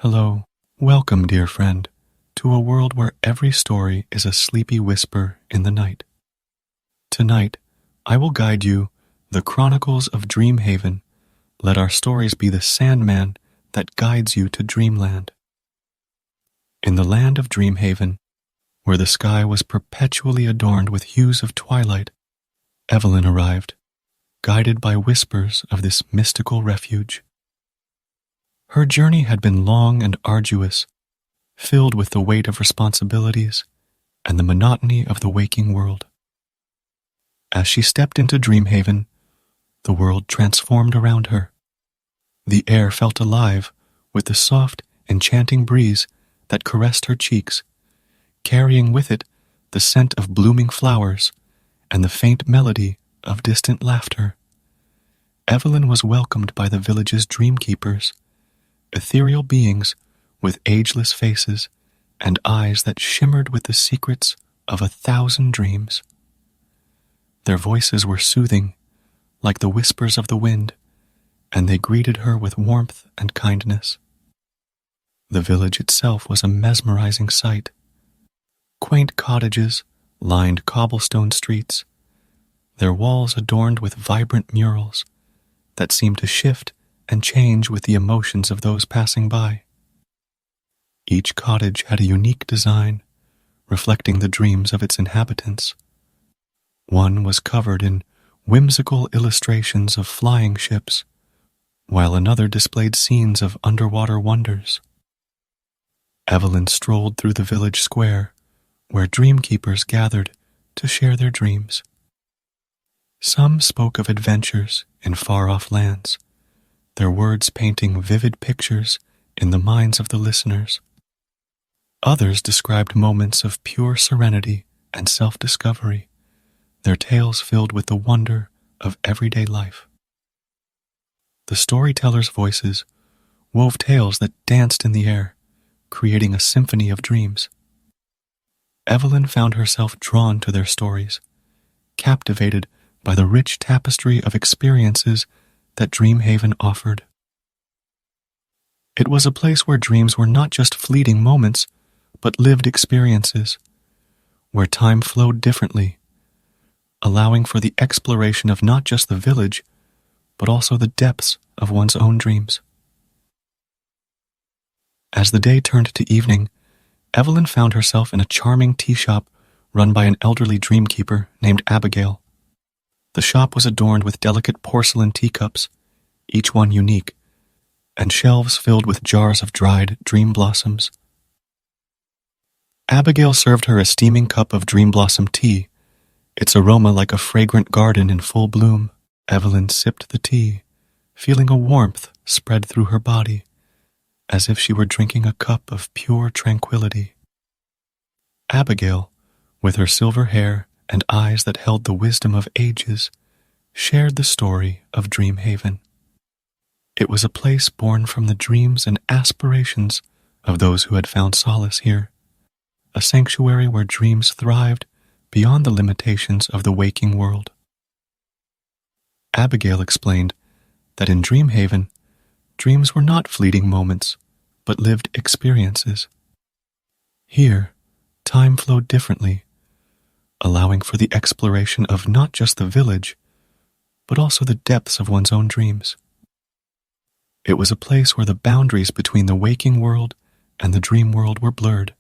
Hello, welcome, dear friend, to a world where every story is a sleepy whisper in the night. Tonight, I will guide you, the Chronicles of Dreamhaven. Let our stories be the Sandman that guides you to Dreamland. In the land of Dreamhaven, where the sky was perpetually adorned with hues of twilight, Evelyn arrived, guided by whispers of this mystical refuge. Her journey had been long and arduous, filled with the weight of responsibilities and the monotony of the waking world. As she stepped into Dreamhaven, the world transformed around her. The air felt alive with the soft, enchanting breeze that caressed her cheeks, carrying with it the scent of blooming flowers and the faint melody of distant laughter. Evelyn was welcomed by the village's dreamkeepers, ethereal beings with ageless faces and eyes that shimmered with the secrets of 1,000 dreams. Their voices were soothing, like the whispers of the wind, and they greeted her with warmth and kindness. The village itself was a mesmerizing sight. Quaint cottages lined cobblestone streets, their walls adorned with vibrant murals that seemed to shift and change with the emotions of those passing by. Each cottage had a unique design, reflecting the dreams of its inhabitants. One was covered in whimsical illustrations of flying ships, while another displayed scenes of underwater wonders. Evelyn strolled through the village square, where dreamkeepers gathered to share their dreams. Some spoke of adventures in far-off lands, their words painting vivid pictures in the minds of the listeners. Others described moments of pure serenity and self-discovery, their tales filled with the wonder of everyday life. The storytellers' voices wove tales that danced in the air, creating a symphony of dreams. Evelyn found herself drawn to their stories, captivated by the rich tapestry of experiences that Dreamhaven offered. It was a place where dreams were not just fleeting moments, but lived experiences, where time flowed differently, allowing for the exploration of not just the village, but also the depths of one's own dreams. As the day turned to evening, Evelyn found herself in a charming tea shop run by an elderly dreamkeeper named Abigail. The shop was adorned with delicate porcelain teacups, each one unique, and shelves filled with jars of dried dream blossoms. Abigail served her a steaming cup of dream blossom tea, its aroma like a fragrant garden in full bloom. Evelyn sipped the tea, feeling a warmth spread through her body, as if she were drinking a cup of pure tranquility. Abigail, with her silver hair and eyes that held the wisdom of ages, shared the story of Dreamhaven. It was a place born from the dreams and aspirations of those who had found solace here, a sanctuary where dreams thrived beyond the limitations of the waking world. Abigail explained that in Dreamhaven, dreams were not fleeting moments, but lived experiences. Here, time flowed differently, allowing for the exploration of not just the village, but also the depths of one's own dreams. It was a place where the boundaries between the waking world and the dream world were blurred,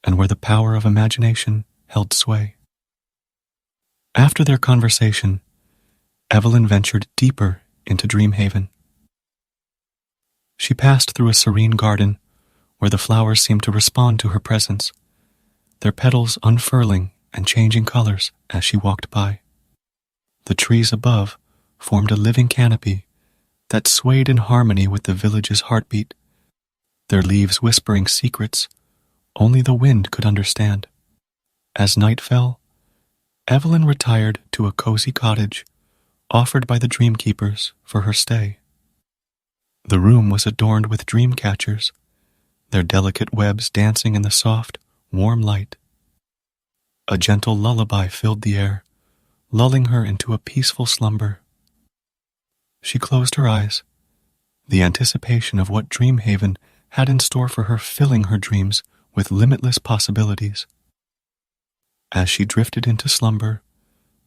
and where the power of imagination held sway. After their conversation, Evelyn ventured deeper into Dreamhaven. She passed through a serene garden where the flowers seemed to respond to her presence, their petals unfurling and changing colors as she walked by. The trees above formed a living canopy that swayed in harmony with the village's heartbeat, their leaves whispering secrets only the wind could understand. As night fell, Evelyn retired to a cozy cottage offered by the dreamkeepers for her stay. The room was adorned with dream catchers, their delicate webs dancing in the soft, warm light. A gentle lullaby filled the air, lulling her into a peaceful slumber. She closed her eyes, the anticipation of what Dreamhaven had in store for her, filling her dreams with limitless possibilities. As she drifted into slumber,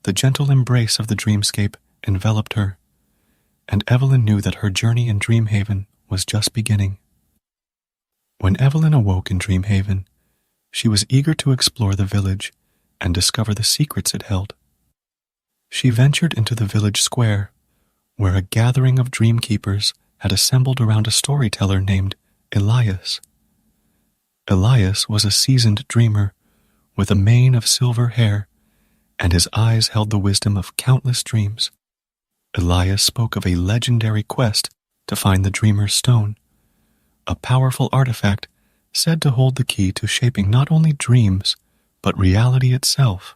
the gentle embrace of the dreamscape enveloped her, and Evelyn knew that her journey in Dreamhaven was just beginning. When Evelyn awoke in Dreamhaven, she was eager to explore the village and discover the secrets it held. She ventured into the village square, where a gathering of dreamkeepers had assembled around a storyteller named Elias. Elias was a seasoned dreamer with a mane of silver hair, and his eyes held the wisdom of countless dreams. Elias spoke of a legendary quest to find the Dreamer's Stone, a powerful artifact said to hold the key to shaping not only dreams, but reality itself.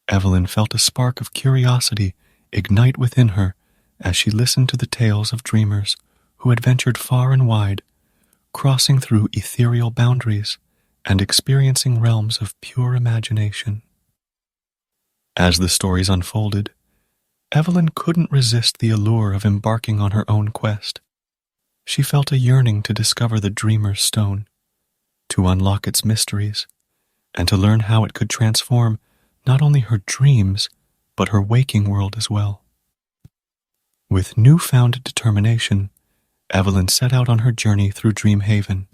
Evelyn felt a spark of curiosity ignite within her as she listened to the tales of dreamers who had ventured far and wide, crossing through ethereal boundaries and experiencing realms of pure imagination. As the stories unfolded, Evelyn couldn't resist the allure of embarking on her own quest. She felt a yearning to discover the Dreamer's Stone, to unlock its mysteries, and to learn how it could transform not only her dreams, but her waking world as well. With newfound determination, Evelyn set out on her journey through Dreamhaven.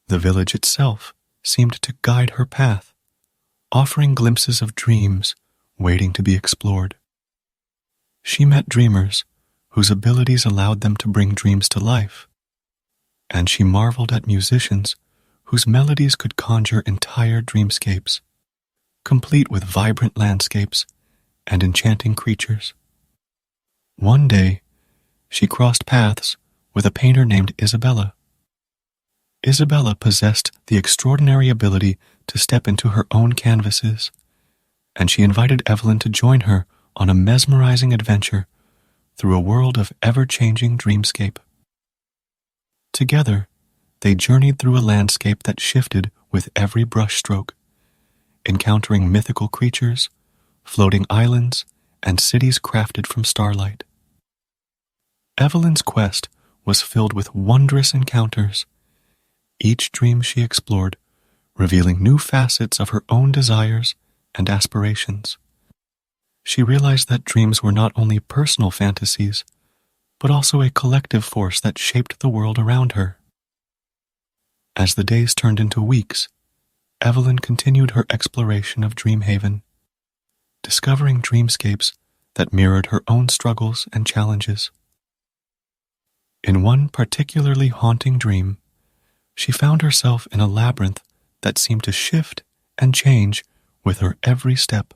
The village itself seemed to guide her path, offering glimpses of dreams waiting to be explored. She met dreamers whose abilities allowed them to bring dreams to life, and she marveled at musicians whose melodies could conjure entire dreamscapes, complete with vibrant landscapes and enchanting creatures. One day, she crossed paths with a painter named Isabella. Isabella possessed the extraordinary ability to step into her own canvases, and she invited Evelyn to join her on a mesmerizing adventure through a world of ever-changing dreamscape. Together, they journeyed through a landscape that shifted with every brushstroke, encountering mythical creatures, floating islands, and cities crafted from starlight. Evelyn's quest was filled with wondrous encounters, each dream she explored revealing new facets of her own desires and aspirations. She realized that dreams were not only personal fantasies, but also a collective force that shaped the world around her. As the days turned into weeks, Evelyn continued her exploration of Dreamhaven, discovering dreamscapes that mirrored her own struggles and challenges. In one particularly haunting dream, she found herself in a labyrinth that seemed to shift and change with her every step.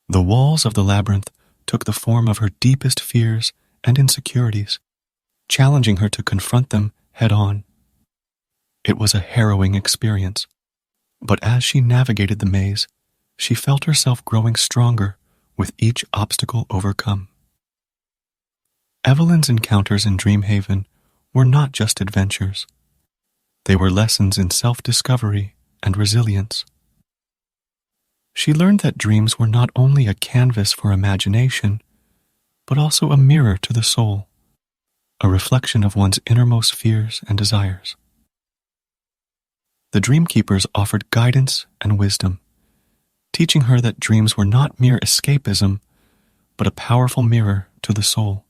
The walls of the labyrinth took the form of her deepest fears and insecurities, challenging her to confront them head-on. It was a harrowing experience, but as she navigated the maze, she felt herself growing stronger with each obstacle overcome. Evelyn's encounters in Dreamhaven were not just adventures. They were lessons in self-discovery and resilience. She learned that dreams were not only a canvas for imagination, but also a mirror to the soul, a reflection of one's innermost fears and desires. The Dreamkeepers offered guidance and wisdom, teaching her that dreams were not mere escapism, but a powerful mirror to the soul.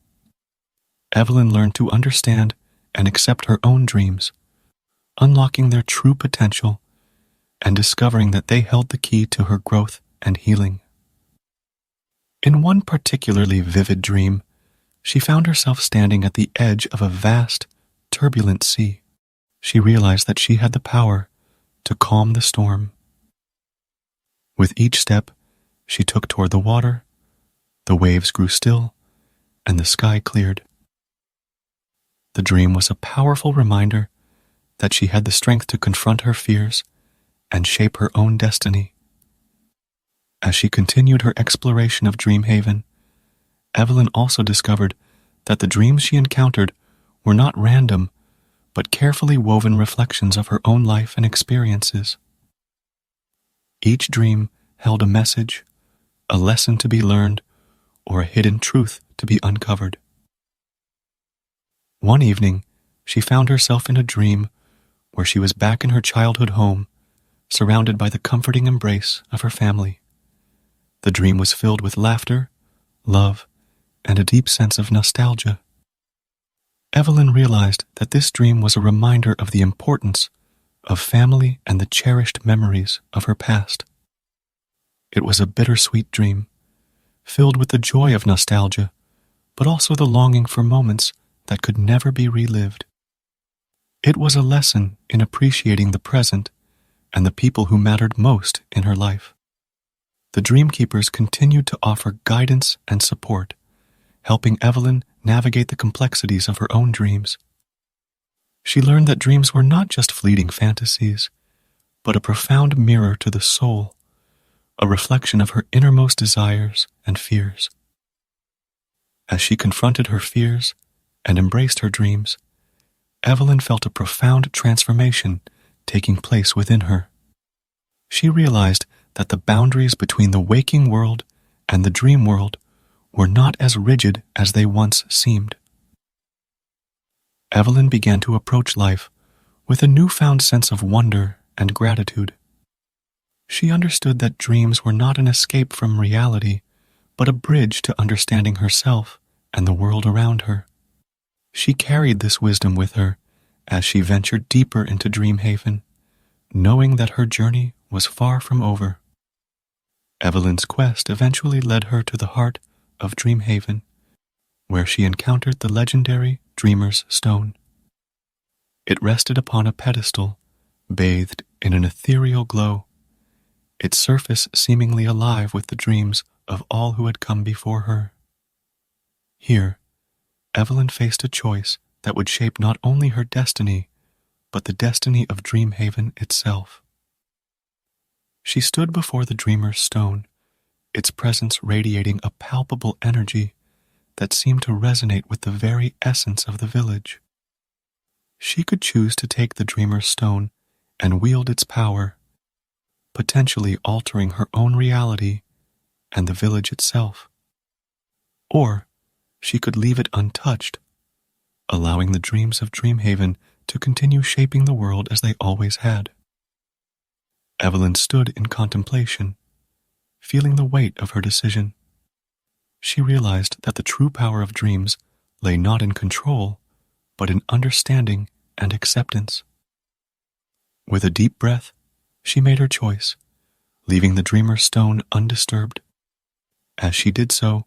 Evelyn learned to understand and accept her own dreams, unlocking their true potential and discovering that they held the key to her growth and healing. In one particularly vivid dream, she found herself standing at the edge of a vast, turbulent sea. She realized that she had the power to calm the storm. With each step she took toward the water, the waves grew still, and the sky cleared. The dream was a powerful reminder that she had the strength to confront her fears and shape her own destiny. As she continued her exploration of Dreamhaven, Evelyn also discovered that the dreams she encountered were not random, but carefully woven reflections of her own life and experiences. Each dream held a message, a lesson to be learned, or a hidden truth to be uncovered. One evening, she found herself in a dream where she was back in her childhood home, surrounded by the comforting embrace of her family. The dream was filled with laughter, love, and a deep sense of nostalgia. Evelyn realized that this dream was a reminder of the importance of family and the cherished memories of her past. It was a bittersweet dream, filled with the joy of nostalgia, but also the longing for moments that could never be relived. It was a lesson in appreciating the present and the people who mattered most in her life. The Dreamkeepers continued to offer guidance and support, helping Evelyn navigate the complexities of her own dreams. She learned that dreams were not just fleeting fantasies, but a profound mirror to the soul, a reflection of her innermost desires and fears. As she confronted her fears and embraced her dreams, Evelyn felt a profound transformation taking place within her. She realized that the boundaries between the waking world and the dream world were not as rigid as they once seemed. Evelyn began to approach life with a newfound sense of wonder and gratitude. She understood that dreams were not an escape from reality, but a bridge to understanding herself and the world around her. She carried this wisdom with her as she ventured deeper into Dreamhaven, knowing that her journey was far from over. Evelyn's quest eventually led her to the heart of Dreamhaven, where she encountered the legendary Dreamer's Stone. It rested upon a pedestal, bathed in an ethereal glow, its surface seemingly alive with the dreams of all who had come before her. Here, Evelyn faced a choice that would shape not only her destiny, but the destiny of Dreamhaven itself. She stood before the Dreamer's Stone, its presence radiating a palpable energy that seemed to resonate with the very essence of the village. She could choose to take the Dreamer's Stone and wield its power, potentially altering her own reality and the village itself. Or she could leave it untouched, allowing the dreams of Dreamhaven to continue shaping the world as they always had. Evelyn stood in contemplation, feeling the weight of her decision. She realized that the true power of dreams lay not in control, but in understanding and acceptance. With a deep breath, she made her choice, leaving the Dreamer's Stone undisturbed. As she did so,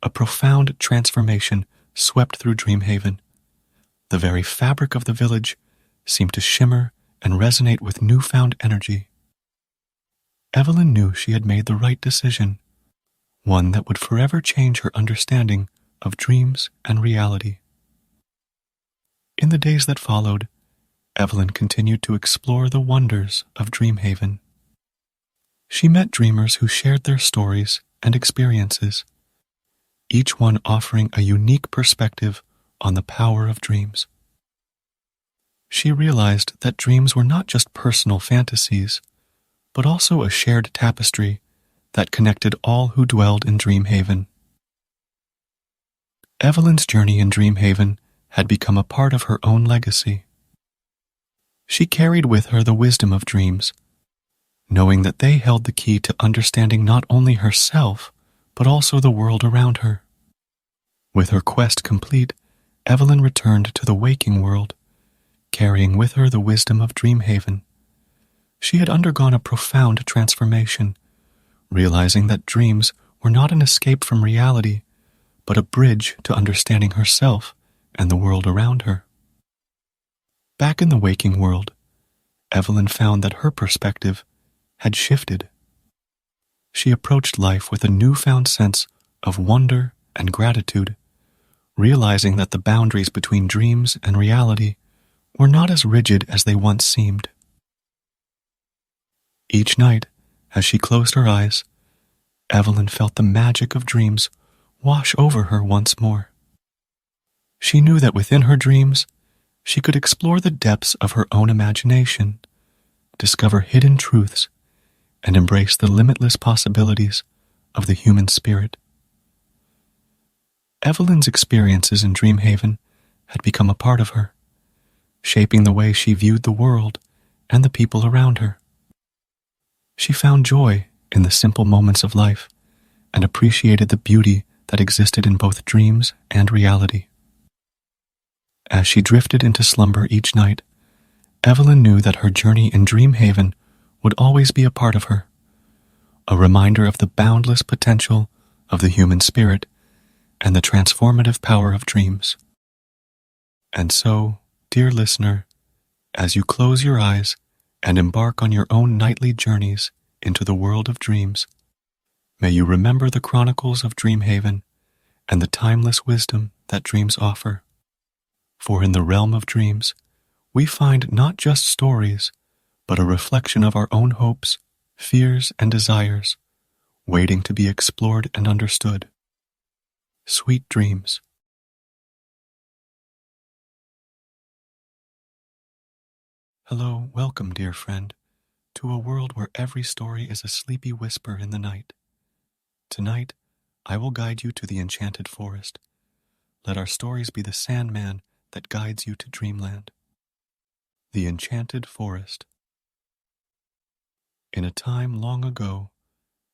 a profound transformation swept through Dreamhaven. The very fabric of the village seemed to shimmer and resonate with newfound energy. Evelyn knew she had made the right decision, one that would forever change her understanding of dreams and reality. In the days that followed, Evelyn continued to explore the wonders of Dreamhaven. She met dreamers who shared their stories and experiences, each one offering a unique perspective on the power of dreams. She realized that dreams were not just personal fantasies, but also a shared tapestry that connected all who dwelled in Dreamhaven. Evelyn's journey in Dreamhaven had become a part of her own legacy. She carried with her the wisdom of dreams, knowing that they held the key to understanding not only herself, but also the world around her. With her quest complete, Evelyn returned to the waking world, carrying with her the wisdom of Dreamhaven. She had undergone a profound transformation, realizing that dreams were not an escape from reality, but a bridge to understanding herself and the world around her. Back in the waking world, Evelyn found that her perspective had shifted. She approached life with a newfound sense of wonder and gratitude, realizing that the boundaries between dreams and reality were not as rigid as they once seemed. Each night, as she closed her eyes, Evelyn felt the magic of dreams wash over her once more. She knew that within her dreams, she could explore the depths of her own imagination, discover hidden truths, and embrace the limitless possibilities of the human spirit. Evelyn's experiences in Dreamhaven had become a part of her, shaping the way she viewed the world and the people around her. She found joy in the simple moments of life and appreciated the beauty that existed in both dreams and reality. As she drifted into slumber each night, Evelyn knew that her journey in Dreamhaven would always be a part of her, a reminder of the boundless potential of the human spirit and the transformative power of dreams. And so, dear listener, as you close your eyes and embark on your own nightly journeys into the world of dreams, may you remember the chronicles of Dreamhaven and the timeless wisdom that dreams offer. For in the realm of dreams, we find not just stories, but a reflection of our own hopes, fears, and desires, waiting to be explored and understood. Sweet dreams. Hello, welcome, dear friend, to a world where every story is a sleepy whisper in the night. Tonight, I will guide you to the enchanted forest. Let our stories be the Sandman that guides you to dreamland. The Enchanted Forest. In a time long ago,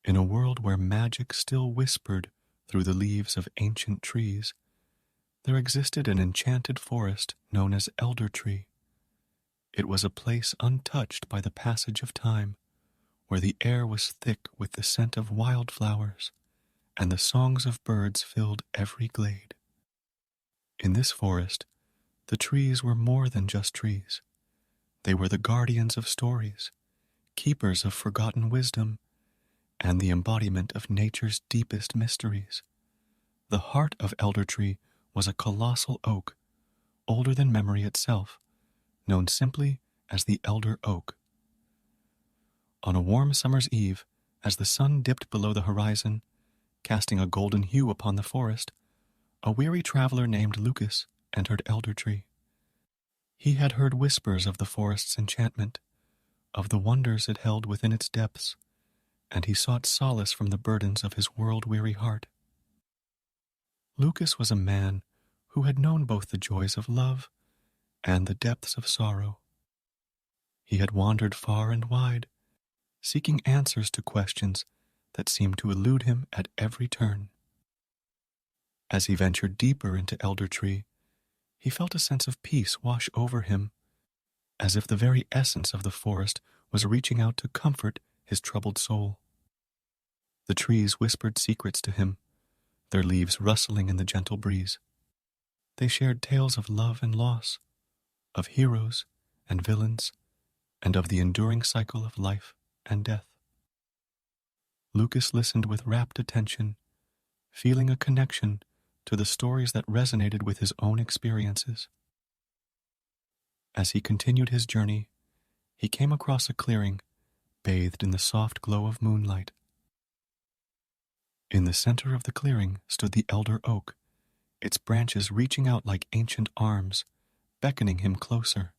in a world where magic still whispered through the leaves of ancient trees, there existed an enchanted forest known as Elder Tree. It was a place untouched by the passage of time, where the air was thick with the scent of wildflowers, and the songs of birds filled every glade. In this forest, the trees were more than just trees. They were the guardians of stories, keepers of forgotten wisdom, and the embodiment of nature's deepest mysteries. The heart of Elder Tree was a colossal oak, older than memory itself, known simply as the Elder Oak. On a warm summer's eve, as the sun dipped below the horizon, casting a golden hue upon the forest, a weary traveler named Lucas entered Elder Tree. He had heard whispers of the forest's enchantment, of the wonders it held within its depths, and he sought solace from the burdens of his world-weary heart. Lucas was a man who had known both the joys of love and the depths of sorrow. He had wandered far and wide, seeking answers to questions that seemed to elude him at every turn. As he ventured deeper into Elder Tree, he felt a sense of peace wash over him, as if the very essence of the forest was reaching out to comfort his troubled soul. The trees whispered secrets to him, their leaves rustling in the gentle breeze. They shared tales of love and loss, of heroes and villains, and of the enduring cycle of life and death. Lucas listened with rapt attention, feeling a connection to the stories that resonated with his own experiences. As he continued his journey, he came across a clearing bathed in the soft glow of moonlight. In the center of the clearing stood the Elder Oak, its branches reaching out like ancient arms, beckoning him closer.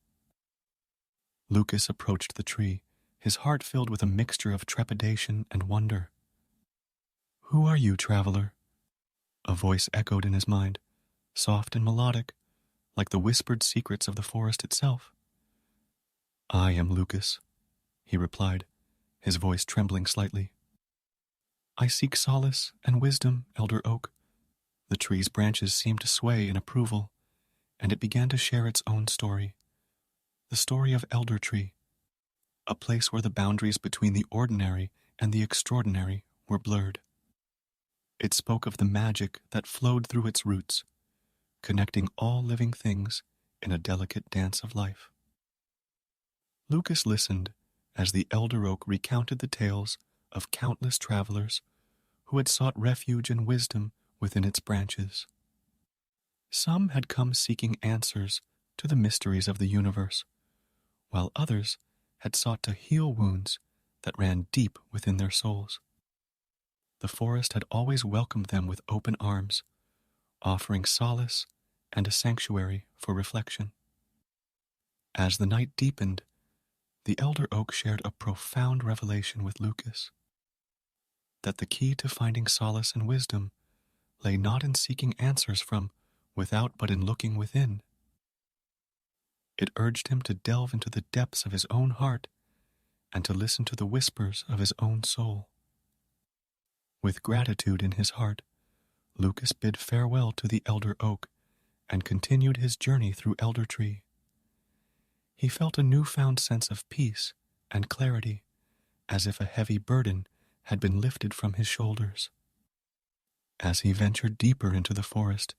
Lucas approached the tree, his heart filled with a mixture of trepidation and wonder. "Who are you, traveler?" A voice echoed in his mind, soft and melodic, like the whispered secrets of the forest itself. "I am Lucas," he replied, his voice trembling slightly. "I seek solace and wisdom, Elder Oak." The tree's branches seemed to sway in approval, and it began to share its own story. The story of Elder Tree, a place where the boundaries between the ordinary and the extraordinary were blurred. It spoke of the magic that flowed through its roots, connecting all living things in a delicate dance of life. Lucas listened as the Elder Oak recounted the tales of countless travelers who had sought refuge and wisdom within its branches. Some had come seeking answers to the mysteries of the universe, while others had sought to heal wounds that ran deep within their souls. The forest had always welcomed them with open arms, offering solace and a sanctuary for reflection. As the night deepened, the Elder Oak shared a profound revelation with Lucas, that the key to finding solace and wisdom lay not in seeking answers from without but in looking within. It urged him to delve into the depths of his own heart and to listen to the whispers of his own soul. With gratitude in his heart, Lucas bid farewell to the elder oak and continued his journey through Elder Tree. He felt a newfound sense of peace and clarity, as if a heavy burden had been lifted from his shoulders. As he ventured deeper into the forest,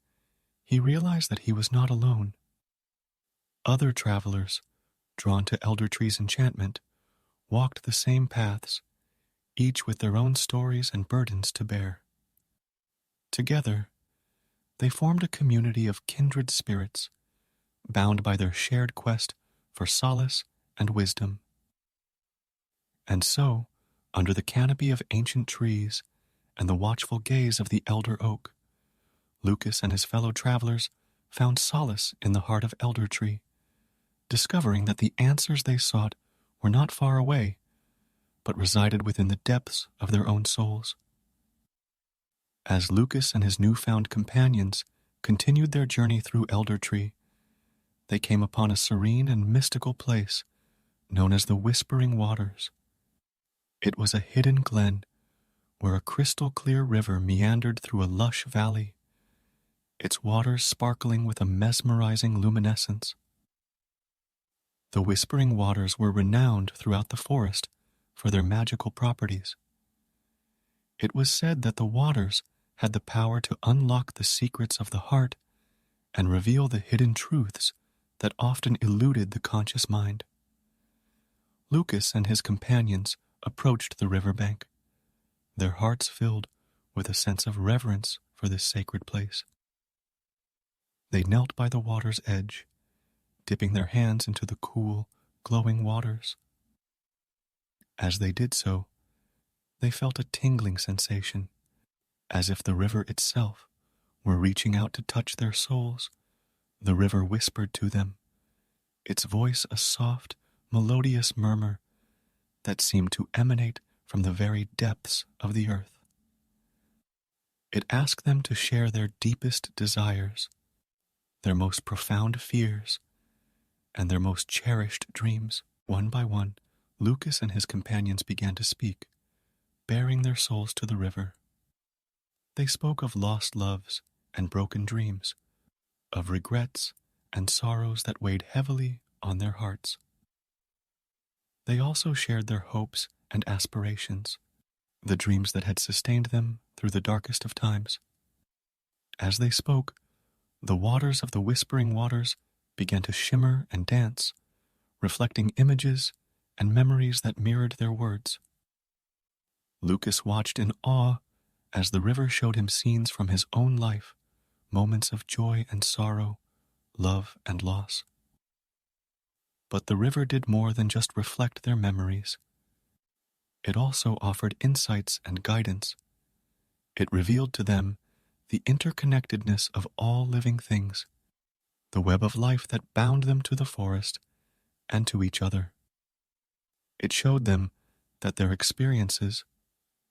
he realized that he was not alone. Other travelers, drawn to Elder Tree's enchantment, walked the same paths, each with their own stories and burdens to bear. Together, they formed a community of kindred spirits, bound by their shared quest for solace and wisdom. And so, under the canopy of ancient trees and the watchful gaze of the elder oak, Lucas and his fellow travelers found solace in the heart of Elder Tree, discovering that the answers they sought were not far away, but resided within the depths of their own souls. As Lucas and his newfound companions continued their journey through Elder Tree, they came upon a serene and mystical place known as the Whispering Waters. It was a hidden glen where a crystal-clear river meandered through a lush valley, its waters sparkling with a mesmerizing luminescence. The Whispering Waters were renowned throughout the forest for their magical properties. It was said that the waters had the power to unlock the secrets of the heart and reveal the hidden truths that often eluded the conscious mind. Lucas and his companions approached the riverbank, their hearts filled with a sense of reverence for this sacred place. They knelt by the water's edge, dipping their hands into the cool, glowing waters. As they did so, they felt a tingling sensation, as if the river itself were reaching out to touch their souls. The river whispered to them, its voice a soft, melodious murmur that seemed to emanate from the very depths of the earth. It asked them to share their deepest desires, their most profound fears, and their most cherished dreams. One by one, Lucas and his companions began to speak, baring their souls to the river. They spoke of lost loves and broken dreams, of regrets and sorrows that weighed heavily on their hearts. They also shared their hopes and aspirations, the dreams that had sustained them through the darkest of times. As they spoke, the waters of the Whispering Waters began to shimmer and dance, reflecting images and memories that mirrored their words. Lucas watched in awe as the river showed him scenes from his own life, moments of joy and sorrow, love and loss. But the river did more than just reflect their memories. It also offered insights and guidance. It revealed to them the interconnectedness of all living things, the web of life that bound them to the forest and to each other. It showed them that their experiences,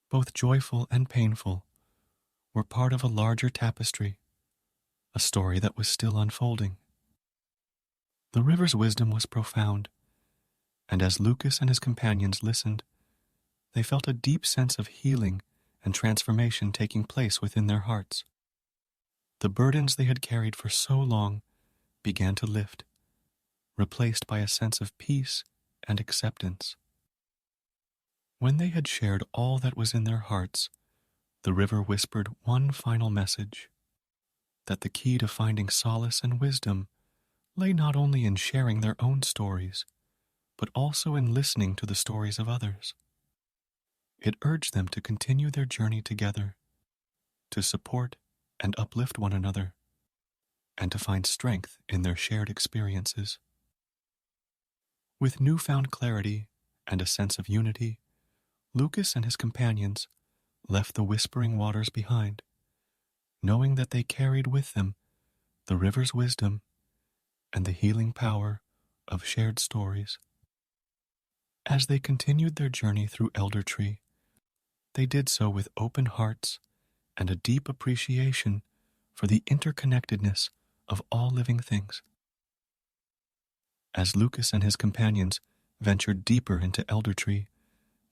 both joyful and painful, were part of a larger tapestry, a story that was still unfolding. The river's wisdom was profound, and as Lucas and his companions listened, they felt a deep sense of healing and transformation taking place within their hearts. The burdens they had carried for so long began to lift, replaced by a sense of peace and acceptance. When they had shared all that was in their hearts, the river whispered one final message, that the key to finding solace and wisdom lay not only in sharing their own stories, but also in listening to the stories of others. It urged them to continue their journey together, to support and uplift one another, and to find strength in their shared experiences. With newfound clarity and a sense of unity, Lucas and his companions left the Whispering Waters behind, knowing that they carried with them the river's wisdom and the healing power of shared stories. As they continued their journey through Elder Tree, they did so with open hearts and a deep appreciation for the interconnectedness of all living things. As Lucas and his companions ventured deeper into Elder Tree,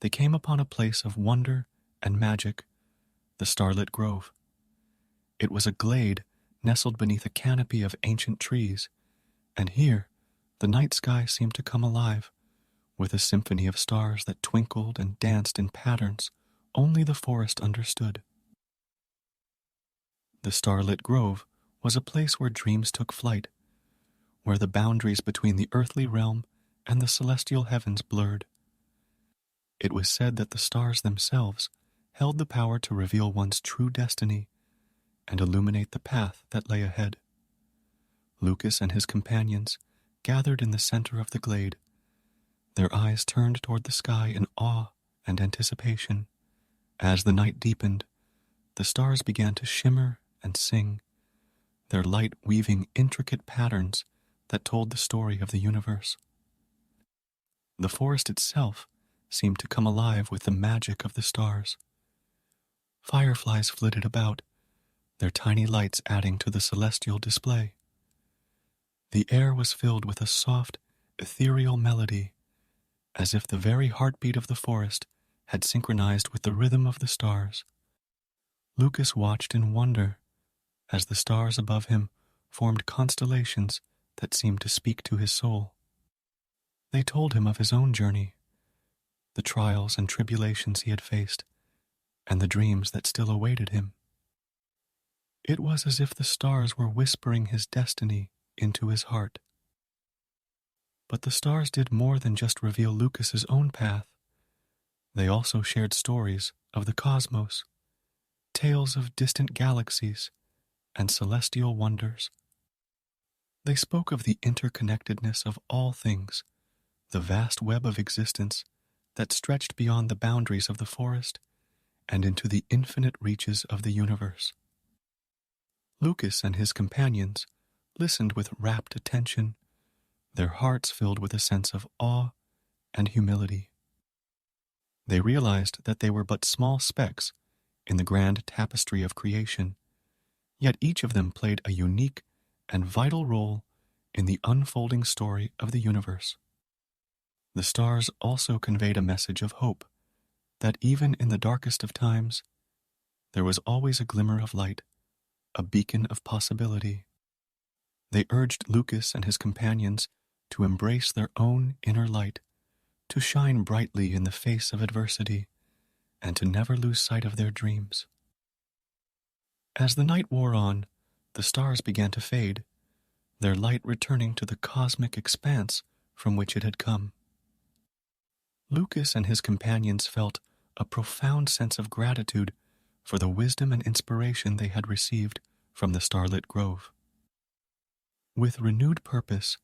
they came upon a place of wonder and magic, the starlit grove. It was a glade nestled beneath a canopy of ancient trees, and here the night sky seemed to come alive, with a symphony of stars that twinkled and danced in patterns only the forest understood. The starlit grove was a place where dreams took flight, where the boundaries between the earthly realm and the celestial heavens blurred. It was said that the stars themselves held the power to reveal one's true destiny and illuminate the path that lay ahead. Lucas and his companions gathered in the center of the glade, their eyes turned toward the sky in awe and anticipation. As the night deepened, the stars began to shimmer and sing, their light weaving intricate patterns that told the story of the universe. The forest itself seemed to come alive with the magic of the stars. Fireflies flitted about, their tiny lights adding to the celestial display. The air was filled with a soft, ethereal melody, as if the very heartbeat of the forest had synchronized with the rhythm of the stars. Lucas watched in wonder as the stars above him formed constellations that seemed to speak to his soul. They told him of his own journey, the trials and tribulations he had faced, and the dreams that still awaited him. It was as if the stars were whispering his destiny into his heart. But the stars did more than just reveal Lucas's own path. They also shared stories of the cosmos, tales of distant galaxies, and celestial wonders. They spoke of the interconnectedness of all things, the vast web of existence that stretched beyond the boundaries of the forest and into the infinite reaches of the universe. Lucas and his companions listened with rapt attention, their hearts filled with a sense of awe and humility. They realized that they were but small specks in the grand tapestry of creation, yet each of them played a unique and vital role in the unfolding story of the universe. The stars also conveyed a message of hope, that even in the darkest of times, there was always a glimmer of light, a beacon of possibility. They urged Lucas and his companions to embrace their own inner light, to shine brightly in the face of adversity, and to never lose sight of their dreams. As the night wore on, the stars began to fade, their light returning to the cosmic expanse from which it had come. Lucas and his companions felt a profound sense of gratitude for the wisdom and inspiration they had received from the starlit grove. With renewed purpose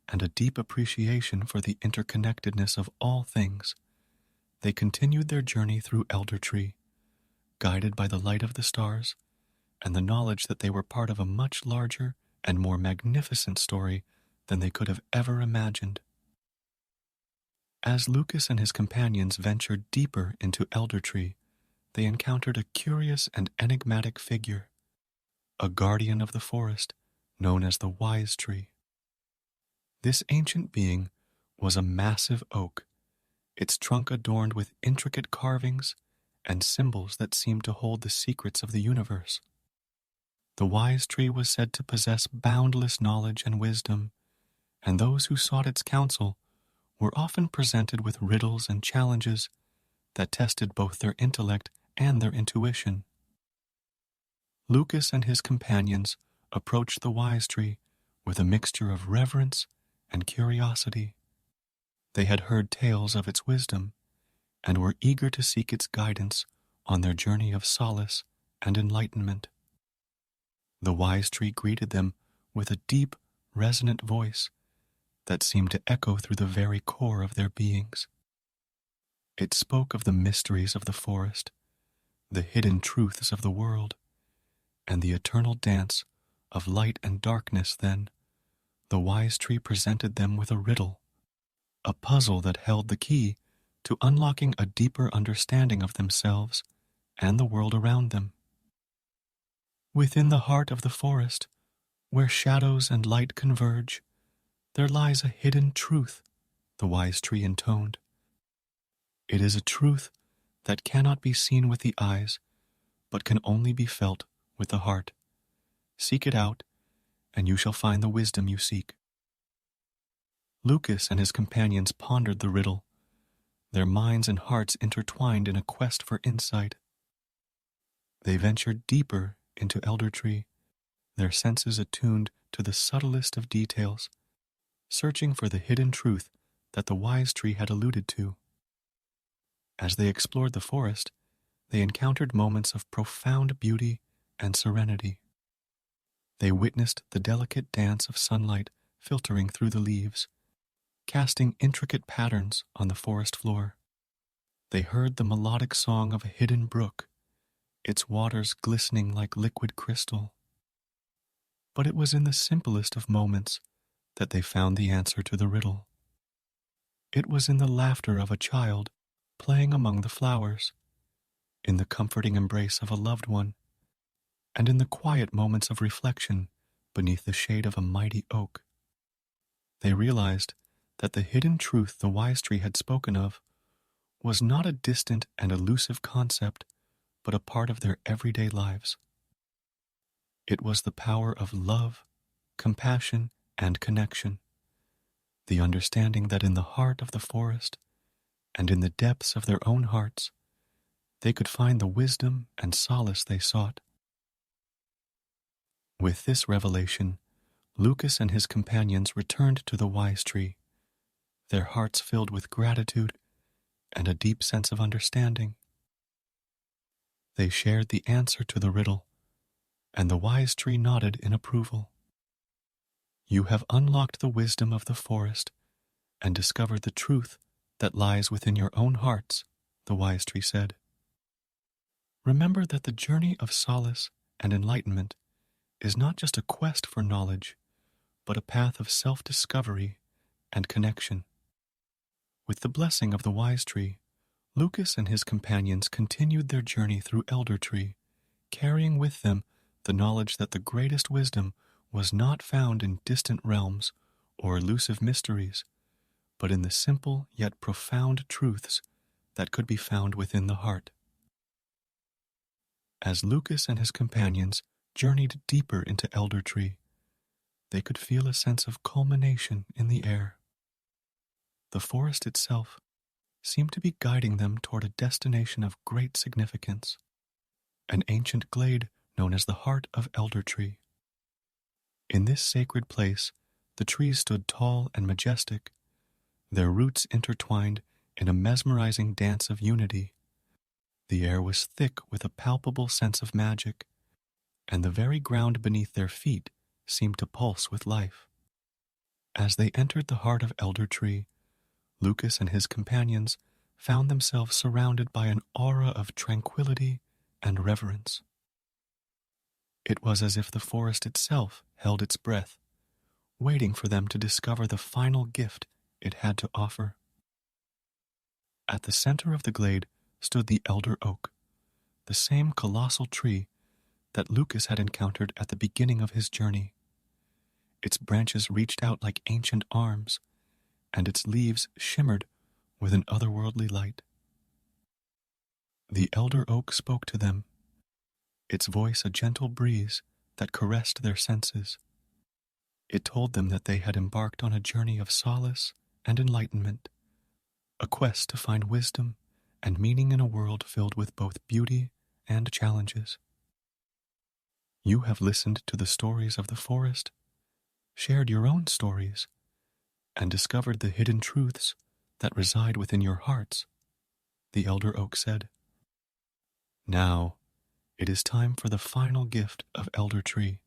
and a deep appreciation for the interconnectedness of all things, they continued their journey through Elder Tree, guided by the light of the stars and the knowledge that they were part of a much larger and more magnificent story than they could have ever imagined. As Lucas and his companions ventured deeper into Elder Tree, they encountered a curious and enigmatic figure, a guardian of the forest known as the Wise Tree. This ancient being was a massive oak, its trunk adorned with intricate carvings and symbols that seemed to hold the secrets of the universe. The Wise Tree was said to possess boundless knowledge and wisdom, and those who sought its counsel were often presented with riddles and challenges that tested both their intellect and their intuition. Lucas and his companions approached the Wise Tree with a mixture of reverence and curiosity. They had heard tales of its wisdom and were eager to seek its guidance on their journey of solace and enlightenment. The Wise Tree greeted them with a deep, resonant voice that seemed to echo through the very core of their beings. It spoke of the mysteries of the forest, the hidden truths of the world, and the eternal dance of light and darkness. Then, the Wise Tree presented them with a riddle, a puzzle that held the key to unlocking a deeper understanding of themselves and the world around them. Within the heart of the forest, where shadows and light converge, "There lies a hidden truth," the wise tree intoned. "It is a truth that cannot be seen with the eyes, but can only be felt with the heart. Seek it out, and you shall find the wisdom you seek." Lucas and his companions pondered the riddle, their minds and hearts intertwined in a quest for insight. They ventured deeper into Elder Tree, their senses attuned to the subtlest of details, searching for the hidden truth that the wise tree had alluded to. As they explored the forest, they encountered moments of profound beauty and serenity. They witnessed the delicate dance of sunlight filtering through the leaves, casting intricate patterns on the forest floor. They heard the melodic song of a hidden brook, its waters glistening like liquid crystal. But it was in the simplest of moments that they found the answer to the riddle. It was in the laughter of a child playing among the flowers, in the comforting embrace of a loved one, and in the quiet moments of reflection beneath the shade of a mighty oak. They realized that the hidden truth the wise tree had spoken of was not a distant and elusive concept, but a part of their everyday lives. It was the power of love, compassion, and connection, the understanding that in the heart of the forest and in the depths of their own hearts, they could find the wisdom and solace they sought. With this revelation, Lucas and his companions returned to the wise tree, their hearts filled with gratitude and a deep sense of understanding. They shared the answer to the riddle, and the wise tree nodded in approval. "You have unlocked the wisdom of the forest and discovered the truth that lies within your own hearts," the wise tree said. "Remember that the journey of solace and enlightenment is not just a quest for knowledge, but a path of self-discovery and connection." With the blessing of the wise tree, Lucas and his companions continued their journey through Elder Tree, carrying with them the knowledge that the greatest wisdom was not found in distant realms or elusive mysteries, but in the simple yet profound truths that could be found within the heart. As Lucas and his companions journeyed deeper into Elder Tree, they could feel a sense of culmination in the air. The forest itself seemed to be guiding them toward a destination of great significance, an ancient glade known as the Heart of Elder Tree. In this sacred place, the trees stood tall and majestic, their roots intertwined in a mesmerizing dance of unity. The air was thick with a palpable sense of magic, and the very ground beneath their feet seemed to pulse with life. As they entered the heart of Elder Tree, Lucas and his companions found themselves surrounded by an aura of tranquility and reverence. It was as if the forest itself held its breath, waiting for them to discover the final gift it had to offer. At the center of the glade stood the elder oak, the same colossal tree that Lucas had encountered at the beginning of his journey. Its branches reached out like ancient arms, and its leaves shimmered with an otherworldly light. The elder oak spoke to them, its voice a gentle breeze that caressed their senses. It told them that they had embarked on a journey of solace and enlightenment, a quest to find wisdom and meaning in a world filled with both beauty and challenges. You have listened to the stories of the forest, shared your own stories, and discovered the hidden truths that reside within your hearts, the elder oak said. Now, it is time for the final gift of Elder Tree,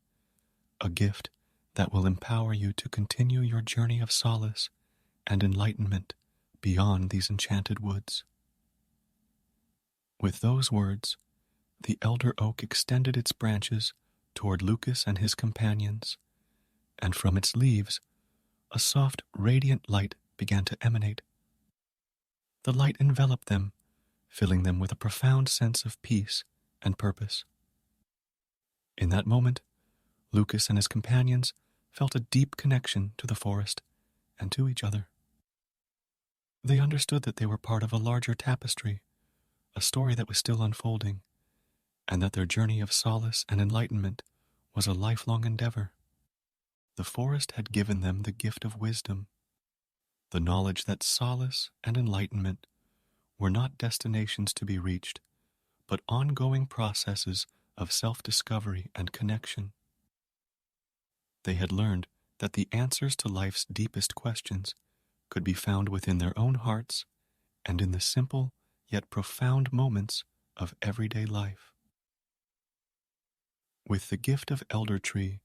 a gift that will empower you to continue your journey of solace and enlightenment beyond these enchanted woods. With those words, the elder oak extended its branches toward Lucas and his companions, and from its leaves, a soft, radiant light began to emanate. The light enveloped them, filling them with a profound sense of peace and purpose. In that moment, Lucas and his companions felt a deep connection to the forest and to each other. They understood that they were part of a larger tapestry, a story that was still unfolding, and that their journey of solace and enlightenment was a lifelong endeavor. The forest had given them the gift of wisdom, the knowledge that solace and enlightenment were not destinations to be reached, but ongoing processes of self-discovery and connection. They had learned that the answers to life's deepest questions could be found within their own hearts and in the simple yet profound moments of everyday life. With the gift of Elder Tree,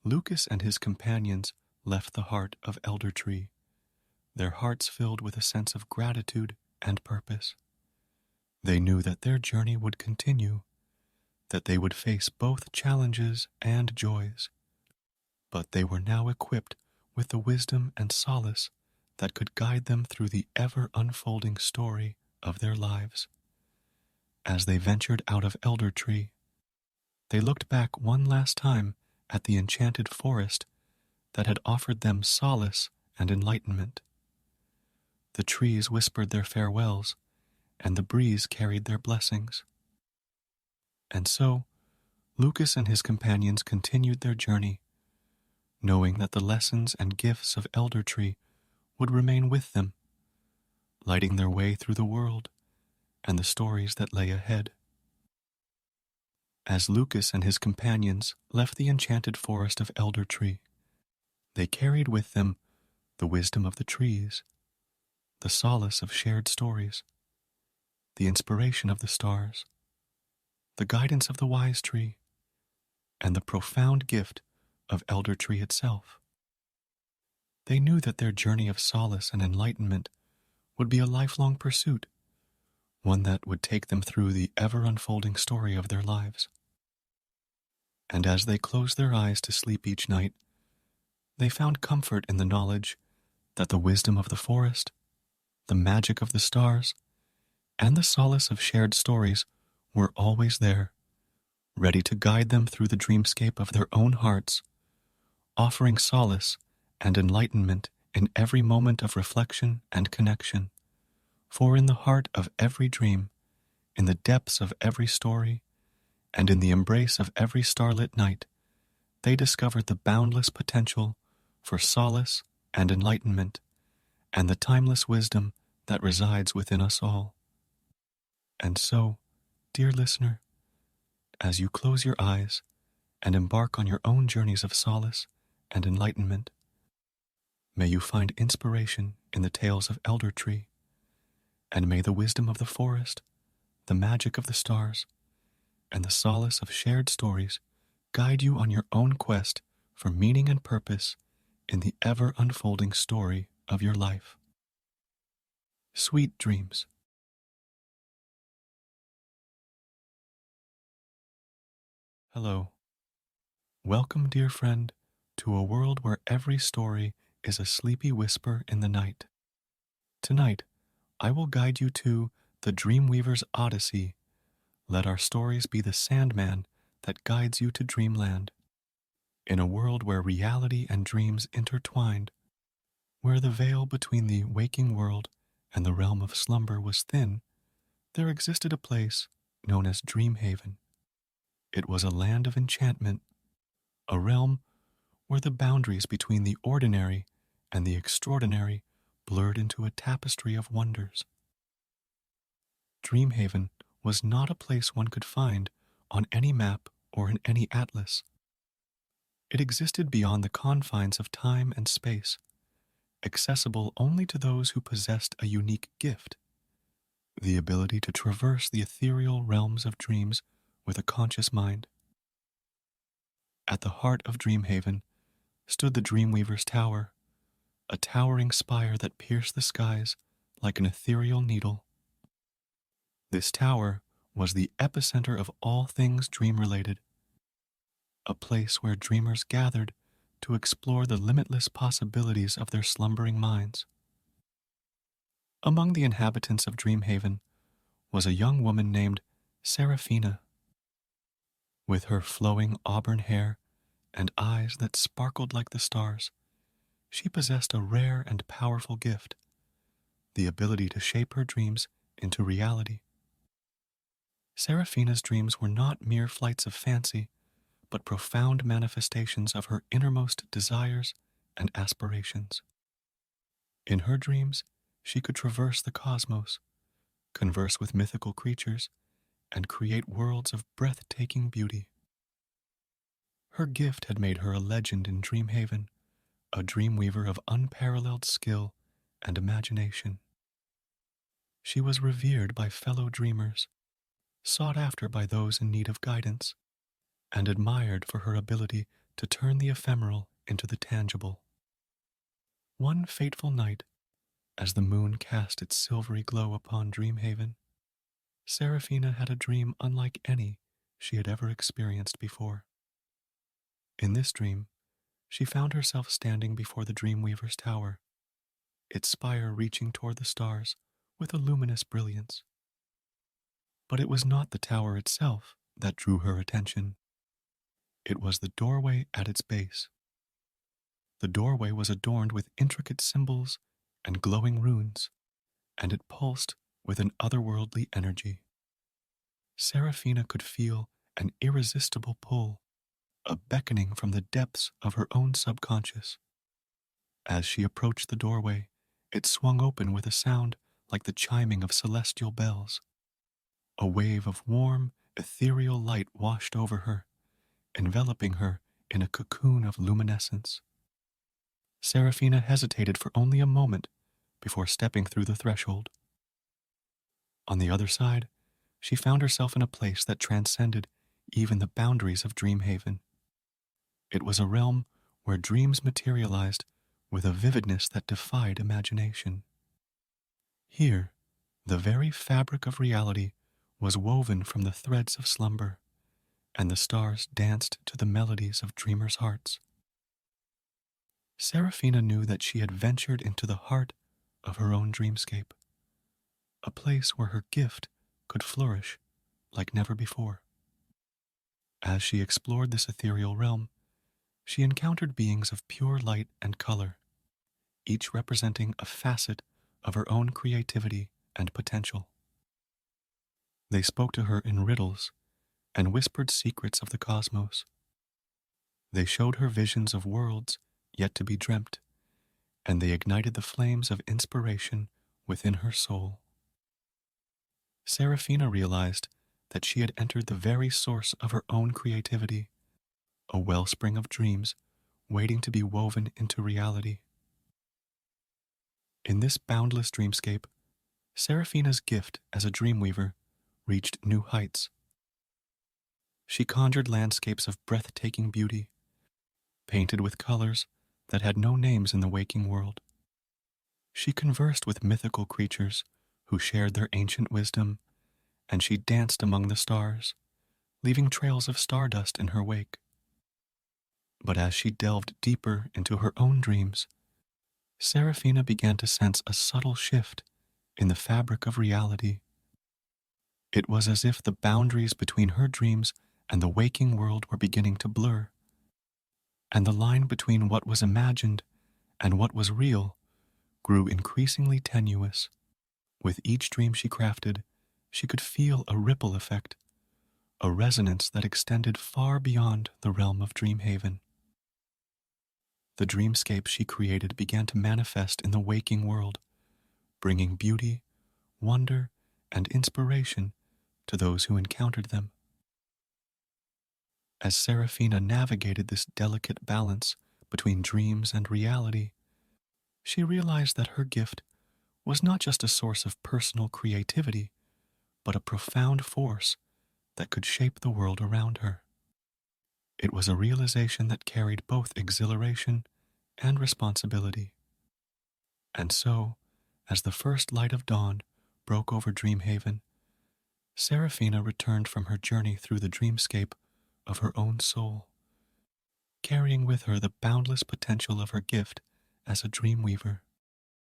Lucas and his companions left the heart of Elder Tree, their hearts filled with a sense of gratitude and purpose. They knew that their journey would continue, that they would face both challenges and joys, but they were now equipped with the wisdom and solace that could guide them through the ever-unfolding story of their lives. As they ventured out of Elder Tree, they looked back one last time at the enchanted forest that had offered them solace and enlightenment. The trees whispered their farewells, and the breeze carried their blessings. And so, Lucas and his companions continued their journey, knowing that the lessons and gifts of Elder Tree would remain with them, lighting their way through the world and the stories that lay ahead. As Lucas and his companions left the enchanted forest of Elder Tree, they carried with them the wisdom of the trees, the solace of shared stories, the inspiration of the stars, the guidance of the wise tree, and the profound gift of Elder Tree itself. They knew that their journey of solace and enlightenment would be a lifelong pursuit, one that would take them through the ever-unfolding story of their lives. And as they closed their eyes to sleep each night, they found comfort in the knowledge that the wisdom of the forest, the magic of the stars, and the solace of shared stories were always there, ready to guide them through the dreamscape of their own hearts, offering solace and enlightenment in every moment of reflection and connection. For in the heart of every dream, in the depths of every story, and in the embrace of every starlit night, they discovered the boundless potential for solace and enlightenment, and the timeless wisdom that resides within us all. And so, dear listener, as you close your eyes and embark on your own journeys of solace and enlightenment, may you find inspiration in the tales of Elder Tree, and may the wisdom of the forest, the magic of the stars, and the solace of shared stories guide you on your own quest for meaning and purpose in the ever-unfolding story of your life. Sweet dreams. Hello. Welcome, dear friend, to a world where every story is a sleepy whisper in the night. Tonight, I will guide you to the Dreamweaver's Odyssey. Let our stories be the Sandman that guides you to dreamland. In a world where reality and dreams intertwined, where the veil between the waking world and the realm of slumber was thin, there existed a place known as Dreamhaven. It was a land of enchantment, a realm where the boundaries between the ordinary and the extraordinary blurred into a tapestry of wonders. Dreamhaven was not a place one could find on any map or in any atlas. It existed beyond the confines of time and space, accessible only to those who possessed a unique gift, the ability to traverse the ethereal realms of dreams with a conscious mind. At the heart of Dreamhaven stood the Dreamweaver's Tower, a towering spire that pierced the skies like an ethereal needle. This tower was the epicenter of all things dream-related, a place where dreamers gathered to explore the limitless possibilities of their slumbering minds. Among the inhabitants of Dreamhaven was a young woman named Seraphina. With her flowing auburn hair and eyes that sparkled like the stars, She possessed a rare and powerful gift, the ability to shape her dreams into reality. Seraphina's dreams were not mere flights of fancy, but profound manifestations of her innermost desires and aspirations. In her dreams, she could traverse the cosmos, converse with mythical creatures, and create worlds of breathtaking beauty. Her gift had made her a legend in Dreamhaven, a dreamweaver of unparalleled skill and imagination. She was revered by fellow dreamers, sought after by those in need of guidance, and admired for her ability to turn the ephemeral into the tangible. One fateful night, as the moon cast its silvery glow upon Dreamhaven, Seraphina had a dream unlike any she had ever experienced before. In this dream, she found herself standing before the Dreamweaver's tower, its spire reaching toward the stars with a luminous brilliance. But it was not the tower itself that drew her attention. It was the doorway at its base. The doorway was adorned with intricate symbols and glowing runes, and it pulsed with an otherworldly energy. Seraphina could feel an irresistible pull, a beckoning from the depths of her own subconscious. As she approached the doorway, it swung open with a sound like the chiming of celestial bells. A wave of warm, ethereal light washed over her, enveloping her in a cocoon of luminescence. Seraphina hesitated for only a moment before stepping through the threshold. On the other side, she found herself in a place that transcended even the boundaries of Dreamhaven. It was a realm where dreams materialized with a vividness that defied imagination. Here, the very fabric of reality was woven from the threads of slumber, and the stars danced to the melodies of dreamers' hearts. Seraphina knew that she had ventured into the heart of her own dreamscape, a place where her gift could flourish like never before. As she explored this ethereal realm, she encountered beings of pure light and color, each representing a facet of her own creativity and potential. They spoke to her in riddles and whispered secrets of the cosmos. They showed her visions of worlds yet to be dreamt, and they ignited the flames of inspiration within her soul. Seraphina realized that she had entered the very source of her own creativity, a wellspring of dreams waiting to be woven into reality. In this boundless dreamscape, Seraphina's gift as a dreamweaver reached new heights. She conjured landscapes of breathtaking beauty, painted with colors that had no names in the waking world. She conversed with mythical creatures who shared their ancient wisdom, and she danced among the stars, leaving trails of stardust in her wake. But as she delved deeper into her own dreams, Seraphina began to sense a subtle shift in the fabric of reality. It was as if the boundaries between her dreams and the waking world were beginning to blur, and the line between what was imagined and what was real grew increasingly tenuous. With each dream she crafted, she could feel a ripple effect, a resonance that extended far beyond the realm of Dreamhaven. The dreamscape she created began to manifest in the waking world, bringing beauty, wonder, and inspiration to those who encountered them. As Seraphina navigated this delicate balance between dreams and reality, she realized that her gift was not just a source of personal creativity, but a profound force that could shape the world around her. It was a realization that carried both exhilaration and responsibility. And so, as the first light of dawn broke over Dreamhaven, Seraphina returned from her journey through the dreamscape of her own soul, carrying with her the boundless potential of her gift as a dreamweaver.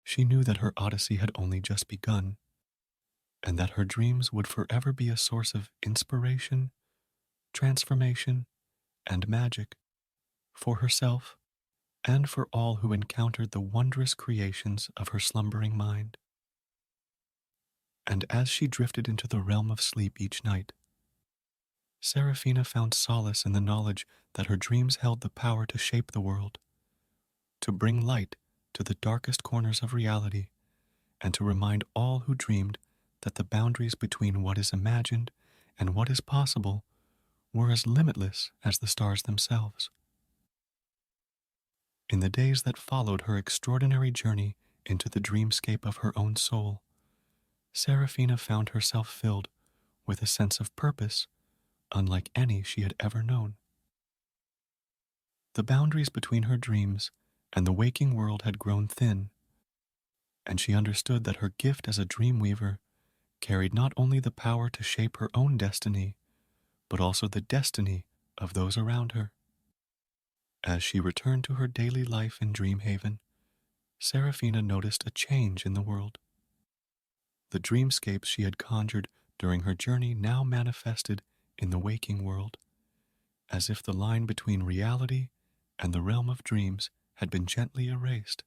She knew that her odyssey had only just begun, and that her dreams would forever be a source of inspiration, transformation, and magic for herself and for all who encountered the wondrous creations of her slumbering mind. And as she drifted into the realm of sleep each night, Seraphina found solace in the knowledge that her dreams held the power to shape the world, to bring light to the darkest corners of reality, and to remind all who dreamed that the boundaries between what is imagined and what is possible were as limitless as the stars themselves. In the days that followed her extraordinary journey into the dreamscape of her own soul, Seraphina found herself filled with a sense of purpose unlike any she had ever known. The boundaries between her dreams and the waking world had grown thin, and she understood that her gift as a dream weaver carried not only the power to shape her own destiny, but also the destiny of those around her. As she returned to her daily life in Dreamhaven, Seraphina noticed a change in the world. The dreamscapes she had conjured during her journey now manifested in the waking world, as if the line between reality and the realm of dreams had been gently erased.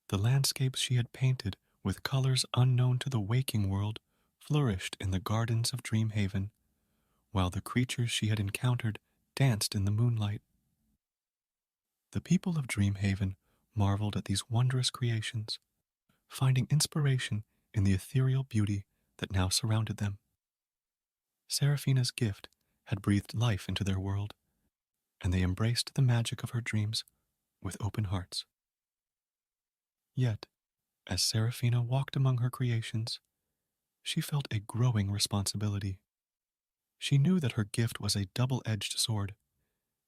The landscapes she had painted with colors unknown to the waking world flourished in the gardens of Dreamhaven, while the creatures she had encountered danced in the moonlight. The people of Dreamhaven marveled at these wondrous creations, finding inspiration in the ethereal beauty that now surrounded them. Seraphina's gift had breathed life into their world, and they embraced the magic of her dreams with open hearts. Yet, as Seraphina walked among her creations, she felt a growing responsibility. She knew that her gift was a double-edged sword,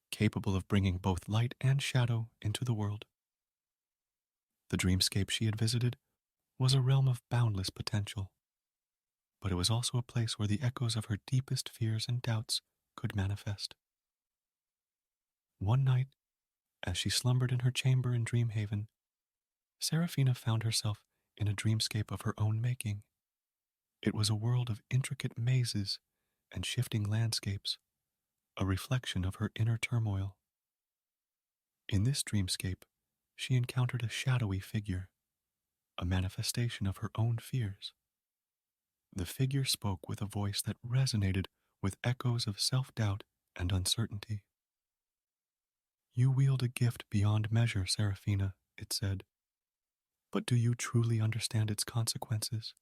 capable of bringing both light and shadow into the world. The dreamscape she had visited was a realm of boundless potential, but it was also a place where the echoes of her deepest fears and doubts could manifest. One night, as she slumbered in her chamber in Dreamhaven, Seraphina found herself in a dreamscape of her own making. It was a world of intricate mazes and shifting landscapes, a reflection of her inner turmoil. In this dreamscape, she encountered a shadowy figure, a manifestation of her own fears. The figure spoke with a voice that resonated with echoes of self-doubt and uncertainty. "You wield a gift beyond measure, Seraphina," it said. "But do you truly understand its consequences?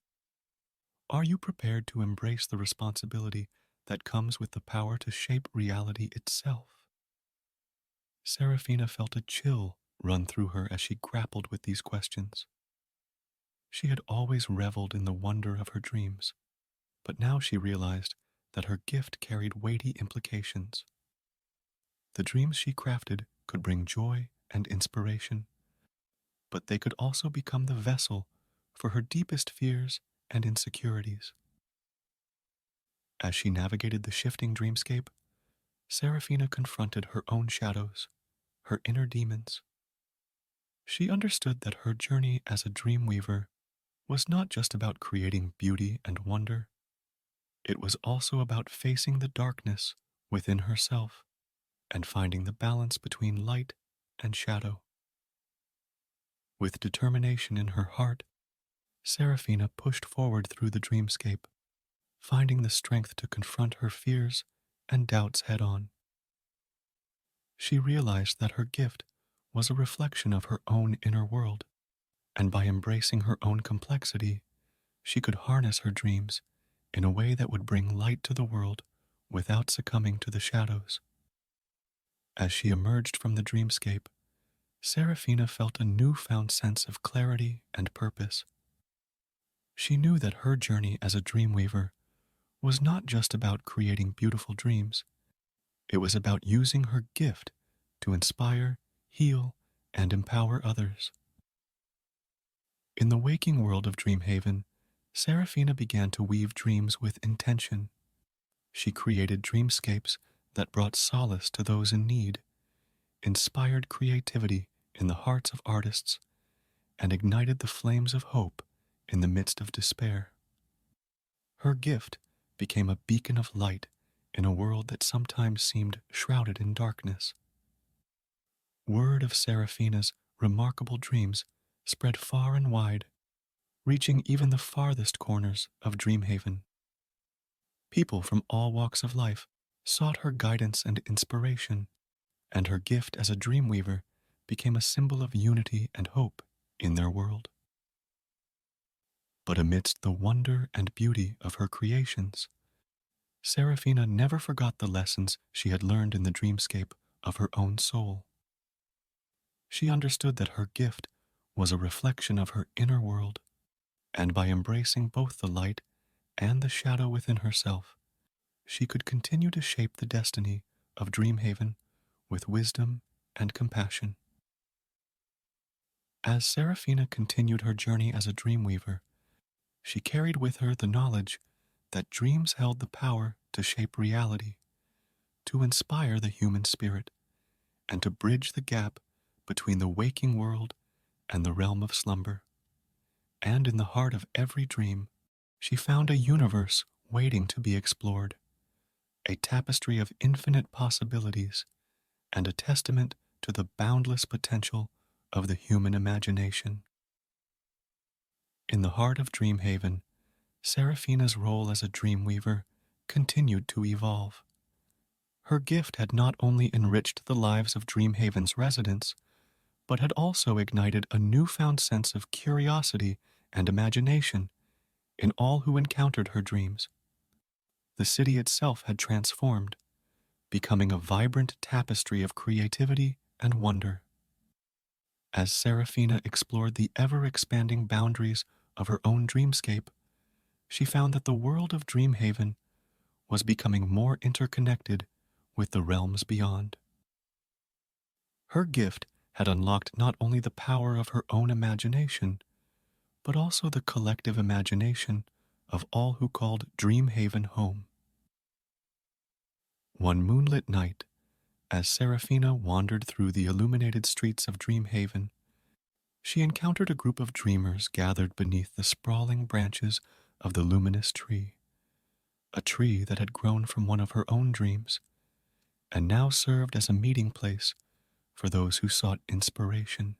Are you prepared to embrace the responsibility that comes with the power to shape reality itself?" Seraphina felt a chill run through her as she grappled with these questions. She had always reveled in the wonder of her dreams, but now she realized that her gift carried weighty implications. The dreams she crafted could bring joy and inspiration, but they could also become the vessel for her deepest fears and insecurities. As she navigated the shifting dreamscape, Seraphina confronted her own shadows, her inner demons. She understood that her journey as a dream weaver was not just about creating beauty and wonder. It was also about facing the darkness within herself and finding the balance between light and shadow. With determination in her heart, Seraphina pushed forward through the dreamscape, finding the strength to confront her fears and doubts head-on. She realized that her gift was a reflection of her own inner world, and by embracing her own complexity, she could harness her dreams in a way that would bring light to the world without succumbing to the shadows. As she emerged from the dreamscape, Seraphina felt a newfound sense of clarity and purpose. She knew that her journey as a dreamweaver was not just about creating beautiful dreams. It was about using her gift to inspire, heal, and empower others. In the waking world of Dreamhaven, Seraphina began to weave dreams with intention. She created dreamscapes that brought solace to those in need, inspired creativity in the hearts of artists, and ignited the flames of hope in the midst of despair. Her gift became a beacon of light in a world that sometimes seemed shrouded in darkness. Word of Seraphina's remarkable dreams spread far and wide, reaching even the farthest corners of Dreamhaven. People from all walks of life sought her guidance and inspiration, and her gift as a dreamweaver became a symbol of unity and hope in their world. But amidst the wonder and beauty of her creations, Seraphina never forgot the lessons she had learned in the dreamscape of her own soul. She understood that her gift was a reflection of her inner world, and by embracing both the light and the shadow within herself, she could continue to shape the destiny of Dreamhaven with wisdom and compassion. As Seraphina continued her journey as a dreamweaver, she carried with her the knowledge that dreams held the power to shape reality, to inspire the human spirit, and to bridge the gap between the waking world and the realm of slumber. And in the heart of every dream, she found a universe waiting to be explored, a tapestry of infinite possibilities, and a testament to the boundless potential of the human imagination. In the heart of Dreamhaven, Seraphina's role as a dreamweaver continued to evolve. Her gift had not only enriched the lives of Dreamhaven's residents, but had also ignited a newfound sense of curiosity and imagination in all who encountered her dreams. The city itself had transformed, becoming a vibrant tapestry of creativity and wonder. As Seraphina explored the ever-expanding boundaries of her own dreamscape, she found that the world of Dreamhaven was becoming more interconnected with the realms beyond. Her gift had unlocked not only the power of her own imagination, but also the collective imagination of all who called Dreamhaven home. One moonlit night, as Seraphina wandered through the illuminated streets of Dreamhaven, she encountered a group of dreamers gathered beneath the sprawling branches of the luminous tree, a tree that had grown from one of her own dreams, and now served as a meeting place for those who sought inspiration.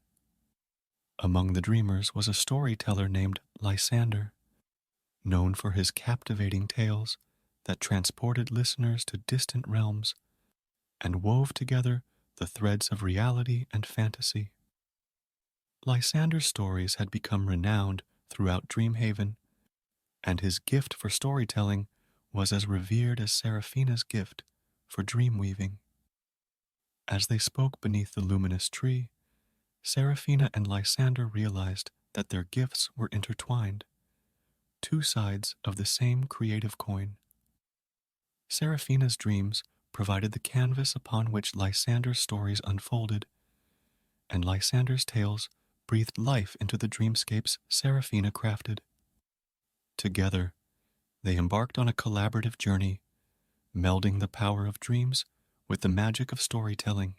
Among the dreamers was a storyteller named Lysander, known for his captivating tales that transported listeners to distant realms and wove together the threads of reality and fantasy. Lysander's stories had become renowned throughout Dreamhaven, and his gift for storytelling was as revered as Seraphina's gift for dreamweaving. As they spoke beneath the luminous tree, Seraphina and Lysander realized that their gifts were intertwined, two sides of the same creative coin. Seraphina's dreams provided the canvas upon which Lysander's stories unfolded, and Lysander's tales breathed life into the dreamscapes Seraphina crafted. Together, they embarked on a collaborative journey, melding the power of dreams with the magic of storytelling.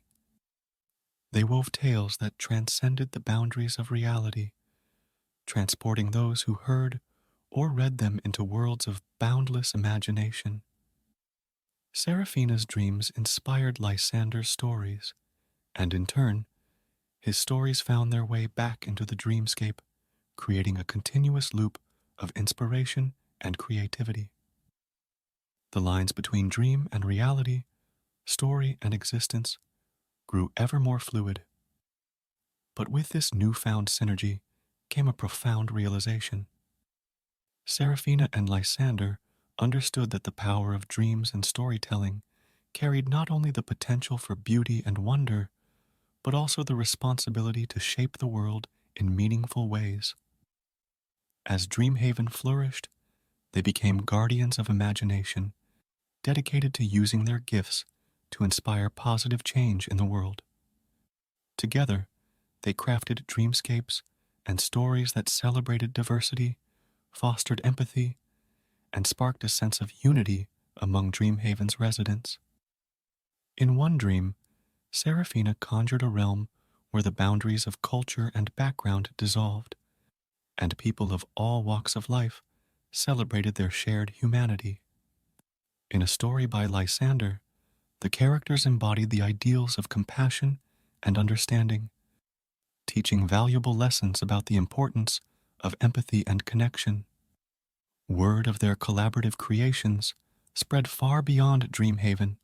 They wove tales that transcended the boundaries of reality, transporting those who heard or read them into worlds of boundless imagination. Seraphina's dreams inspired Lysander's stories, and in turn, his stories found their way back into the dreamscape, creating a continuous loop of inspiration and creativity. The lines between dream and reality, story and existence, grew ever more fluid. But with this newfound synergy came a profound realization. Seraphina and Lysander understood that the power of dreams and storytelling carried not only the potential for beauty and wonder, but also the responsibility to shape the world in meaningful ways. As Dreamhaven flourished, they became guardians of imagination, dedicated to using their gifts to inspire positive change in the world. Together, they crafted dreamscapes and stories that celebrated diversity, fostered empathy, and sparked a sense of unity among Dreamhaven's residents. In one dream, Seraphina conjured a realm where the boundaries of culture and background dissolved, and people of all walks of life celebrated their shared humanity. In a story by Lysander, the characters embodied the ideals of compassion and understanding, teaching valuable lessons about the importance of empathy and connection. Word of their collaborative creations spread far beyond Dreamhaven,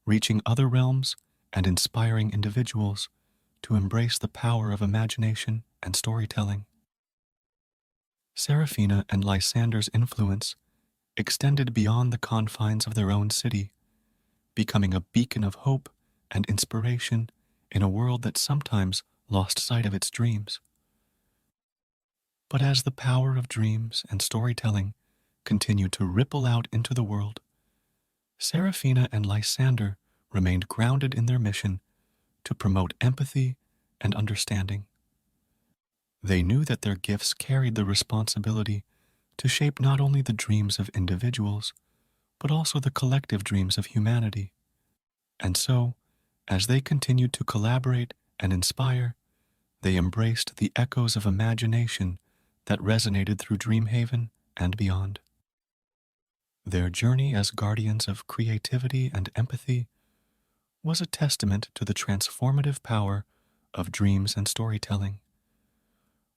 reaching other realms and inspiring individuals to embrace the power of imagination and storytelling. Seraphina and Lysander's influence extended beyond the confines of their own city, becoming a beacon of hope and inspiration in a world that sometimes lost sight of its dreams. But as the power of dreams and storytelling continued to ripple out into the world, Seraphina and Lysander remained grounded in their mission to promote empathy and understanding. They knew that their gifts carried the responsibility to shape not only the dreams of individuals, but also the collective dreams of humanity. And so, as they continued to collaborate and inspire, they embraced the echoes of imagination that resonated through Dreamhaven and beyond. Their journey as guardians of creativity and empathy was a testament to the transformative power of dreams and storytelling,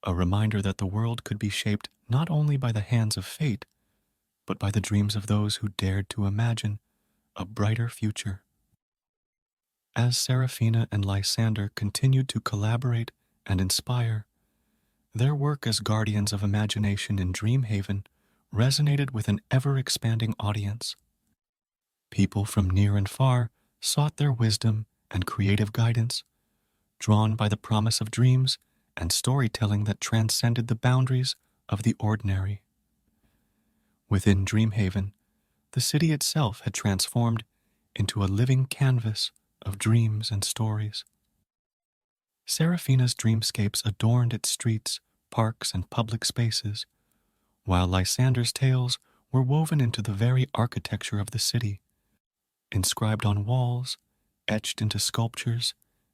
a reminder that the world could be shaped not only by the hands of fate, but by the dreams of those who dared to imagine a brighter future. As Seraphina and Lysander continued to collaborate and inspire, their work as guardians of imagination in Dreamhaven resonated with an ever-expanding audience. People from near and far sought their wisdom and creative guidance, drawn by the promise of dreams and storytelling that transcended the boundaries of the ordinary. Within Dreamhaven, the city itself had transformed into a living canvas of dreams and stories. Seraphina's dreamscapes adorned its streets, parks, and public spaces, while Lysander's tales were woven into the very architecture of the city, inscribed on walls, etched into sculptures,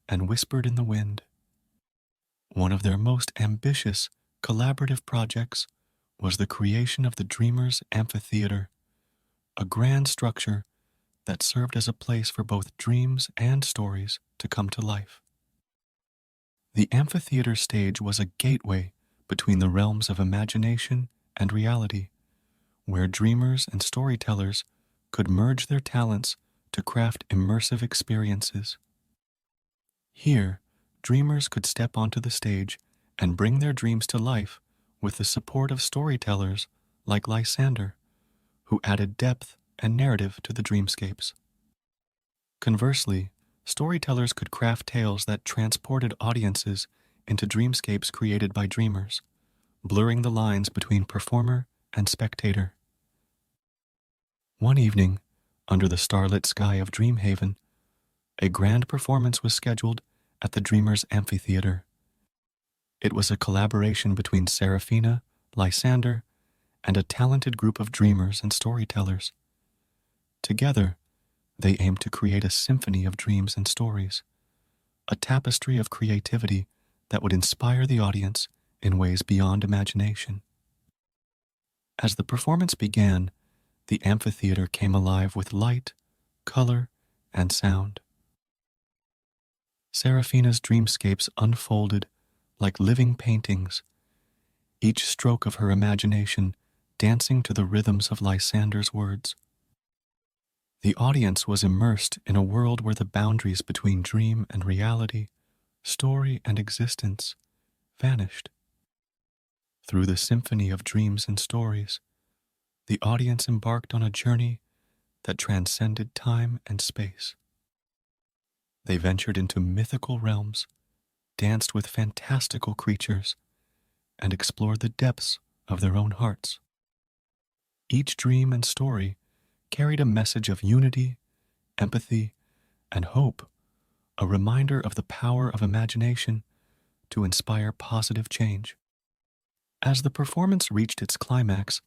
and whispered in the wind. One of their most ambitious collaborative projects was the creation of the Dreamers' Amphitheater, a grand structure that served as a place for both dreams and stories to come to life. The amphitheater stage was a gateway between the realms of imagination and reality, where dreamers and storytellers could merge their talents to craft immersive experiences. Here, dreamers could step onto the stage and bring their dreams to life with the support of storytellers like Lysander, who added depth and narrative to the dreamscapes. Conversely, storytellers could craft tales that transported audiences into dreamscapes created by dreamers, blurring the lines between performer and spectator. One evening, under the starlit sky of Dreamhaven, a grand performance was scheduled at the Dreamers' Amphitheater. It was a collaboration between Seraphina, Lysander, and a talented group of dreamers and storytellers. Together, they aimed to create a symphony of dreams and stories, a tapestry of creativity that would inspire the audience in ways beyond imagination. As the performance began, the amphitheater came alive with light, color, and sound. Seraphina's dreamscapes unfolded like living paintings, each stroke of her imagination dancing to the rhythms of Lysander's words. The audience was immersed in a world where the boundaries between dream and reality, story and existence, vanished. Through the symphony of dreams and stories, the audience embarked on a journey that transcended time and space. They ventured into mythical realms, danced with fantastical creatures, and explored the depths of their own hearts. Each dream and story carried a message of unity, empathy, and hope, a reminder of the power of imagination to inspire positive change. As the performance reached its climax,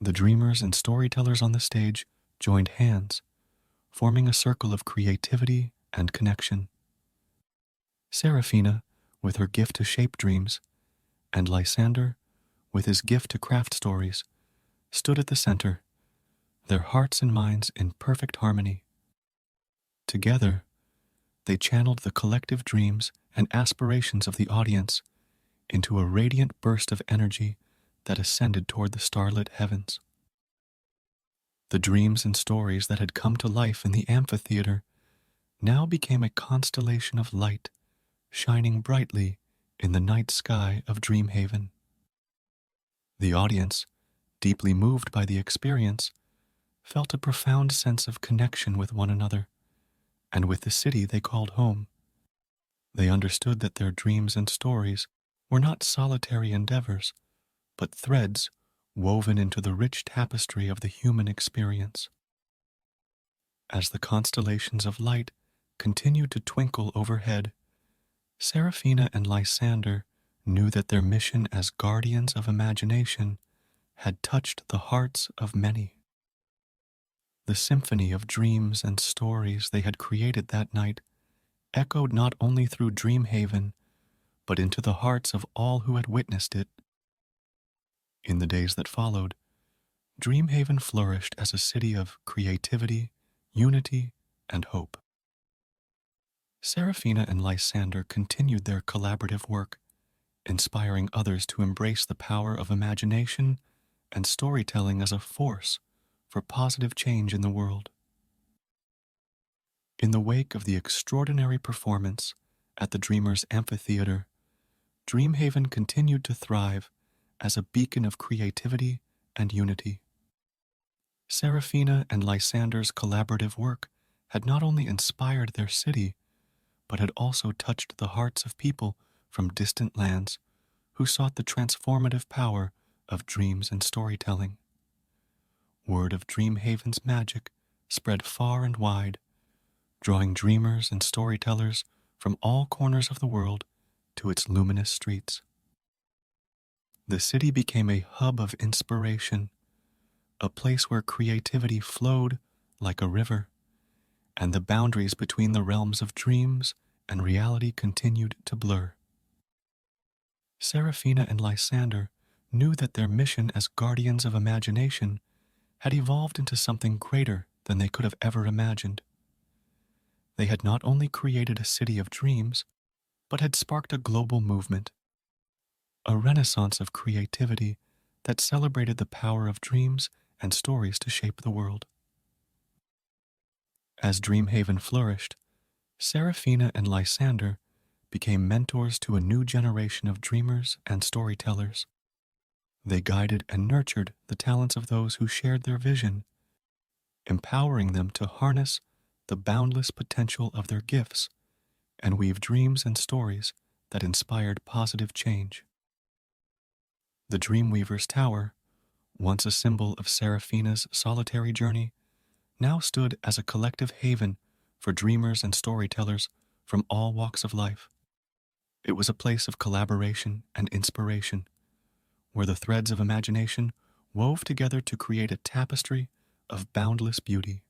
the dreamers and storytellers on the stage joined hands, forming a circle of creativity and connection. Seraphina, with her gift to shape dreams, and Lysander, with his gift to craft stories, stood at the center, their hearts and minds in perfect harmony. Together, They channeled the collective dreams and aspirations of the audience into a radiant burst of energy that ascended toward the starlit heavens. The dreams and stories that had come to life in the amphitheater now became a constellation of light shining brightly in the night sky of Dreamhaven. The audience, deeply moved by the experience, felt a profound sense of connection with one another and with the city they called home. They understood that their dreams and stories were not solitary endeavors, but threads woven into the rich tapestry of the human experience. As the constellations of light continued to twinkle overhead, Seraphina and Lysander knew that their mission as guardians of imagination had touched the hearts of many. The symphony of dreams and stories they had created that night echoed not only through Dreamhaven, but into the hearts of all who had witnessed it. In the days that followed, Dreamhaven flourished as a city of creativity, unity, and hope. Seraphina and Lysander continued their collaborative work, inspiring others to embrace the power of imagination and storytelling as a force for positive change in the world. In the wake of the extraordinary performance at the Dreamers Amphitheater, Dreamhaven continued to thrive as a beacon of creativity and unity. Seraphina and Lysander's collaborative work had not only inspired their city, but had also touched the hearts of people from distant lands who sought the transformative power of dreams and storytelling. Word of Dreamhaven's magic spread far and wide, drawing dreamers and storytellers from all corners of the world to its luminous streets. The city became a hub of inspiration, a place where creativity flowed like a river, and the boundaries between the realms of dreams and reality continued to blur. Seraphina and Lysander knew that their mission as guardians of imagination had evolved into something greater than they could have ever imagined. They had not only created a city of dreams, but had sparked a global movement, a renaissance of creativity that celebrated the power of dreams and stories to shape the world. As Dreamhaven flourished, Seraphina and Lysander became mentors to a new generation of dreamers and storytellers. They guided and nurtured the talents of those who shared their vision, empowering them to harness the boundless potential of their gifts and weave dreams and stories that inspired positive change. The Dreamweaver's Tower, once a symbol of Seraphina's solitary journey, now stood as a collective haven for dreamers and storytellers from all walks of life. It was a place of collaboration and inspiration, where the threads of imagination wove together to create a tapestry of boundless beauty.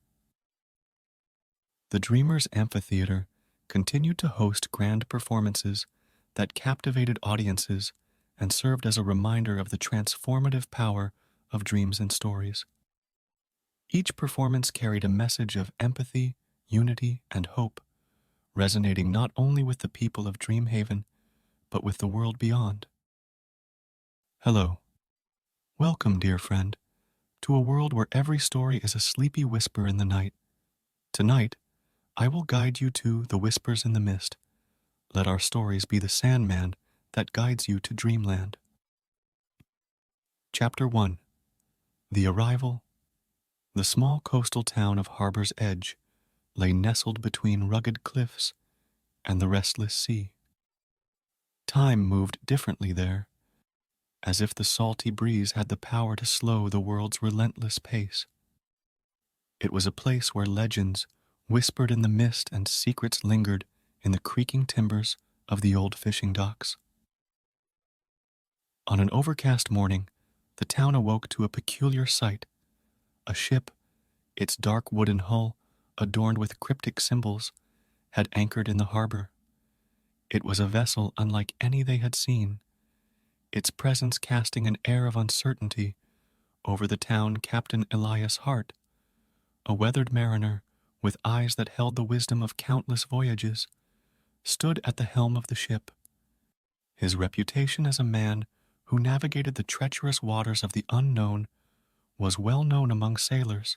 The Dreamers Amphitheater continued to host grand performances that captivated audiences and served as a reminder of the transformative power of dreams and stories. Each performance carried a message of empathy, unity, and hope, resonating not only with the people of Dreamhaven, but with the world beyond. Hello. Welcome, dear friend, to a world where every story is a sleepy whisper in the night. Tonight, I will guide you to the whispers in the mist. Let our stories be the Sandman that guides you to Dreamland. Chapter 1. The Arrival. The small coastal town of Harbor's Edge lay nestled between rugged cliffs and the restless sea. Time moved differently there, as if the salty breeze had the power to slow the world's relentless pace. It was a place where legends whispered in the mist and secrets lingered in the creaking timbers of the old fishing docks. On an overcast morning, the town awoke to a peculiar sight. A ship, its dark wooden hull adorned with cryptic symbols, had anchored in the harbor. It was a vessel unlike any they had seen, its presence casting an air of uncertainty over the town Captain Elias Hart, a weathered mariner with eyes that held the wisdom of countless voyages, stood at the helm of the ship. His reputation as a man who navigated the treacherous waters of the unknown was well known among sailors,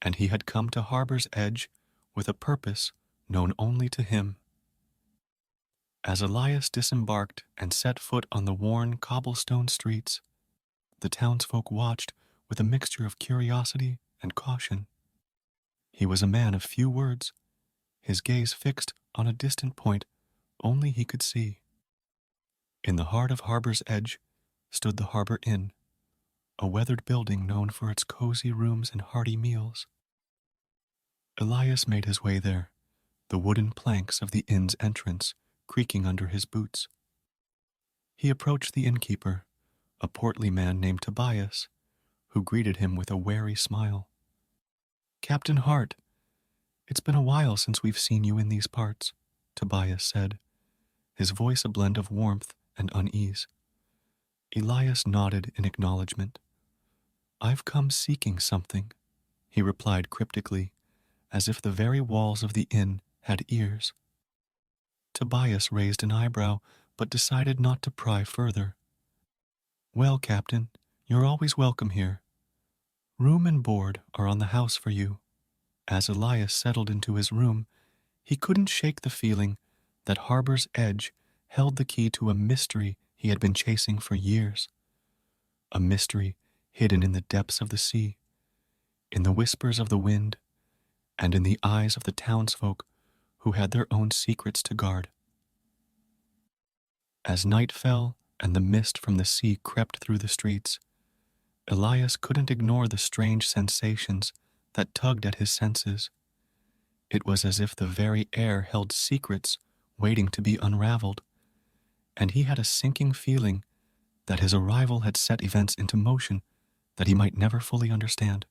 and he had come to Harbor's Edge with a purpose known only to him. As Elias disembarked and set foot on the worn cobblestone streets, the townsfolk watched with a mixture of curiosity and caution. He was a man of few words, his gaze fixed on a distant point only he could see. In the heart of Harbor's Edge stood the Harbor Inn, a weathered building known for its cozy rooms and hearty meals. Elias made his way there, the wooden planks of the inn's entrance creaking under his boots. He approached the innkeeper, a portly man named Tobias, who greeted him with a wary smile. "Captain Hart, it's been a while since we've seen you in these parts," Tobias said, his voice a blend of warmth and unease. Elias nodded in acknowledgement. "I've come seeking something," he replied cryptically, as if the very walls of the inn had ears. Tobias raised an eyebrow, but decided not to pry further. "Well, Captain, you're always welcome here. Room and board are on the house for you." As Elias settled into his room, he couldn't shake the feeling that Harbor's Edge held the key to a mystery he had been chasing for years. A mystery hidden in the depths of the sea, in the whispers of the wind, and in the eyes of the townsfolk who had their own secrets to guard. As night fell and the mist from the sea crept through the streets, Elias couldn't ignore the strange sensations that tugged at his senses. It was as if the very air held secrets waiting to be unraveled, and he had a sinking feeling that his arrival had set events into motion that he might never fully understand.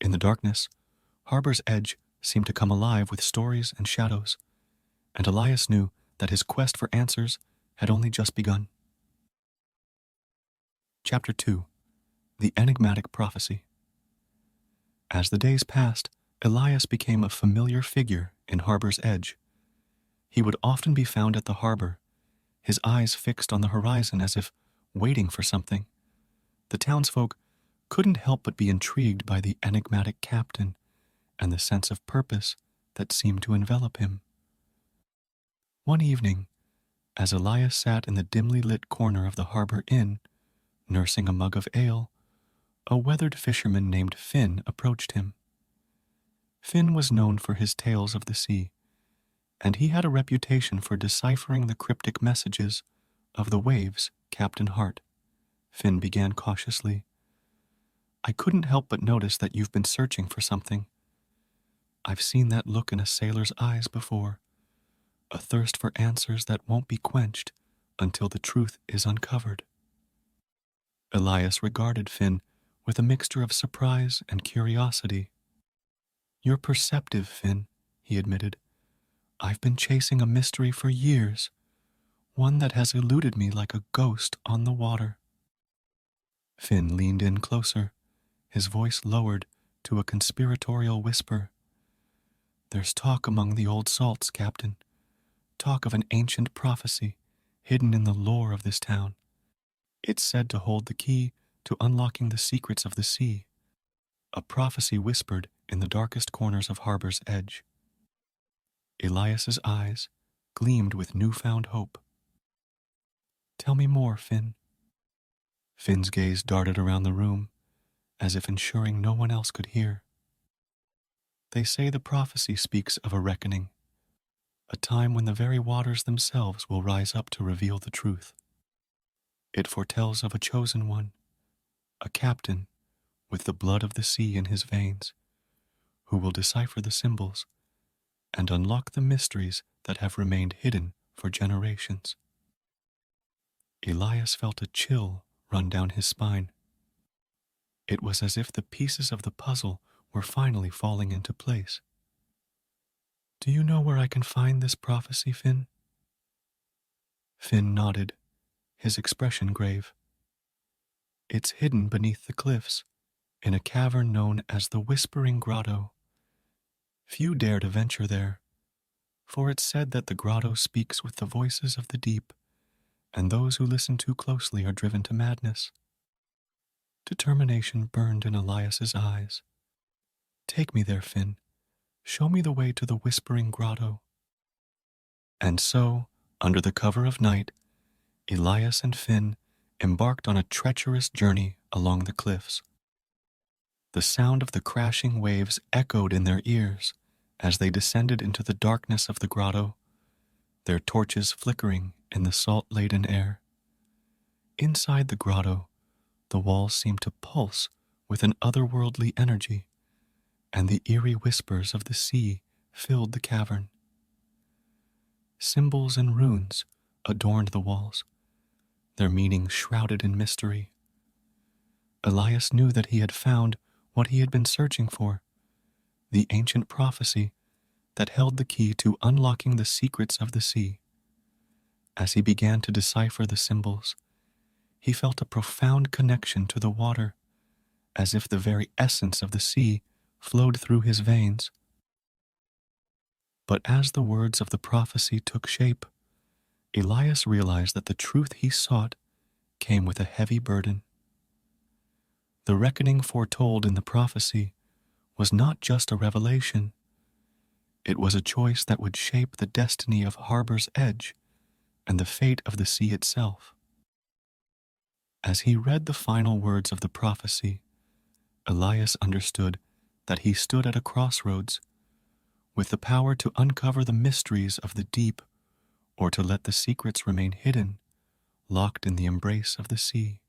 In the darkness, Harbor's Edge seemed to come alive with stories and shadows, and Elias knew that his quest for answers had only just begun. Chapter 2. The Enigmatic Prophecy. As the days passed, Elias became a familiar figure in Harbor's Edge. He would often be found at the harbor, his eyes fixed on the horizon as if waiting for something. The townsfolk couldn't help but be intrigued by the enigmatic captain and the sense of purpose that seemed to envelop him. One evening, as Elias sat in the dimly lit corner of the Harbor Inn, nursing a mug of ale, a weathered fisherman named Finn approached him. Finn was known for his tales of the sea, and he had a reputation for deciphering the cryptic messages of the waves, Captain Hart. Finn began cautiously. "I couldn't help but notice that you've been searching for something. I've seen that look in a sailor's eyes before, a thirst for answers that won't be quenched until the truth is uncovered." Elias regarded Finn with a mixture of surprise and curiosity. "You're perceptive, Finn," he admitted. "I've been chasing a mystery for years, one that has eluded me like a ghost on the water." Finn leaned in closer, his voice lowered to a conspiratorial whisper. "There's talk among the old salts, Captain. Talk of an ancient prophecy hidden in the lore of this town. It's said to hold the key to unlocking the secrets of the sea, a prophecy whispered in the darkest corners of Harbor's Edge." Elias's eyes gleamed with newfound hope. "Tell me more, Finn." Finn's gaze darted around the room, as if ensuring no one else could hear. "They say the prophecy speaks of a reckoning, a time when the very waters themselves will rise up to reveal the truth. It foretells of a chosen one, a captain with the blood of the sea in his veins, who will decipher the symbols and unlock the mysteries that have remained hidden for generations." Elias felt a chill run down his spine. It was as if the pieces of the puzzle were finally falling into place. "Do you know where I can find this prophecy, Finn?" Finn nodded, his expression grave. "It's hidden beneath the cliffs, in a cavern known as the Whispering Grotto. Few dare to venture there, for it's said that the grotto speaks with the voices of the deep, and those who listen too closely are driven to madness. Determination burned in Elias's eyes. Take me there, Finn. Show me the way to the whispering grotto. And so, under the cover of night, Elias and Finn embarked on a treacherous journey along the cliffs. The sound of the crashing waves echoed in their ears as they descended into the darkness of the grotto, their torches flickering in the salt-laden air. Inside the grotto, the walls seemed to pulse with an otherworldly energy, and the eerie whispers of the sea filled the cavern. Symbols and runes adorned the walls, their meanings shrouded in mystery. Elias knew that he had found what he had been searching for, the ancient prophecy that held the key to unlocking the secrets of the sea. As he began to decipher the symbols, he felt a profound connection to the water, as if the very essence of the sea flowed through his veins. But as the words of the prophecy took shape, Elias realized that the truth he sought came with a heavy burden. The reckoning foretold in the prophecy was not just a revelation. It was a choice that would shape the destiny of Harbor's Edge and the fate of the sea itself. As he read the final words of the prophecy, Elias understood that he stood at a crossroads, with the power to uncover the mysteries of the deep or to let the secrets remain hidden, locked in the embrace of the sea.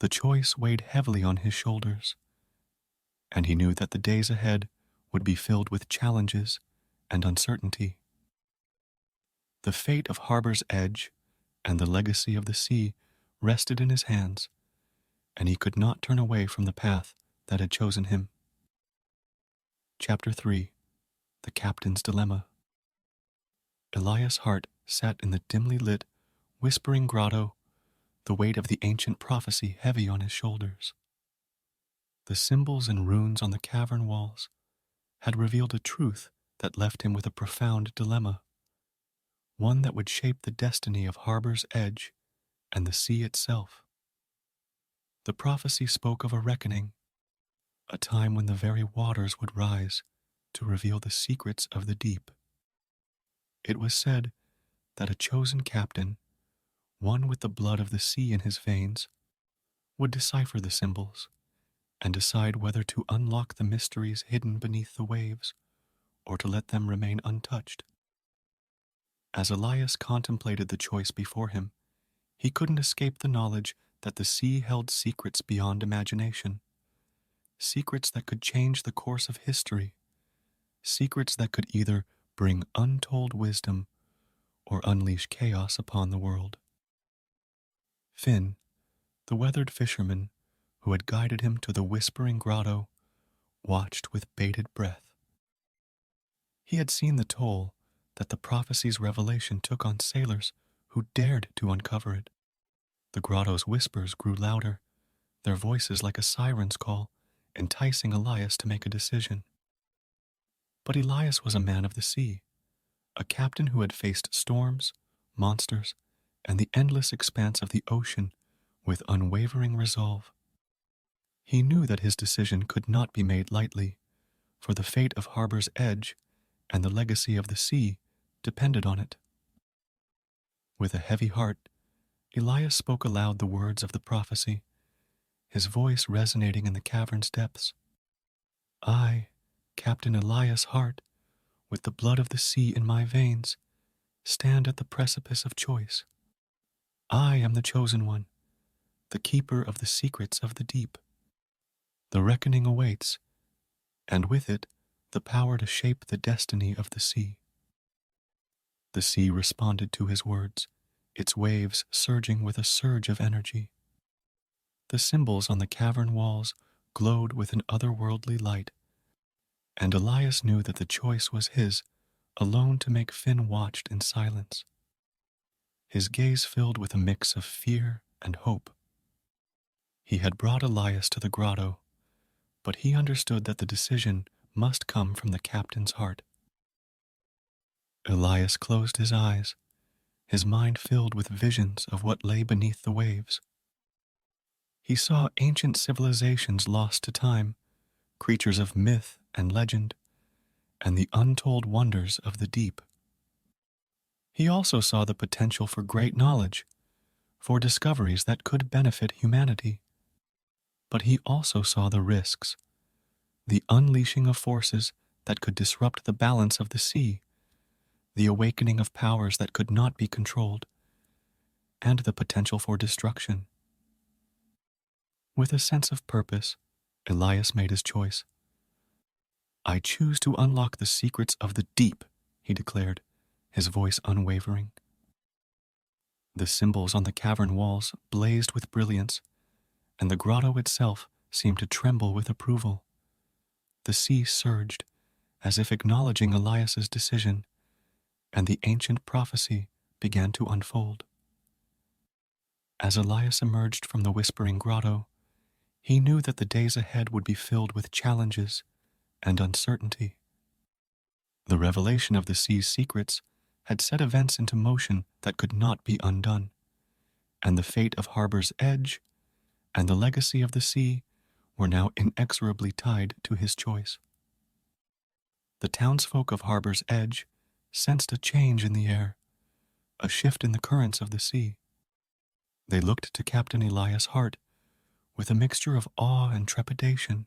The choice weighed heavily on his shoulders, and he knew that the days ahead would be filled with challenges and uncertainty. The fate of Harbor's Edge and the legacy of the sea rested in his hands, and he could not turn away from the path that had chosen him. Chapter 3. The Captain's Dilemma. Elias' heart sat in the dimly lit, whispering grotto, the weight of the ancient prophecy heavy on his shoulders. The symbols and runes on the cavern walls had revealed a truth that left him with a profound dilemma, one that would shape the destiny of Harbor's Edge and the sea itself. The prophecy spoke of a reckoning, a time when the very waters would rise to reveal the secrets of the deep. It was said that a chosen captain, one with the blood of the sea in his veins, would decipher the symbols and decide whether to unlock the mysteries hidden beneath the waves or to let them remain untouched. As Elias contemplated the choice before him, he couldn't escape the knowledge that the sea held secrets beyond imagination, secrets that could change the course of history, secrets that could either bring untold wisdom or unleash chaos upon the world. Finn, the weathered fisherman who had guided him to the whispering grotto, watched with bated breath. He had seen the toll that the prophecy's revelation took on sailors who dared to uncover it. The grotto's whispers grew louder, their voices like a siren's call, enticing Elias to make a decision. But Elias was a man of the sea, a captain who had faced storms, monsters, and the endless expanse of the ocean with unwavering resolve. He knew that his decision could not be made lightly, for the fate of Harbor's Edge and the legacy of the sea depended on it. With a heavy heart, Elias spoke aloud the words of the prophecy, his voice resonating in the cavern's depths. I, Captain Elias Hart, with the blood of the sea in my veins, stand at the precipice of choice. I am the chosen one, the keeper of the secrets of the deep. The reckoning awaits, and with it, the power to shape the destiny of the sea. The sea responded to his words, its waves surging with a surge of energy. The symbols on the cavern walls glowed with an otherworldly light, and Elias knew that the choice was his, alone to make. Finn watched in silence, his gaze filled with a mix of fear and hope. He had brought Elias to the grotto, but he understood that the decision must come from the captain's heart. Elias closed his eyes, his mind filled with visions of what lay beneath the waves. He saw ancient civilizations lost to time, creatures of myth and legend, and the untold wonders of the deep. He also saw the potential for great knowledge, for discoveries that could benefit humanity. But he also saw the risks, the unleashing of forces that could disrupt the balance of the sea, the awakening of powers that could not be controlled, and the potential for destruction. With a sense of purpose, Elias made his choice. "I choose to unlock the secrets of the deep," he declared, his voice unwavering. The symbols on the cavern walls blazed with brilliance, and the grotto itself seemed to tremble with approval. The sea surged, as if acknowledging Elias's decision, and the ancient prophecy began to unfold. As Elias emerged from the whispering grotto, he knew that the days ahead would be filled with challenges and uncertainty. The revelation of the sea's secrets had set events into motion that could not be undone, and the fate of Harbor's Edge and the legacy of the sea were now inexorably tied to his choice. The townsfolk of Harbor's Edge sensed a change in the air, a shift in the currents of the sea. They looked to Captain Elias Hart with a mixture of awe and trepidation,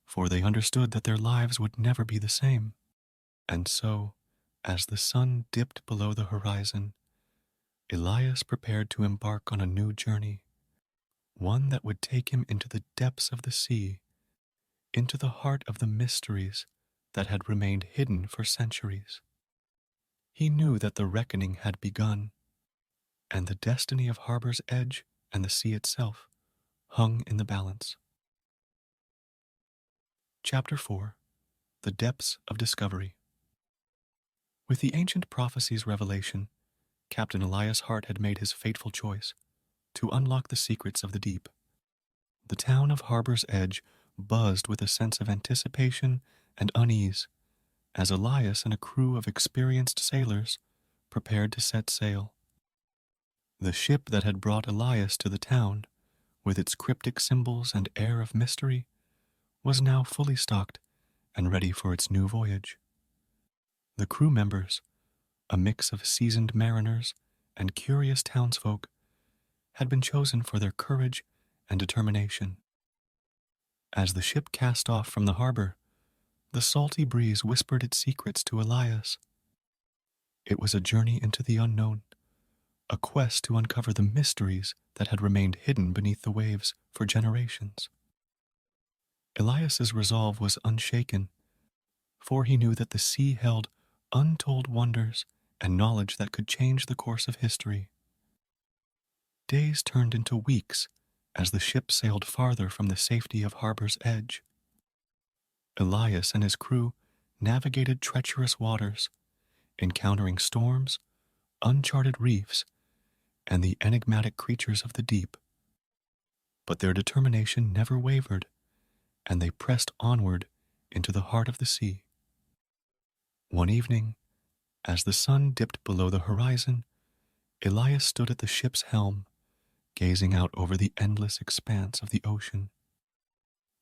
for they understood that their lives would never be the same. And so, as the sun dipped below the horizon, Elias prepared to embark on a new journey, one that would take him into the depths of the sea, into the heart of the mysteries that had remained hidden for centuries. He knew that the reckoning had begun, and the destiny of Harbor's Edge and the sea itself hung in the balance. Chapter 4. The Depths of Discovery. With the ancient prophecy's revelation, Captain Elias Hart had made his fateful choice to unlock the secrets of the deep. The town of Harbor's Edge buzzed with a sense of anticipation and unease as Elias and a crew of experienced sailors prepared to set sail. The ship that had brought Elias to the town, with its cryptic symbols and air of mystery, was now fully stocked and ready for its new voyage. The crew members, a mix of seasoned mariners and curious townsfolk, had been chosen for their courage and determination. As the ship cast off from the harbor, the salty breeze whispered its secrets to Elias. It was a journey into the unknown, a quest to uncover the mysteries that had remained hidden beneath the waves for generations. Elias's resolve was unshaken, for he knew that the sea held untold wonders and knowledge that could change the course of history. Days turned into weeks as the ship sailed farther from the safety of Harbor's Edge. Elias and his crew navigated treacherous waters, encountering storms, uncharted reefs, and the enigmatic creatures of the deep. But their determination never wavered, and they pressed onward into the heart of the sea. One evening, as the sun dipped below the horizon, Elias stood at the ship's helm, gazing out over the endless expanse of the ocean.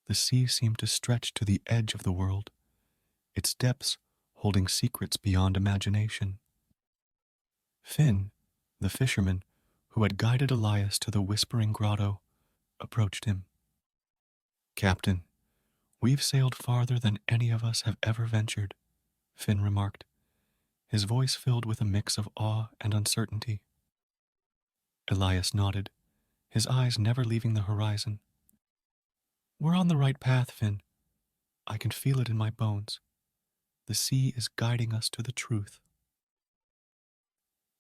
The sea seemed to stretch to the edge of the world, its depths holding secrets beyond imagination. Finn, the fisherman who had guided Elias to the whispering grotto, approached him. "Captain, we've sailed farther than any of us have ever ventured," Finn remarked, his voice filled with a mix of awe and uncertainty. Elias nodded, his eyes never leaving the horizon. "We're on the right path, Finn. I can feel it in my bones. The sea is guiding us to the truth."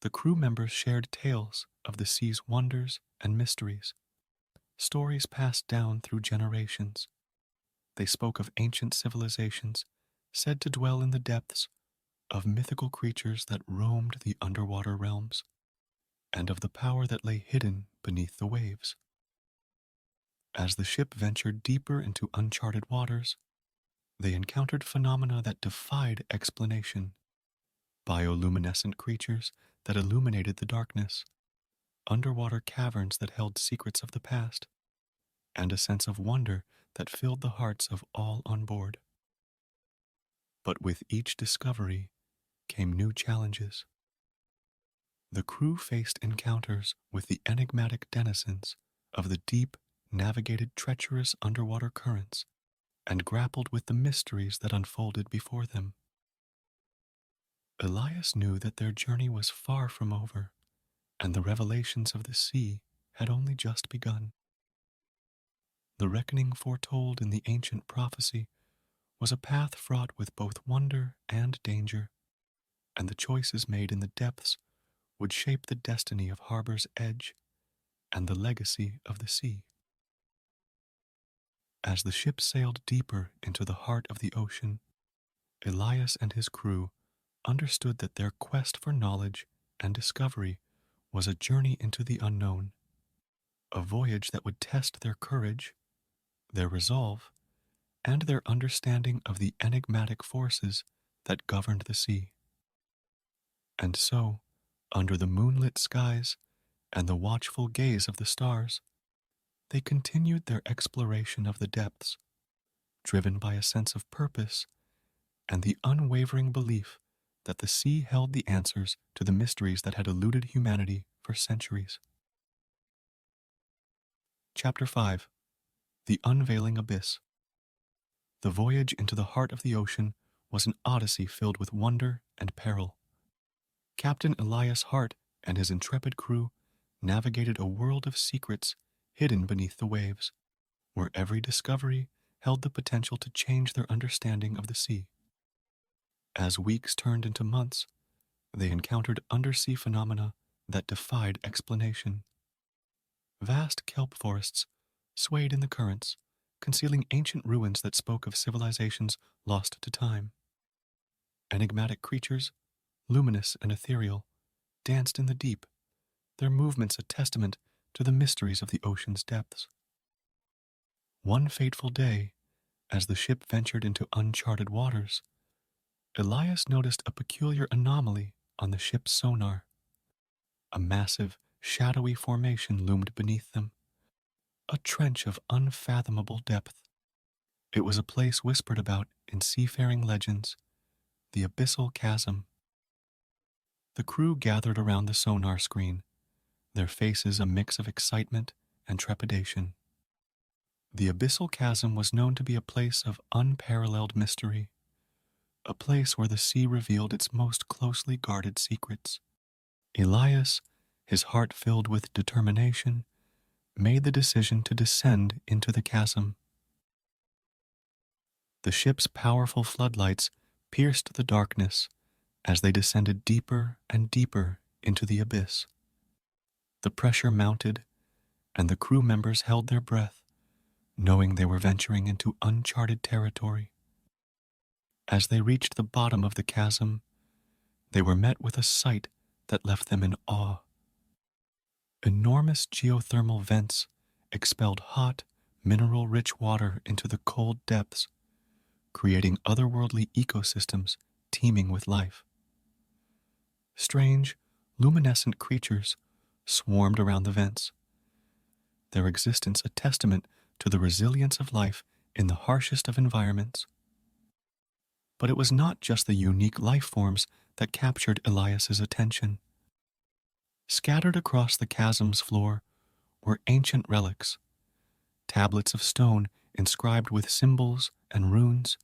The crew members shared tales of the sea's wonders and mysteries, stories passed down through generations. They spoke of ancient civilizations said to dwell in the depths, of mythical creatures that roamed the underwater realms, and of the power that lay hidden beneath the waves. As the ship ventured deeper into uncharted waters, They encountered phenomena that defied explanation: bioluminescent creatures that illuminated the darkness, underwater caverns that held secrets of the past, and a sense of wonder that filled the hearts of all on board. But with each discovery came new challenges. The crew faced encounters with the enigmatic denizens of the deep, navigated treacherous underwater currents and grappled with the mysteries that unfolded before them. Elias knew that their journey was far from over, and the revelations of the sea had only just begun. The reckoning foretold in the ancient prophecy was a path fraught with both wonder and danger, and the choices made in the depths would shape the destiny of Harbor's Edge and the legacy of the sea. As the ship sailed deeper into the heart of the ocean, Elias and his crew understood that their quest for knowledge and discovery was a journey into the unknown, a voyage that would test their courage, their resolve, and their understanding of the enigmatic forces that governed the sea. And so, under the moonlit skies and the watchful gaze of the stars, they continued their exploration of the depths, driven by a sense of purpose and the unwavering belief that the sea held the answers to the mysteries that had eluded humanity for centuries. Chapter 5: The Unveiling Abyss. The voyage into the heart of the ocean was an odyssey filled with wonder and peril. Captain Elias Hart and his intrepid crew navigated a world of secrets hidden beneath the waves, where every discovery held the potential to change their understanding of the sea. As weeks turned into months, they encountered undersea phenomena that defied explanation. Vast kelp forests swayed in the currents, concealing ancient ruins that spoke of civilizations lost to time. Enigmatic creatures, luminous and ethereal, danced in the deep, their movements a testament to the mysteries of the ocean's depths. One fateful day, as the ship ventured into uncharted waters, Elias noticed a peculiar anomaly on the ship's sonar. A massive, shadowy formation loomed beneath them, a trench of unfathomable depth. It was a place whispered about in seafaring legends, the Abyssal Chasm. The crew gathered around the sonar screen, their faces a mix of excitement and trepidation. The Abyssal Chasm was known to be a place of unparalleled mystery, a place where the sea revealed its most closely guarded secrets. Elias, his heart filled with determination, made the decision to descend into the chasm. The ship's powerful floodlights pierced the darkness as they descended deeper and deeper into the abyss. The pressure mounted, and the crew members held their breath, knowing they were venturing into uncharted territory. As they reached the bottom of the chasm, they were met with a sight that left them in awe. Enormous geothermal vents expelled hot, mineral-rich water into the cold depths, creating otherworldly ecosystems teeming with life. Strange, luminescent creatures swarmed around the vents, their existence a testament to the resilience of life in the harshest of environments. But it was not just the unique life forms that captured Elias's attention. Scattered across the chasm's floor were ancient relics, tablets of stone inscribed with symbols and runes,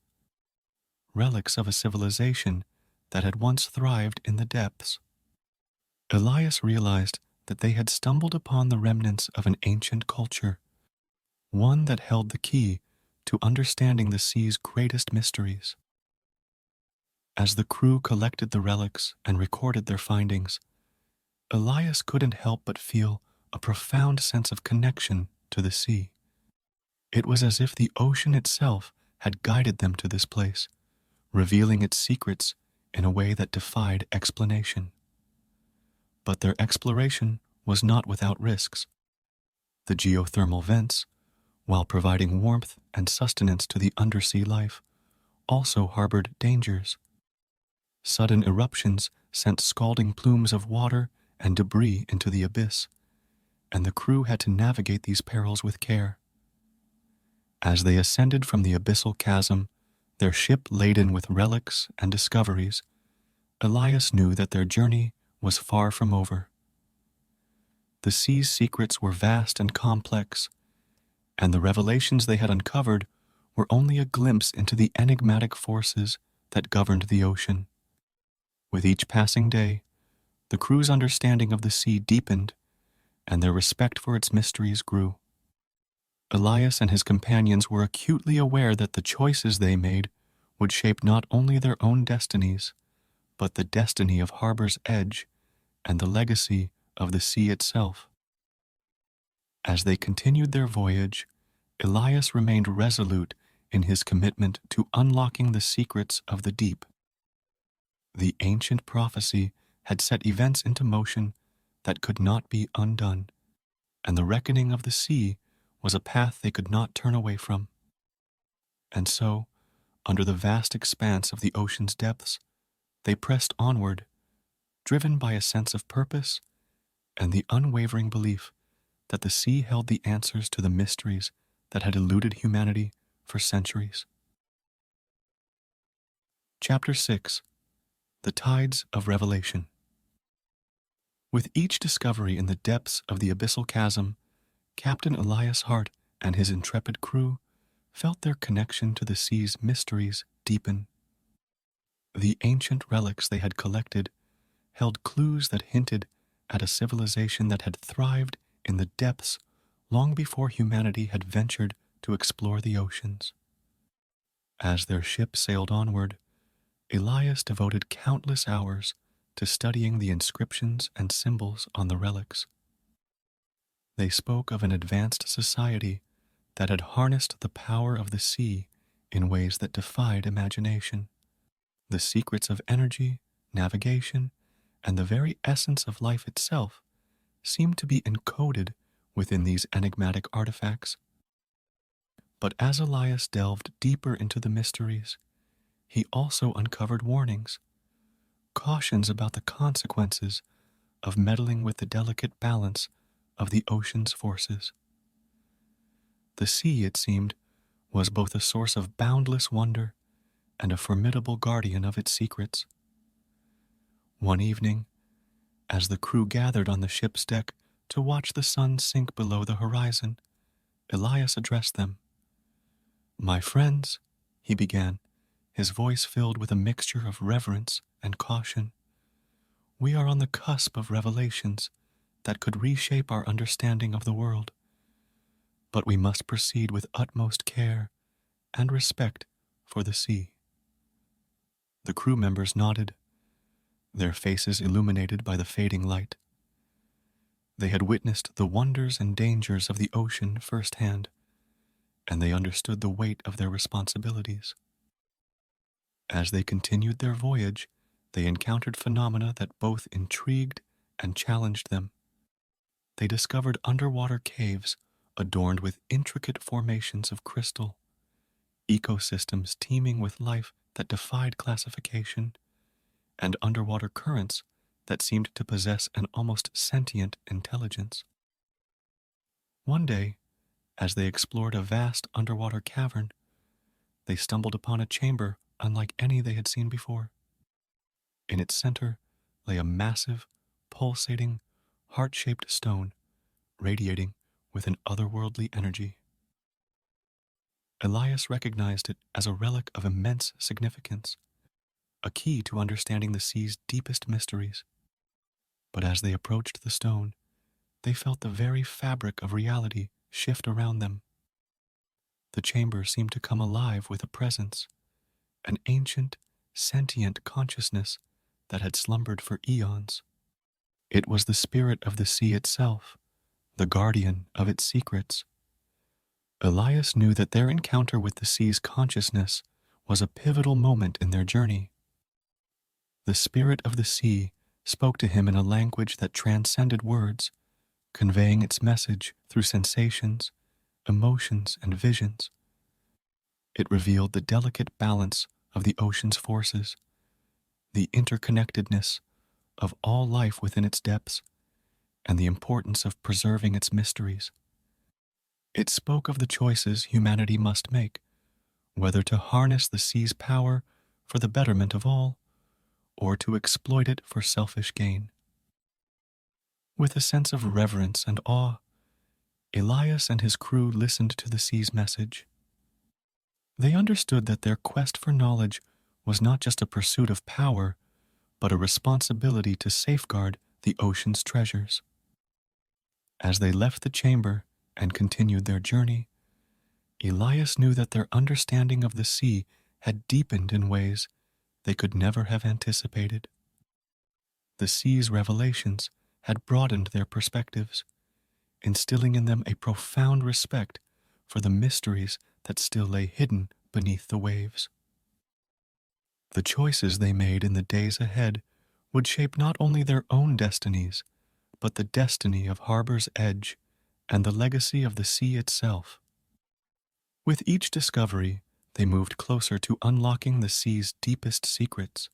relics of a civilization that had once thrived in the depths. Elias realized that they had stumbled upon the remnants of an ancient culture, one that held the key to understanding the sea's greatest mysteries. As the crew collected the relics and recorded their findings, Elias couldn't help but feel a profound sense of connection to the sea. It was as if the ocean itself had guided them to this place, revealing its secrets in a way that defied explanation. But their exploration was not without risks. The geothermal vents, while providing warmth and sustenance to the undersea life, also harbored dangers. Sudden eruptions sent scalding plumes of water and debris into the abyss, and the crew had to navigate these perils with care. As they ascended from the abyssal chasm, their ship laden with relics and discoveries, Elias knew that their journey was far from over. The sea's secrets were vast and complex, and the revelations they had uncovered were only a glimpse into the enigmatic forces that governed the ocean. With each passing day, the crew's understanding of the sea deepened, and their respect for its mysteries grew. Elias and his companions were acutely aware that the choices they made would shape not only their own destinies, but the destiny of Harbor's Edge and the legacy of the sea itself. As they continued their voyage, Elias remained resolute in his commitment to unlocking the secrets of the deep. The ancient prophecy had set events into motion that could not be undone, and the reckoning of the sea was a path they could not turn away from. And so, under the vast expanse of the ocean's depths, they pressed onward, driven by a sense of purpose and the unwavering belief that the sea held the answers to the mysteries that had eluded humanity for centuries. Chapter 6: The Tides of Revelation. With each discovery in the depths of the abyssal chasm, Captain Elias Hart and his intrepid crew felt their connection to the sea's mysteries deepen. The ancient relics they had collected held clues that hinted at a civilization that had thrived in the depths long before humanity had ventured to explore the oceans. As their ship sailed onward, Elias devoted countless hours to studying the inscriptions and symbols on the relics. They spoke of an advanced society that had harnessed the power of the sea in ways that defied imagination. The secrets of energy, navigation, and the very essence of life itself seemed to be encoded within these enigmatic artifacts. But as Elias delved deeper into the mysteries, he also uncovered warnings, cautions about the consequences of meddling with the delicate balance of the ocean's forces. The sea, it seemed, was both a source of boundless wonder and a formidable guardian of its secrets. One evening, as the crew gathered on the ship's deck to watch the sun sink below the horizon, Elias addressed them. "My friends," he began, his voice filled with a mixture of reverence and caution, "we are on the cusp of revelations that could reshape our understanding of the world. But we must proceed with utmost care and respect for the sea." The crew members nodded, their faces illuminated by the fading light. They had witnessed the wonders and dangers of the ocean firsthand, and they understood the weight of their responsibilities. As they continued their voyage, they encountered phenomena that both intrigued and challenged them. They discovered underwater caves adorned with intricate formations of crystal, ecosystems teeming with life that defied classification, and underwater currents that seemed to possess an almost sentient intelligence. One day, as they explored a vast underwater cavern, they stumbled upon a chamber unlike any they had seen before. In its center lay a massive, pulsating, heart-shaped stone, radiating with an otherworldly energy. Elias recognized it as a relic of immense significance, a key to understanding the sea's deepest mysteries. But as they approached the stone, they felt the very fabric of reality shift around them. The chamber seemed to come alive with a presence, an ancient, sentient consciousness that had slumbered for eons. It was the spirit of the sea itself, the guardian of its secrets. Elias knew that their encounter with the sea's consciousness was a pivotal moment in their journey. The spirit of the sea spoke to him in a language that transcended words, conveying its message through sensations, emotions, and visions. It revealed the delicate balance of the ocean's forces, the interconnectedness of all life within its depths, and the importance of preserving its mysteries. It spoke of the choices humanity must make, whether to harness the sea's power for the betterment of all, or to exploit it for selfish gain. With a sense of reverence and awe, Elias and his crew listened to the sea's message. They understood that their quest for knowledge was not just a pursuit of power, but a responsibility to safeguard the ocean's treasures. As they left the chamber and continued their journey, Elias knew that their understanding of the sea had deepened in ways they could never have anticipated. The sea's revelations had broadened their perspectives, instilling in them a profound respect for the mysteries that still lay hidden beneath the waves. The choices they made in the days ahead would shape not only their own destinies, but the destiny of Harbor's Edge and the legacy of the sea itself. With each discovery, they moved closer to unlocking the sea's deepest secrets.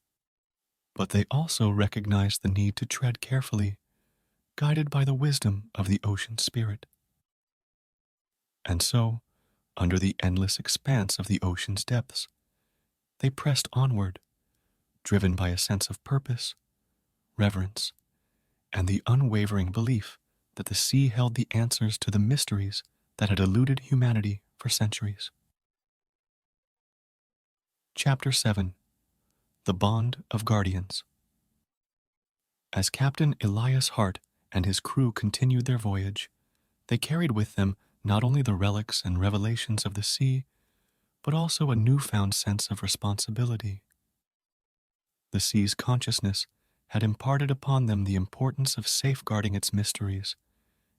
But they also recognized the need to tread carefully, guided by the wisdom of the ocean spirit. And so, under the endless expanse of the ocean's depths, they pressed onward, driven by a sense of purpose, reverence, and the unwavering belief that the sea held the answers to the mysteries that had eluded humanity for centuries. Chapter 7. The Bond of Guardians. As Captain Elias Hart and his crew continued their voyage, they carried with them not only the relics and revelations of the sea, but also a newfound sense of responsibility. The sea's consciousness had imparted upon them the importance of safeguarding its mysteries,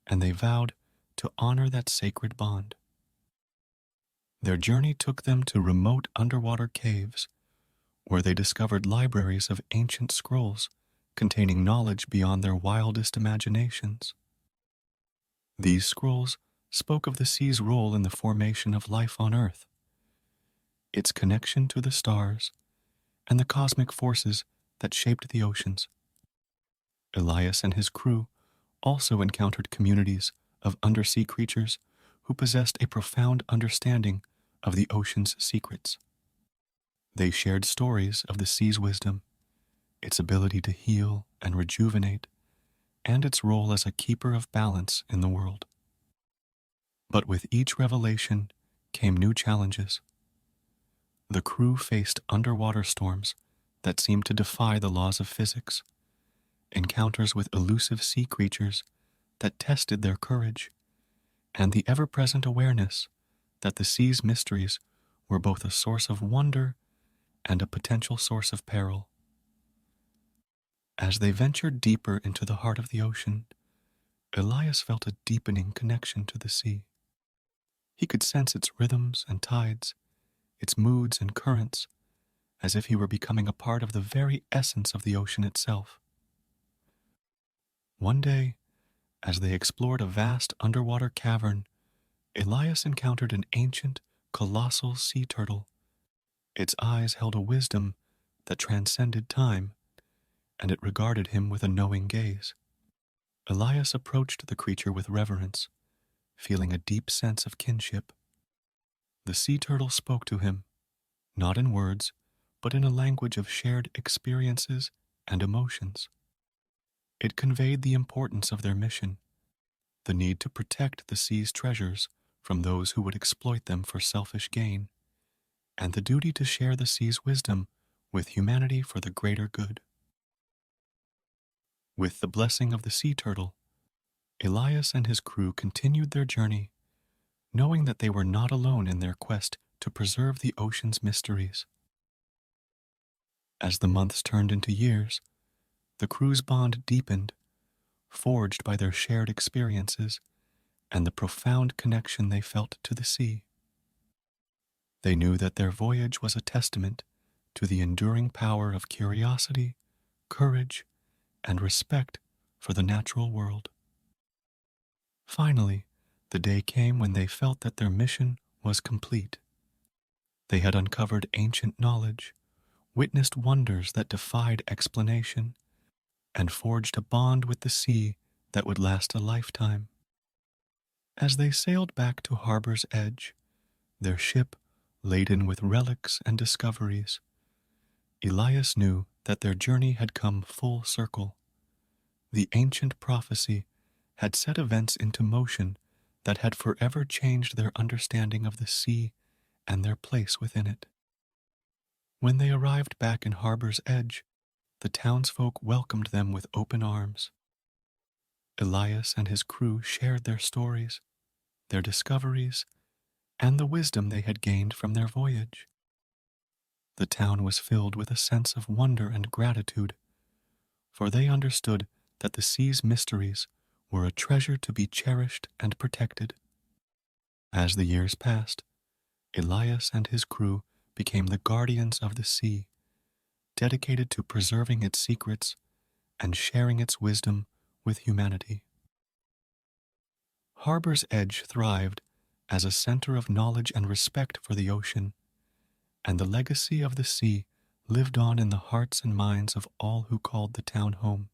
and they vowed to honor that sacred bond. Their journey took them to remote underwater caves, where they discovered libraries of ancient scrolls containing knowledge beyond their wildest imaginations. These scrolls spoke of the sea's role in the formation of life on Earth, its connection to the stars, and the cosmic forces that shaped the oceans. Elias and his crew also encountered communities of undersea creatures who possessed a profound understanding of the ocean's secrets. They shared stories of the sea's wisdom, its ability to heal and rejuvenate, and its role as a keeper of balance in the world. But with each revelation came new challenges. The crew faced underwater storms that seemed to defy the laws of physics, encounters with elusive sea creatures that tested their courage, and the ever-present awareness that the sea's mysteries were both a source of wonder and a potential source of peril. As they ventured deeper into the heart of the ocean, Elias felt a deepening connection to the sea. He could sense its rhythms and tides, its moods and currents, as if he were becoming a part of the very essence of the ocean itself. One day, as they explored a vast underwater cavern, Elias encountered an ancient, colossal sea turtle. Its eyes held a wisdom that transcended time, and it regarded him with a knowing gaze. Elias approached the creature with reverence, feeling a deep sense of kinship. The sea turtle spoke to him, not in words, but in a language of shared experiences and emotions. It conveyed the importance of their mission, the need to protect the sea's treasures from those who would exploit them for selfish gain, and the duty to share the sea's wisdom with humanity for the greater good. With the blessing of the sea turtle, Elias and his crew continued their journey, knowing that they were not alone in their quest to preserve the ocean's mysteries. As the months turned into years, the crew's bond deepened, forged by their shared experiences and the profound connection they felt to the sea. They knew that their voyage was a testament to the enduring power of curiosity, courage, and respect for the natural world. Finally, the day came when they felt that their mission was complete. They had uncovered ancient knowledge, witnessed wonders that defied explanation, and forged a bond with the sea that would last a lifetime. As they sailed back to harbor's edge, their ship laden with relics and discoveries, Elias knew that their journey had come full circle. The ancient prophecy had set events into motion that had forever changed their understanding of the sea and their place within it. When they arrived back in harbor's edge, the townsfolk welcomed them with open arms. Elias and his crew shared their stories, their discoveries, and the wisdom they had gained from their voyage. The town was filled with a sense of wonder and gratitude, for they understood that the sea's mysteries were a treasure to be cherished and protected. As the years passed, Elias and his crew became the guardians of the sea, dedicated to preserving its secrets and sharing its wisdom with humanity. Harbor's Edge thrived as a center of knowledge and respect for the ocean, and the legacy of the sea lived on in the hearts and minds of all who called the town home.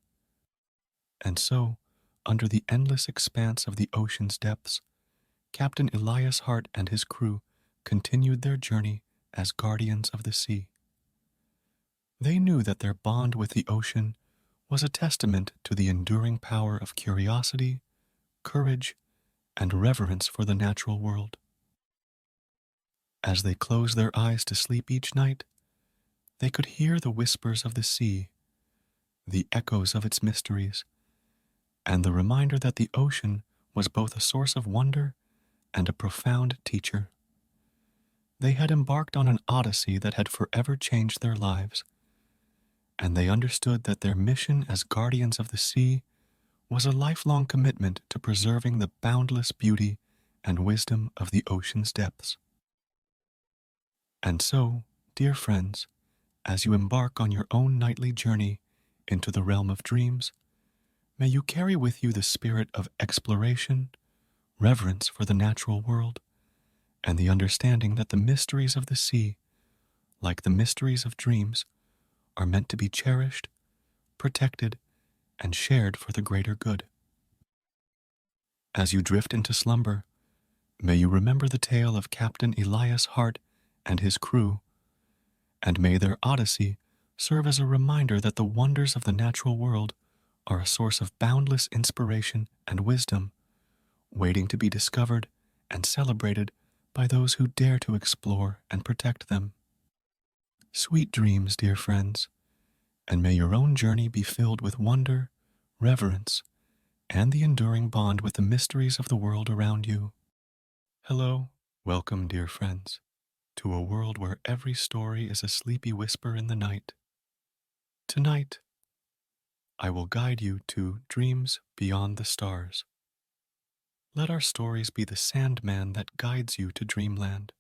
And so, under the endless expanse of the ocean's depths, Captain Elias Hart and his crew continued their journey as guardians of the sea. They knew that their bond with the ocean was a testament to the enduring power of curiosity, courage, and reverence for the natural world. As they closed their eyes to sleep each night, they could hear the whispers of the sea, the echoes of its mysteries, and the reminder that the ocean was both a source of wonder and a profound teacher. They had embarked on an odyssey that had forever changed their lives, and they understood that their mission as guardians of the sea was a lifelong commitment to preserving the boundless beauty and wisdom of the ocean's depths. And so, dear friends, as you embark on your own nightly journey into the realm of dreams, may you carry with you the spirit of exploration, reverence for the natural world, and the understanding that the mysteries of the sea, like the mysteries of dreams, are meant to be cherished, protected, and shared for the greater good. As you drift into slumber, may you remember the tale of Captain Elias Hart and his crew, and may their odyssey serve as a reminder that the wonders of the natural world are a source of boundless inspiration and wisdom, waiting to be discovered and celebrated by those who dare to explore and protect them. Sweet dreams, dear friends, and may your own journey be filled with wonder, reverence, and the enduring bond with the mysteries of the world around you. Hello, welcome, dear friends, to a world where every story is a sleepy whisper in the night. Tonight, I will guide you to dreams beyond the stars. Let our stories be the Sandman that guides you to dreamland.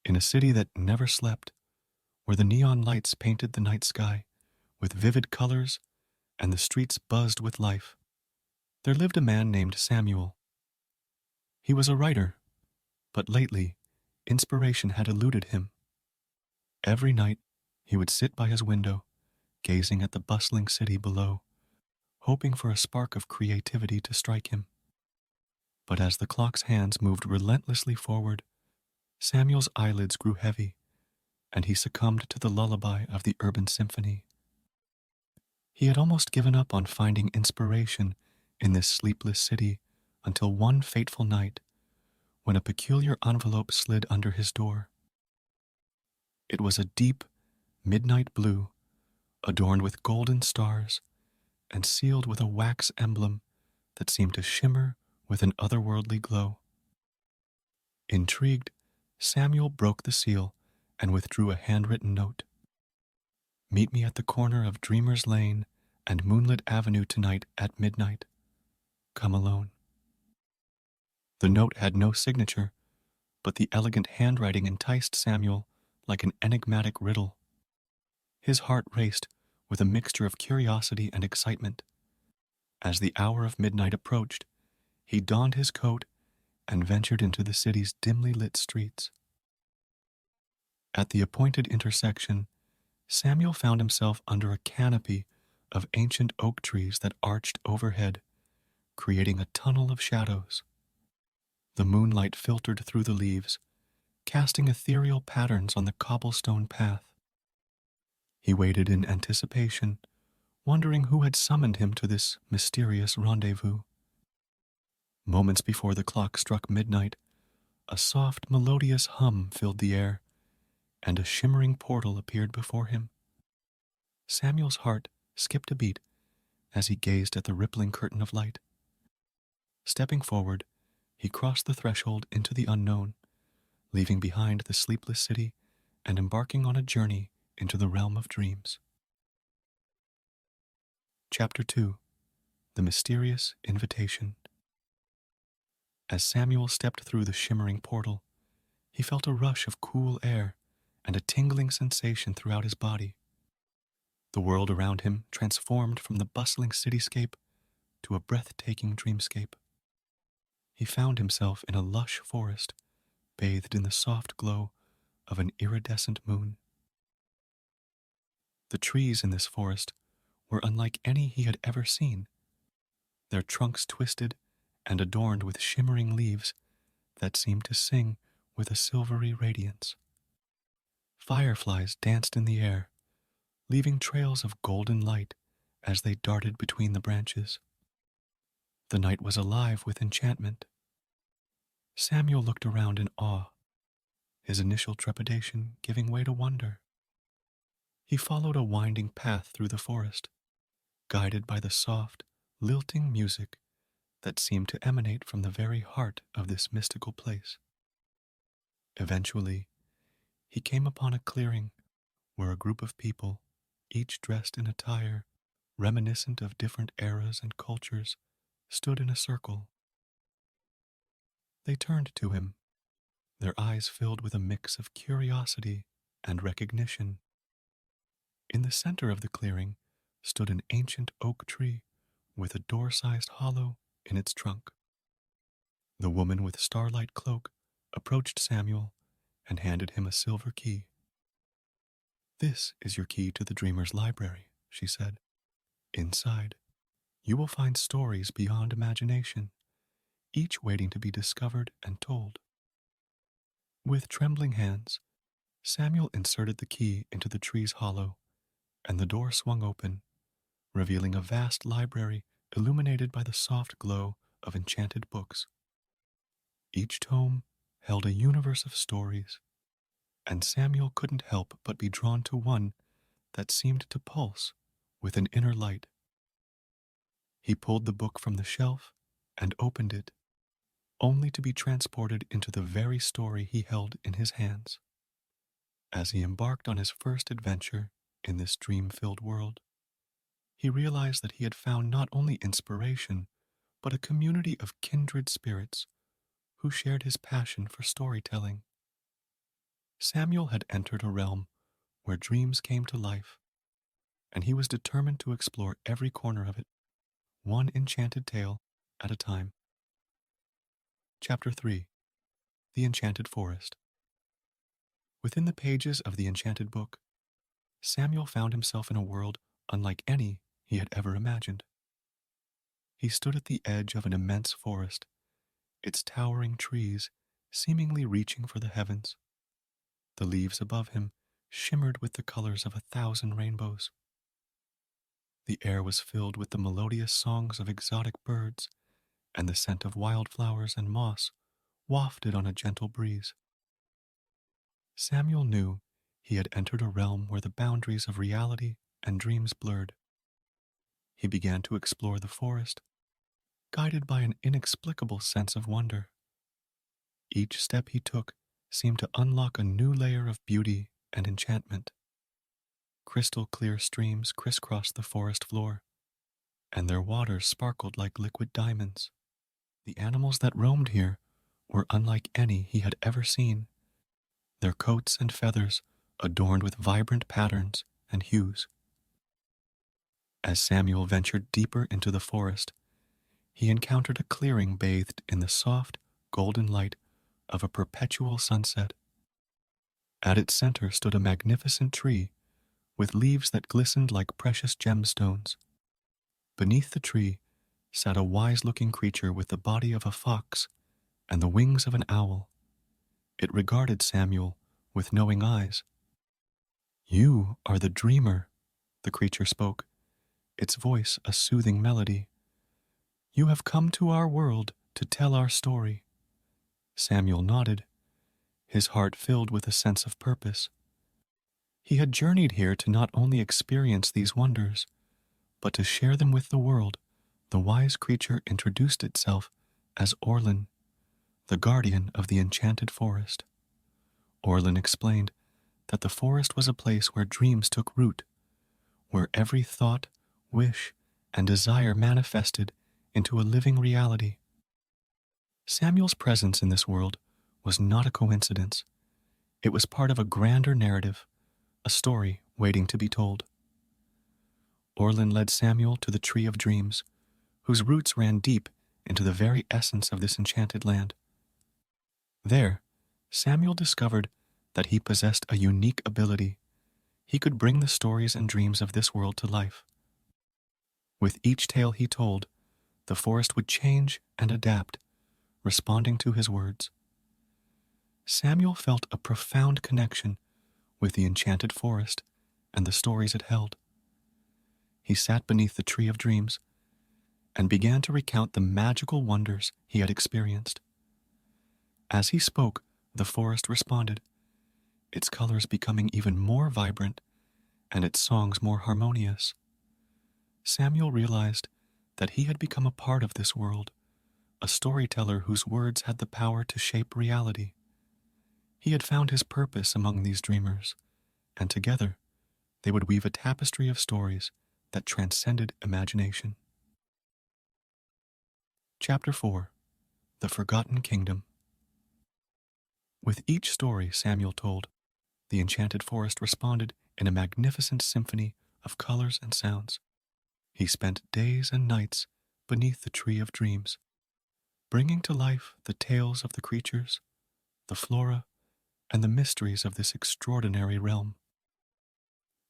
In a city that never slept, where the neon lights painted the night sky with vivid colors and the streets buzzed with life, there lived a man named Samuel. He was a writer, but lately, inspiration had eluded him. Every night, he would sit by his window, gazing at the bustling city below, hoping for a spark of creativity to strike him. But as the clock's hands moved relentlessly forward, Samuel's eyelids grew heavy, and he succumbed to the lullaby of the urban symphony. He had almost given up on finding inspiration in this sleepless city until one fateful night, when a peculiar envelope slid under his door. It was a deep, midnight blue, adorned with golden stars, and sealed with a wax emblem that seemed to shimmer with an otherworldly glow. Intrigued, Samuel broke the seal and withdrew a handwritten note. Meet me at the corner of Dreamer's Lane and Moonlit Avenue tonight at midnight. Come alone. The note had no signature, but the elegant handwriting enticed Samuel like an enigmatic riddle. His heart raced with a mixture of curiosity and excitement. As the hour of midnight approached, he donned his coat and ventured into the city's dimly lit streets. At the appointed intersection, Samuel found himself under a canopy of ancient oak trees that arched overhead, creating a tunnel of shadows. The moonlight filtered through the leaves, casting ethereal patterns on the cobblestone path. He waited in anticipation, wondering who had summoned him to this mysterious rendezvous. Moments before the clock struck midnight, a soft, melodious hum filled the air, and a shimmering portal appeared before him. Samuel's heart skipped a beat as he gazed at the rippling curtain of light. Stepping forward, he crossed the threshold into the unknown, leaving behind the sleepless city and embarking on a journey into the realm of dreams. Chapter 2. The Mysterious Invitation. As Samuel stepped through the shimmering portal, he felt a rush of cool air and a tingling sensation throughout his body. The world around him transformed from the bustling cityscape to a breathtaking dreamscape. He found himself in a lush forest, bathed in the soft glow of an iridescent moon. The trees in this forest were unlike any he had ever seen, their trunks twisted and adorned with shimmering leaves that seemed to sing with a silvery radiance. Fireflies danced in the air, leaving trails of golden light as they darted between the branches. The night was alive with enchantment. Samuel looked around in awe, his initial trepidation giving way to wonder. He followed a winding path through the forest, guided by the soft, lilting music that seemed to emanate from the very heart of this mystical place. Eventually, he came upon a clearing where a group of people, each dressed in attire reminiscent of different eras and cultures, stood in a circle. They turned to him, their eyes filled with a mix of curiosity and recognition. In the center of the clearing stood an ancient oak tree with a door-sized hollow in its trunk. The woman with starlight cloak approached Samuel and handed him a silver key. "This is your key to the dreamer's library," she said. "Inside, you will find stories beyond imagination, each waiting to be discovered and told." With trembling hands, Samuel inserted the key into the tree's hollow, and the door swung open, revealing a vast library illuminated by the soft glow of enchanted books. Each tome held a universe of stories, and Samuel couldn't help but be drawn to one that seemed to pulse with an inner light. He pulled the book from the shelf and opened it, only to be transported into the very story he held in his hands. As he embarked on his first adventure in this dream-filled world, he realized that he had found not only inspiration, but a community of kindred spirits who shared his passion for storytelling. Samuel had entered a realm where dreams came to life, and he was determined to explore every corner of it, one enchanted tale at a time. Chapter 3. The Enchanted Forest. Within the pages of the enchanted book, Samuel found himself in a world unlike any he had ever imagined. He stood at the edge of an immense forest, its towering trees seemingly reaching for the heavens. The leaves above him shimmered with the colors of 1,000 rainbows. The air was filled with the melodious songs of exotic birds, and the scent of wildflowers and moss wafted on a gentle breeze. Samuel knew he had entered a realm where the boundaries of reality and dreams blurred. He began to explore the forest, guided by an inexplicable sense of wonder. Each step he took seemed to unlock a new layer of beauty and enchantment. Crystal clear streams crisscrossed the forest floor, and their waters sparkled like liquid diamonds. The animals that roamed here were unlike any he had ever seen, their coats and feathers adorned with vibrant patterns and hues. As Samuel ventured deeper into the forest, he encountered a clearing bathed in the soft, golden light of a perpetual sunset. At its center stood a magnificent tree with leaves that glistened like precious gemstones. Beneath the tree sat a wise-looking creature with the body of a fox and the wings of an owl. It regarded Samuel with knowing eyes. "You are the dreamer," the creature spoke, its voice a soothing melody. "You have come to our world to tell our story." Samuel nodded, his heart filled with a sense of purpose. He had journeyed here to not only experience these wonders, but to share them with the world. The wise creature introduced itself as Orlin, the guardian of the enchanted forest. Orlin explained that the forest was a place where dreams took root, where every thought, wish, and desire manifested into a living reality. Samuel's presence in this world was not a coincidence. It was part of a grander narrative, a story waiting to be told. Orlin led Samuel to the Tree of Dreams, whose roots ran deep into the very essence of this enchanted land. There, Samuel discovered that he possessed a unique ability. He could bring the stories and dreams of this world to life. With each tale he told, the forest would change and adapt, responding to his words. Samuel felt a profound connection with the enchanted forest and the stories it held. He sat beneath the Tree of Dreams and began to recount the magical wonders he had experienced. As he spoke, the forest responded, its colors becoming even more vibrant and its songs more harmonious. Samuel realized that he had become a part of this world, a storyteller whose words had the power to shape reality. He had found his purpose among these dreamers, and together they would weave a tapestry of stories that transcended imagination. Chapter 4. The Forgotten Kingdom. With each story Samuel told, the enchanted forest responded in a magnificent symphony of colors and sounds. He spent days and nights beneath the Tree of Dreams, bringing to life the tales of the creatures, the flora, and the mysteries of this extraordinary realm.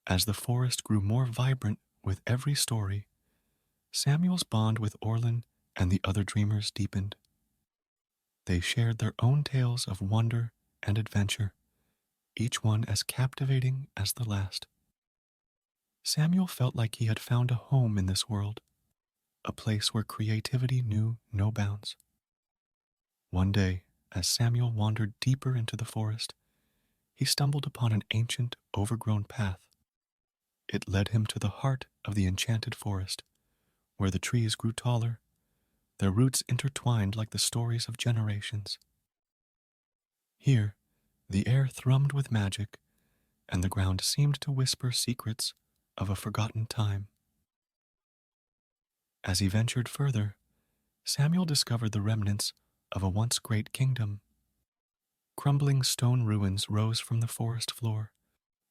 As the forest grew more vibrant with every story, Samuel's bond with Orlin and the other dreamers deepened. They shared their own tales of wonder and adventure, each one as captivating as the last. Samuel felt like he had found a home in this world, a place where creativity knew no bounds. One day, as Samuel wandered deeper into the forest, he stumbled upon an ancient, overgrown path. It led him to the heart of the enchanted forest, where the trees grew taller, their roots intertwined like the stories of generations. Here, the air thrummed with magic, and the ground seemed to whisper secrets of a forgotten time. As he ventured further, Samuel discovered the remnants of a once great kingdom. Crumbling stone ruins rose from the forest floor,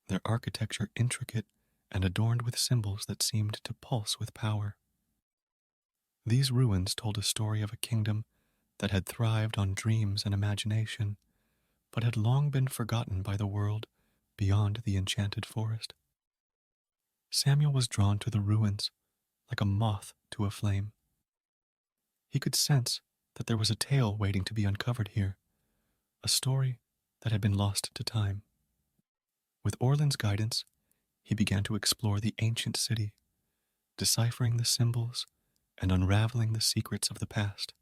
their architecture intricate and adorned with symbols that seemed to pulse with power. These ruins told a story of a kingdom that had thrived on dreams and imagination, but had long been forgotten by the world beyond the enchanted forest. Samuel was drawn to the ruins like a moth to a flame. He could sense that there was a tale waiting to be uncovered here, a story that had been lost to time. With Orlin's guidance, he began to explore the ancient city, deciphering the symbols and unraveling the secrets of the past.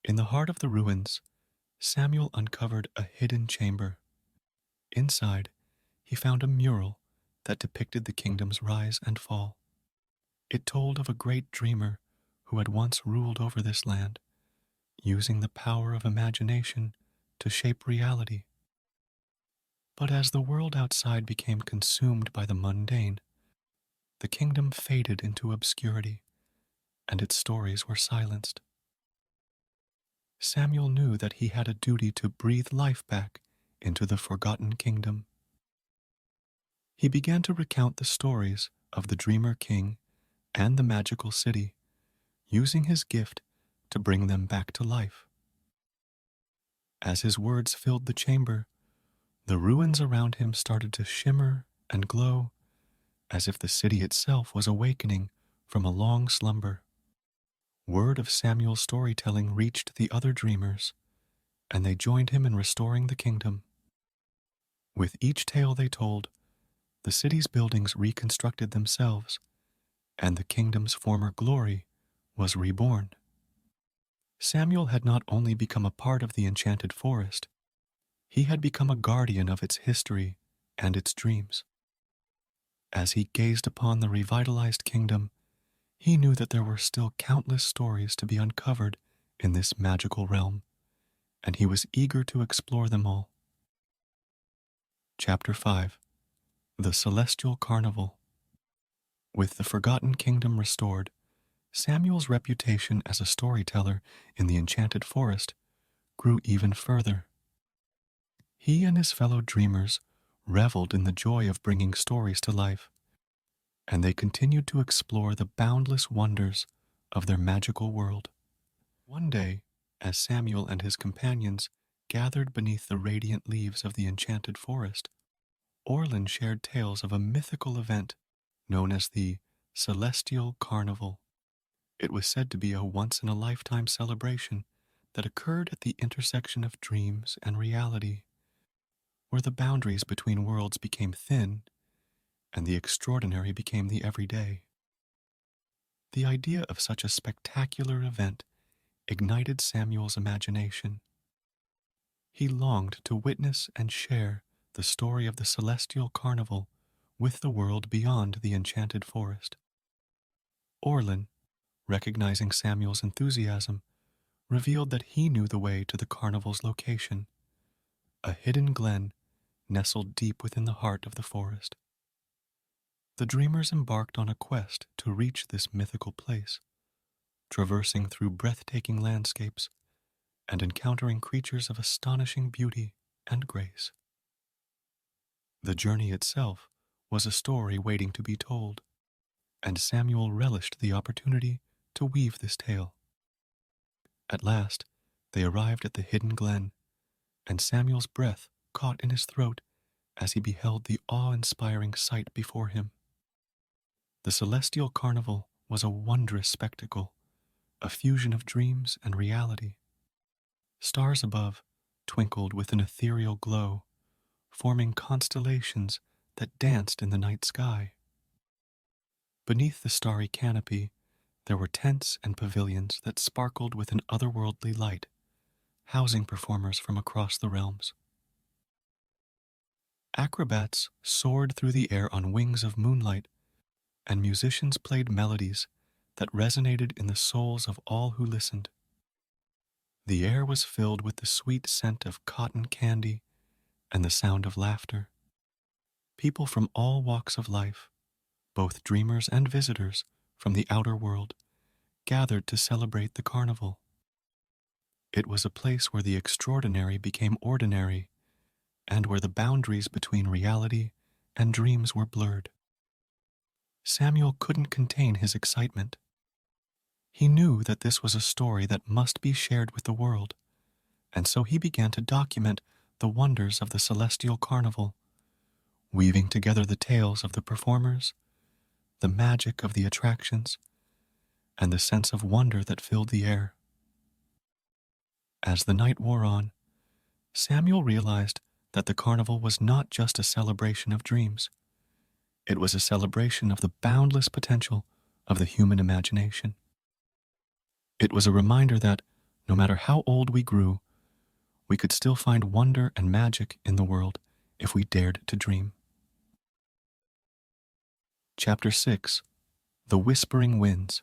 In the heart of the ruins, Samuel uncovered a hidden chamber. Inside, he found a mural that depicted the kingdom's rise and fall. It told of a great dreamer who had once ruled over this land, using the power of imagination to shape reality. But as the world outside became consumed by the mundane, the kingdom faded into obscurity, and its stories were silenced. Samuel knew that he had a duty to breathe life back into the forgotten kingdom. He began to recount the stories of the Dreamer King and the magical city, using his gift to bring them back to life. As his words filled the chamber, The ruins around him started to shimmer and glow as if the city itself was awakening from a long slumber. Word of Samuel's storytelling reached the other dreamers, and they joined him in restoring the kingdom. With each tale they told, the city's buildings reconstructed themselves, and the kingdom's former glory was reborn. Samuel had not only become a part of the enchanted forest, he had become a guardian of its history and its dreams. As he gazed upon the revitalized kingdom, he knew that there were still countless stories to be uncovered in this magical realm, and he was eager to explore them all. Chapter 5. The Celestial Carnival. With the forgotten kingdom restored, Samuel's reputation as a storyteller in the enchanted forest grew even further. He and his fellow dreamers reveled in the joy of bringing stories to life, and they continued to explore the boundless wonders of their magical world. One day, as Samuel and his companions gathered beneath the radiant leaves of the enchanted forest, Orlin shared tales of a mythical event known as the Celestial Carnival. It was said to be a once-in-a-lifetime celebration that occurred at the intersection of dreams and reality, where the boundaries between worlds became thin and the extraordinary became the everyday. The idea of such a spectacular event ignited Samuel's imagination. He longed to witness and share the story of the Celestial Carnival with the world beyond the enchanted forest. Orlin, recognizing Samuel's enthusiasm, revealed that he knew the way to the carnival's location, a hidden glen nestled deep within the heart of the forest. The dreamers embarked on a quest to reach this mythical place, traversing through breathtaking landscapes and encountering creatures of astonishing beauty and grace. The journey itself was a story waiting to be told, and Samuel relished the opportunity to weave this tale. At last, they arrived at the hidden glen, and Samuel's breath caught in his throat as he beheld the awe-inspiring sight before him. The Celestial Carnival was a wondrous spectacle, a fusion of dreams and reality. Stars above twinkled with an ethereal glow, forming constellations that danced in the night sky. Beneath the starry canopy, there were tents and pavilions that sparkled with an otherworldly light, housing performers from across the realms. Acrobats soared through the air on wings of moonlight, and musicians played melodies that resonated in the souls of all who listened. The air was filled with the sweet scent of cotton candy and the sound of laughter. People from all walks of life, both dreamers and visitors from the outer world, gathered to celebrate the carnival. It was a place where the extraordinary became ordinary, and where the boundaries between reality and dreams were blurred. Samuel couldn't contain his excitement. He knew that this was a story that must be shared with the world, and so he began to document the wonders of the Celestial Carnival, weaving together the tales of the performers, the magic of the attractions, and the sense of wonder that filled the air. As the night wore on, Samuel realized that the carnival was not just a celebration of dreams. It was a celebration of the boundless potential of the human imagination. It was a reminder that, no matter how old we grew, we could still find wonder and magic in the world if we dared to dream. Chapter 6. The Whispering Winds.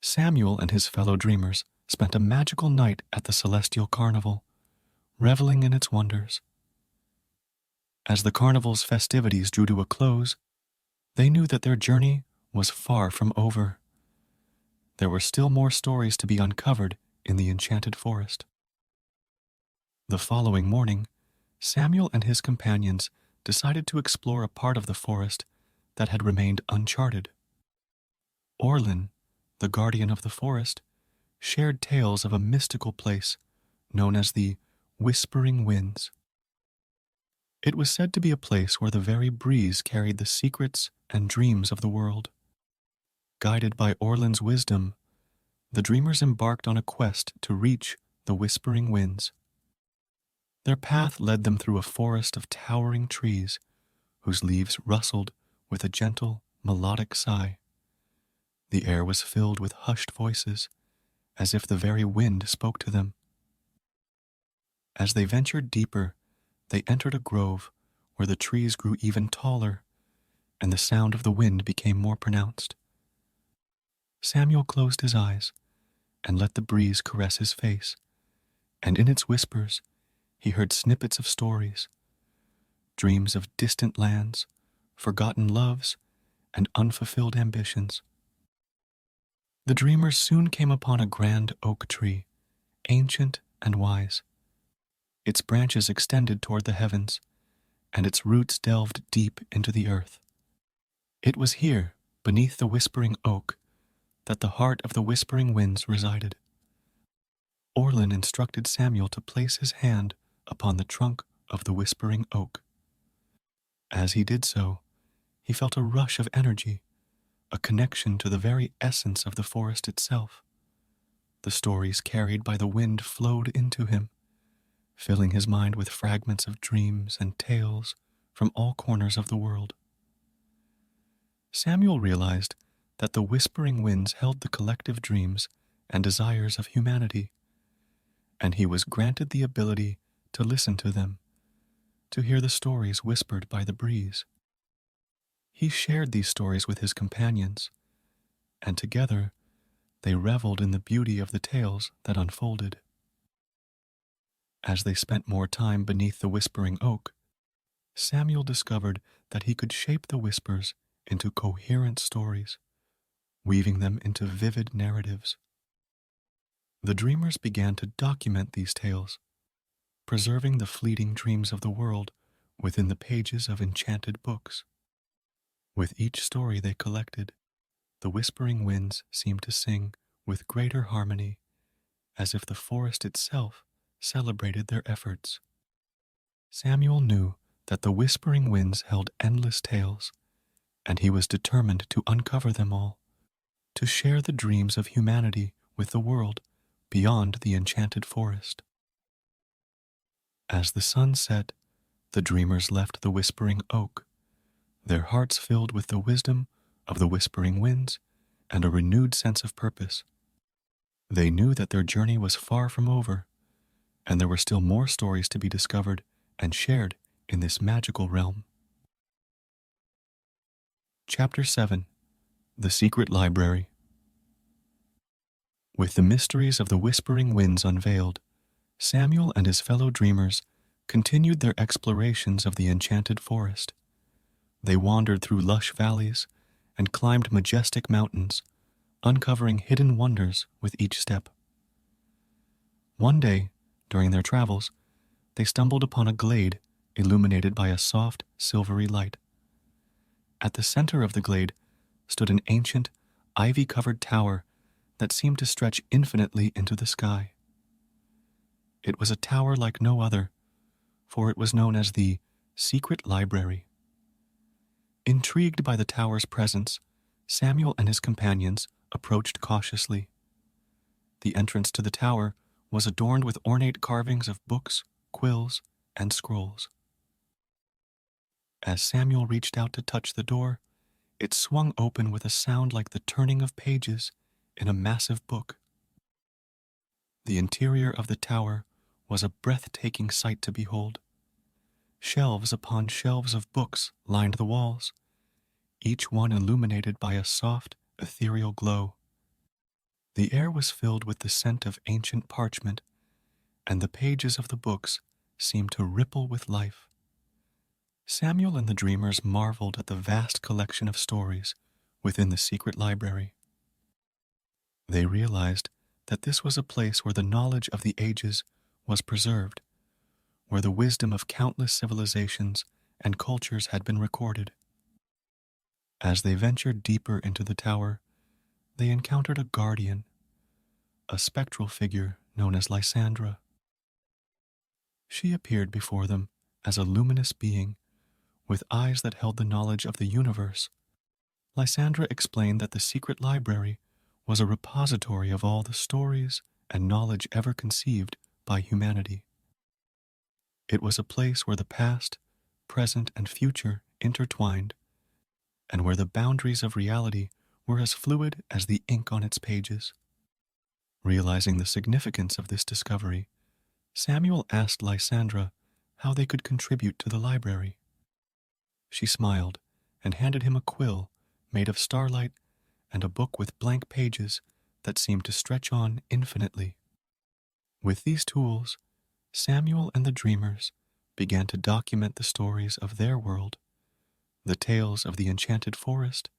Samuel and his fellow dreamers spent a magical night at the Celestial Carnival, reveling in its wonders. As the carnival's festivities drew to a close, they knew that their journey was far from over. There were still more stories to be uncovered in the enchanted forest. The following morning, Samuel and his companions decided to explore a part of the forest that had remained uncharted. Orlin, the guardian of the forest, shared tales of a mystical place known as the Whispering Winds. It was said to be a place where the very breeze carried the secrets and dreams of the world. Guided by Orlin's wisdom, the dreamers embarked on a quest to reach the whispering winds. Their path led them through a forest of towering trees whose leaves rustled with a gentle, melodic sigh. The air was filled with hushed voices, as if the very wind spoke to them. As they ventured deeper, they entered a grove where the trees grew even taller and the sound of the wind became more pronounced. Samuel closed his eyes and let the breeze caress his face, and in its whispers he heard snippets of stories, dreams of distant lands, forgotten loves, and unfulfilled ambitions. The dreamers soon came upon a grand oak tree, ancient and wise. Its branches extended toward the heavens, and its roots delved deep into the earth. It was here, beneath the whispering oak, that the heart of the whispering winds resided. Orlin instructed Samuel to place his hand upon the trunk of the whispering oak. As he did so, he felt a rush of energy, a connection to the very essence of the forest itself. The stories carried by the wind flowed into him, filling his mind with fragments of dreams and tales from all corners of the world. Samuel realized that the whispering winds held the collective dreams and desires of humanity, and he was granted the ability to listen to them, to hear the stories whispered by the breeze. He shared these stories with his companions, and together they reveled in the beauty of the tales that unfolded. As they spent more time beneath the whispering oak, Samuel discovered that he could shape the whispers into coherent stories, weaving them into vivid narratives. The dreamers began to document these tales, preserving the fleeting dreams of the world within the pages of enchanted books. With each story they collected, the whispering winds seemed to sing with greater harmony, as if the forest itself celebrated their efforts. Samuel knew that the whispering winds held endless tales, and he was determined to uncover them all, to share the dreams of humanity with the world beyond the enchanted forest. As the sun set, the dreamers left the whispering oak, their hearts filled with the wisdom of the whispering winds and a renewed sense of purpose. They knew that their journey was far from over, and there were still more stories to be discovered and shared in this magical realm. Chapter 7. The Secret Library. With the mysteries of the whispering winds unveiled, Samuel and his fellow dreamers continued their explorations of the enchanted forest. They wandered through lush valleys and climbed majestic mountains, uncovering hidden wonders with each step. One day, during their travels, they stumbled upon a glade illuminated by a soft, silvery light. At the center of the glade stood an ancient, ivy-covered tower that seemed to stretch infinitely into the sky. It was a tower like no other, for it was known as the Secret Library. Intrigued by the tower's presence, Samuel and his companions approached cautiously. The entrance to the tower was adorned with ornate carvings of books, quills, and scrolls. As Samuel reached out to touch the door, it swung open with a sound like the turning of pages in a massive book. The interior of the tower was a breathtaking sight to behold. Shelves upon shelves of books lined the walls, each one illuminated by a soft, ethereal glow. The air was filled with the scent of ancient parchment, and the pages of the books seemed to ripple with life. Samuel and the dreamers marveled at the vast collection of stories within the secret library. They realized that this was a place where the knowledge of the ages was preserved, where the wisdom of countless civilizations and cultures had been recorded. As they ventured deeper into the tower, they encountered a guardian, a spectral figure known as Lysandra. She appeared before them as a luminous being with eyes that held the knowledge of the universe. Lysandra explained that the secret library was a repository of all the stories and knowledge ever conceived by humanity. It was a place where the past, present, and future intertwined, and where the boundaries of reality were as fluid as the ink on its pages. Realizing the significance of this discovery, Samuel asked Lysandra how they could contribute to the library. She smiled and handed him a quill made of starlight and a book with blank pages that seemed to stretch on infinitely. With these tools, Samuel and the dreamers began to document the stories of their world, the tales of the enchanted forest,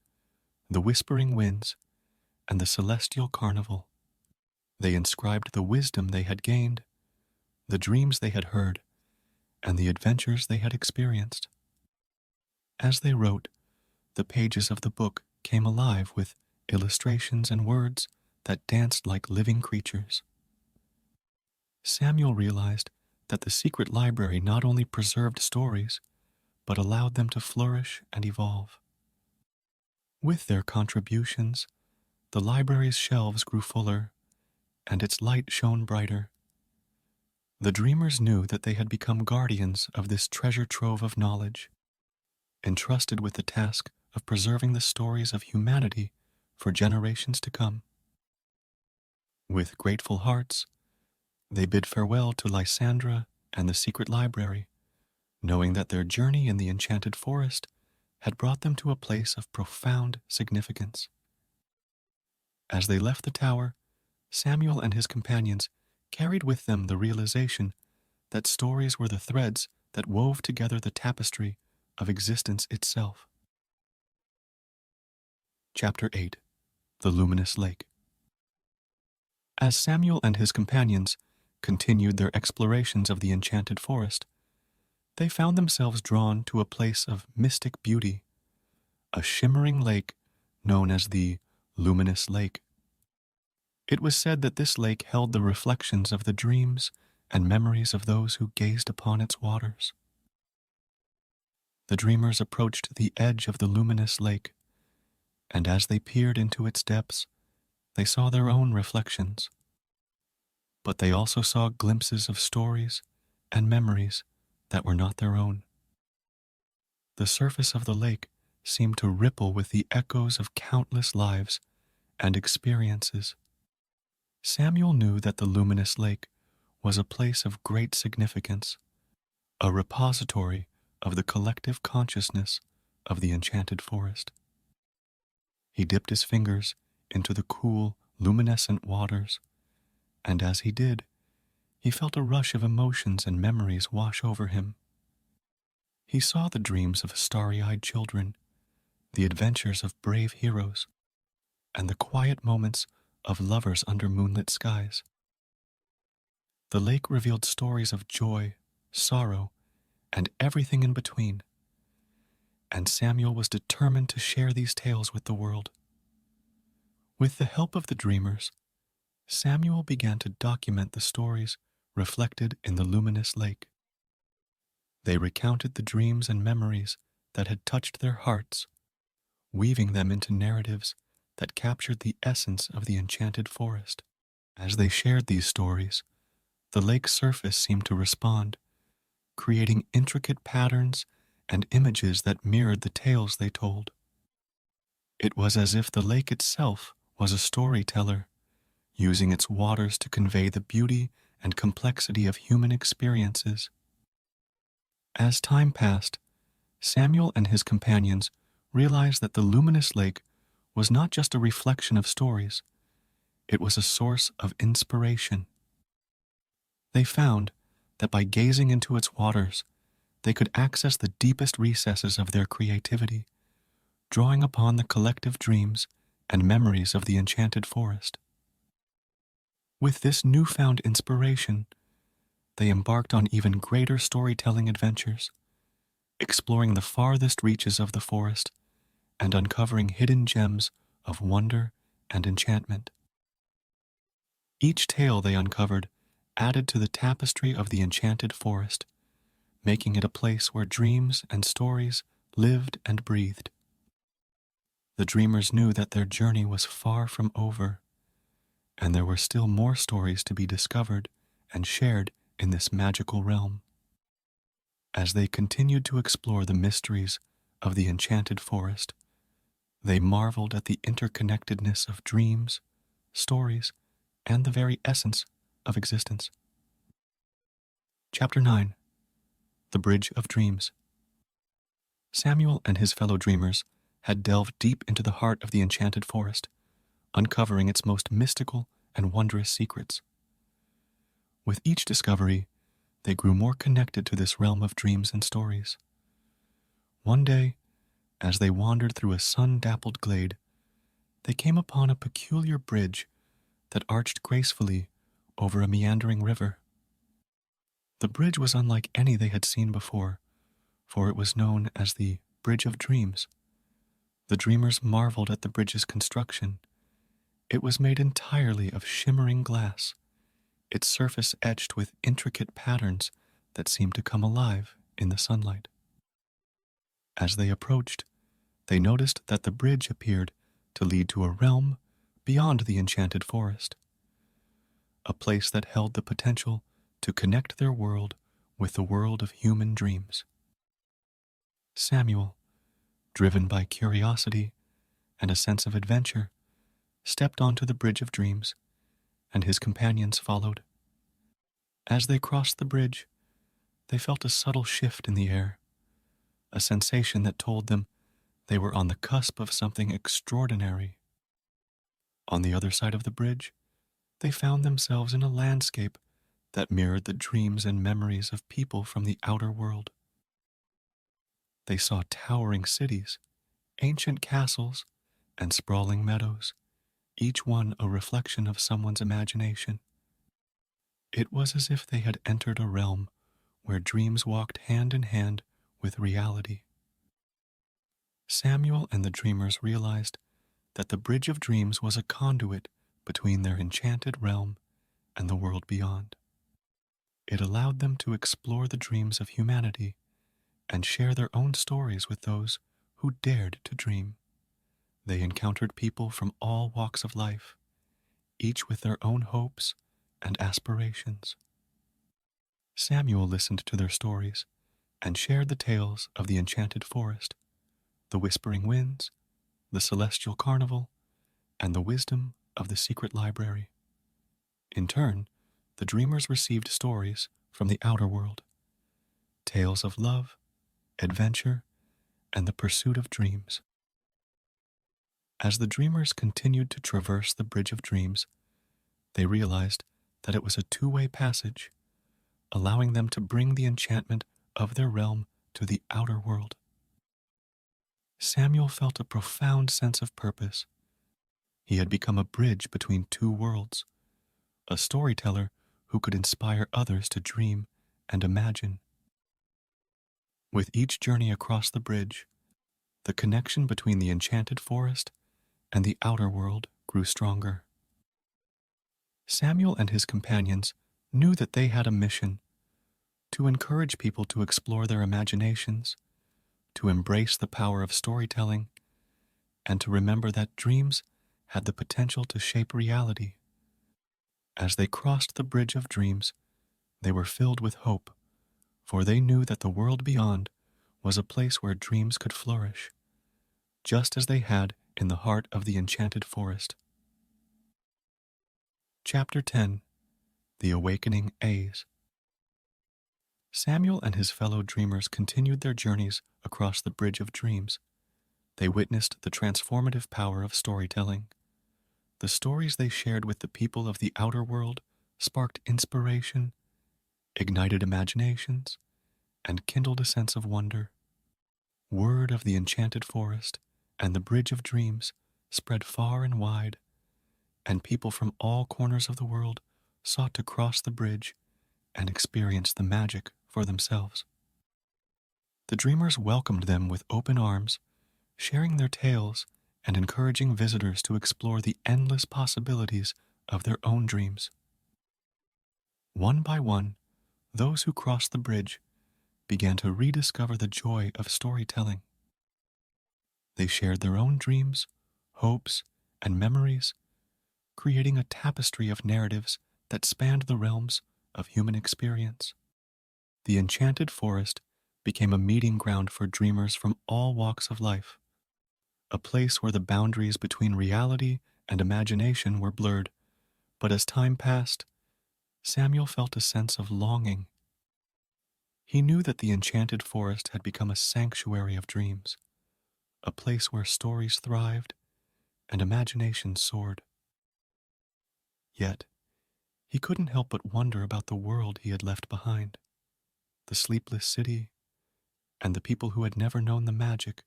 the whispering winds, and the celestial carnival. They inscribed the wisdom they had gained, the dreams they had heard, and the adventures they had experienced. As they wrote, the pages of the book came alive with illustrations and words that danced like living creatures. Samuel realized that the secret library not only preserved stories, but allowed them to flourish and evolve. With their contributions, the library's shelves grew fuller, and its light shone brighter. The dreamers knew that they had become guardians of this treasure trove of knowledge, entrusted with the task of preserving the stories of humanity for generations to come. With grateful hearts, they bid farewell to Lysandra and the secret library, knowing that their journey in the enchanted forest had brought them to a place of profound significance. As they left the tower, Samuel and his companions carried with them the realization that stories were the threads that wove together the tapestry of existence itself. Chapter 8. The Luminous Lake. As Samuel and his companions continued their explorations of the enchanted forest, they found themselves drawn to a place of mystic beauty, a shimmering lake known as the Luminous Lake. It was said that this lake held the reflections of the dreams and memories of those who gazed upon its waters. The dreamers approached the edge of the luminous lake, and as they peered into its depths, they saw their own reflections. But they also saw glimpses of stories and memories that were not their own. The surface of the lake seemed to ripple with the echoes of countless lives and experiences. Samuel knew that the luminous lake was a place of great significance, a repository of the collective consciousness of the enchanted forest. He dipped his fingers into the cool, luminescent waters, and as he did, he felt a rush of emotions and memories wash over him. He saw the dreams of starry-eyed children, the adventures of brave heroes, and the quiet moments of lovers under moonlit skies. The lake revealed stories of joy, sorrow, and everything in between, and Samuel was determined to share these tales with the world. With the help of the dreamers, Samuel began to document the stories reflected in the luminous lake. They recounted the dreams and memories that had touched their hearts, weaving them into narratives that captured the essence of the enchanted forest. As they shared these stories, the lake's surface seemed to respond, creating intricate patterns and images that mirrored the tales they told. It was as if the lake itself was a storyteller, using its waters to convey the beauty and complexity of human experiences. As time passed, Samuel and his companions realized that the luminous lake was not just a reflection of stories, it was a source of inspiration. They found that by gazing into its waters, they could access the deepest recesses of their creativity, drawing upon the collective dreams and memories of the enchanted forest. With this newfound inspiration, they embarked on even greater storytelling adventures, exploring the farthest reaches of the forest and uncovering hidden gems of wonder and enchantment. Each tale they uncovered added to the tapestry of the enchanted forest, making it a place where dreams and stories lived and breathed. The dreamers knew that their journey was far from over, and there were still more stories to be discovered and shared in this magical realm. As they continued to explore the mysteries of the enchanted forest, they marveled at the interconnectedness of dreams, stories, and the very essence of existence. Chapter 9: The Bridge of Dreams. Samuel and his fellow dreamers had delved deep into the heart of the enchanted forest, uncovering its most mystical and wondrous secrets. With each discovery, they grew more connected to this realm of dreams and stories. One day, as they wandered through a sun-dappled glade, they came upon a peculiar bridge that arched gracefully over a meandering river. The bridge was unlike any they had seen before, for it was known as the Bridge of Dreams. The dreamers marveled at the bridge's construction. It was made entirely of shimmering glass, its surface etched with intricate patterns that seemed to come alive in the sunlight. As they approached, they noticed that the bridge appeared to lead to a realm beyond the enchanted forest, a place that held the potential to connect their world with the world of human dreams. Samuel, driven by curiosity and a sense of adventure, stepped onto the Bridge of Dreams, and his companions followed. As they crossed the bridge, they felt a subtle shift in the air, a sensation that told them they were on the cusp of something extraordinary. On the other side of the bridge, they found themselves in a landscape that mirrored the dreams and memories of people from the outer world. They saw towering cities, ancient castles, and sprawling meadows, each one a reflection of someone's imagination. It was as if they had entered a realm where dreams walked hand in hand with reality. Samuel and the dreamers realized that the Bridge of Dreams was a conduit between their enchanted realm and the world beyond. It allowed them to explore the dreams of humanity and share their own stories with those who dared to dream. They encountered people from all walks of life, each with their own hopes and aspirations. Samuel listened to their stories and shared the tales of the enchanted forest, the whispering winds, the celestial carnival, and the wisdom of the secret library. In turn, the dreamers received stories from the outer world, tales of love, adventure, and the pursuit of dreams. As the dreamers continued to traverse the Bridge of Dreams, they realized that it was a two-way passage, allowing them to bring the enchantment of their realm to the outer world. Samuel felt a profound sense of purpose. He had become a bridge between two worlds, a storyteller who could inspire others to dream and imagine. With each journey across the bridge, the connection between the enchanted forest and the outer world grew stronger. Samuel and his companions knew that they had a mission: to encourage people to explore their imaginations, to embrace the power of storytelling, and to remember that dreams had the potential to shape reality. As they crossed the Bridge of Dreams, they were filled with hope, for they knew that the world beyond was a place where dreams could flourish, just as they had in the heart of the enchanted forest. Chapter 10: The Awakening A's. Samuel and his fellow dreamers continued their journeys across the Bridge of Dreams. They witnessed the transformative power of storytelling. The stories they shared with the people of the outer world sparked inspiration, ignited imaginations, and kindled a sense of wonder. Word of the enchanted forest and the Bridge of Dreams spread far and wide, and people from all corners of the world sought to cross the bridge and experience the magic for themselves. The dreamers welcomed them with open arms, sharing their tales and encouraging visitors to explore the endless possibilities of their own dreams. One by one, those who crossed the bridge began to rediscover the joy of storytelling. They shared their own dreams, hopes, and memories, creating a tapestry of narratives that spanned the realms of human experience. The enchanted forest became a meeting ground for dreamers from all walks of life, a place where the boundaries between reality and imagination were blurred. But as time passed, Samuel felt a sense of longing. He knew that the enchanted forest had become a sanctuary of dreams, a place where stories thrived and imagination soared. Yet, he couldn't help but wonder about the world he had left behind, the sleepless city, and the people who had never known the magic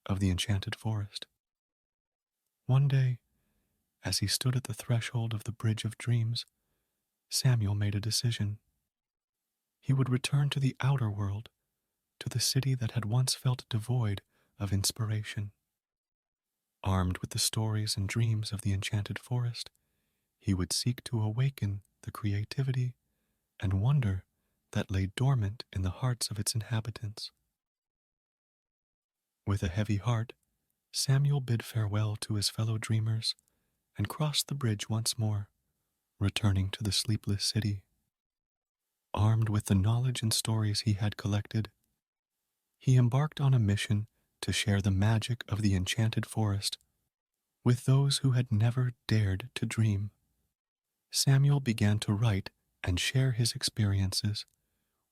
of the enchanted forest. One day, as he stood at the threshold of the Bridge of Dreams, Samuel made a decision. He would return to the outer world, to the city that had once felt devoid of inspiration. Armed with the stories and dreams of the enchanted forest, he would seek to awaken the creativity and wonder that lay dormant in the hearts of its inhabitants. With a heavy heart, Samuel bid farewell to his fellow dreamers and crossed the bridge once more, returning to the sleepless city. Armed with the knowledge and stories he had collected, he embarked on a mission to share the magic of the enchanted forest with those who had never dared to dream. Samuel began to write and share his experiences,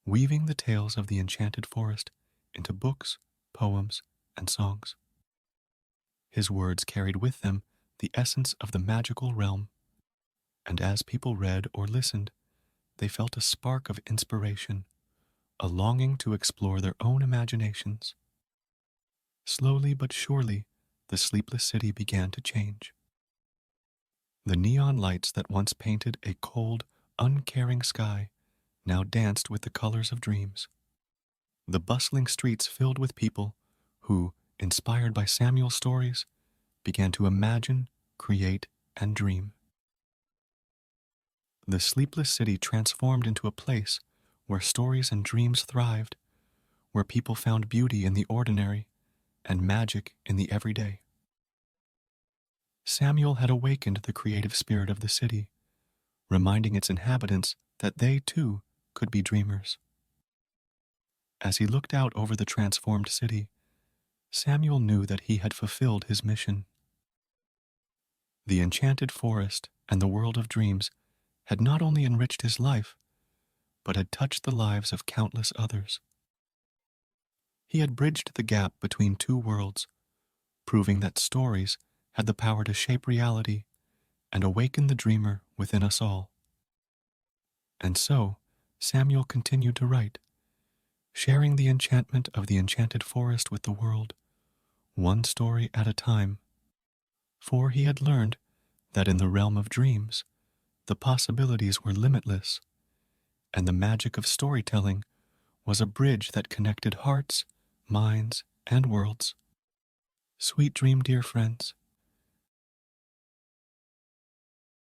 weaving the tales of the enchanted forest into books, poems, and songs. His words carried with them the essence of the magical realm, and as people read or listened, they felt a spark of inspiration, a longing to explore their own imaginations. Slowly but surely, the sleepless city began to change. The neon lights that once painted a cold, uncaring sky now danced with the colors of dreams. The bustling streets filled with people who, inspired by Samuel's stories, began to imagine, create, and dream. The sleepless city transformed into a place where stories and dreams thrived, where people found beauty in the ordinary and magic in the everyday. Samuel had awakened the creative spirit of the city, reminding its inhabitants that they, too, could be dreamers. As he looked out over the transformed city, Samuel knew that he had fulfilled his mission. The enchanted forest and the world of dreams had not only enriched his life, but had touched the lives of countless others. He had bridged the gap between two worlds, proving that stories had the power to shape reality and awaken the dreamer within us all. And so, Samuel continued to write, sharing the enchantment of the enchanted forest with the world, one story at a time. For he had learned that in the realm of dreams, the possibilities were limitless, and the magic of storytelling was a bridge that connected hearts, minds, and worlds. Sweet dream, dear friends.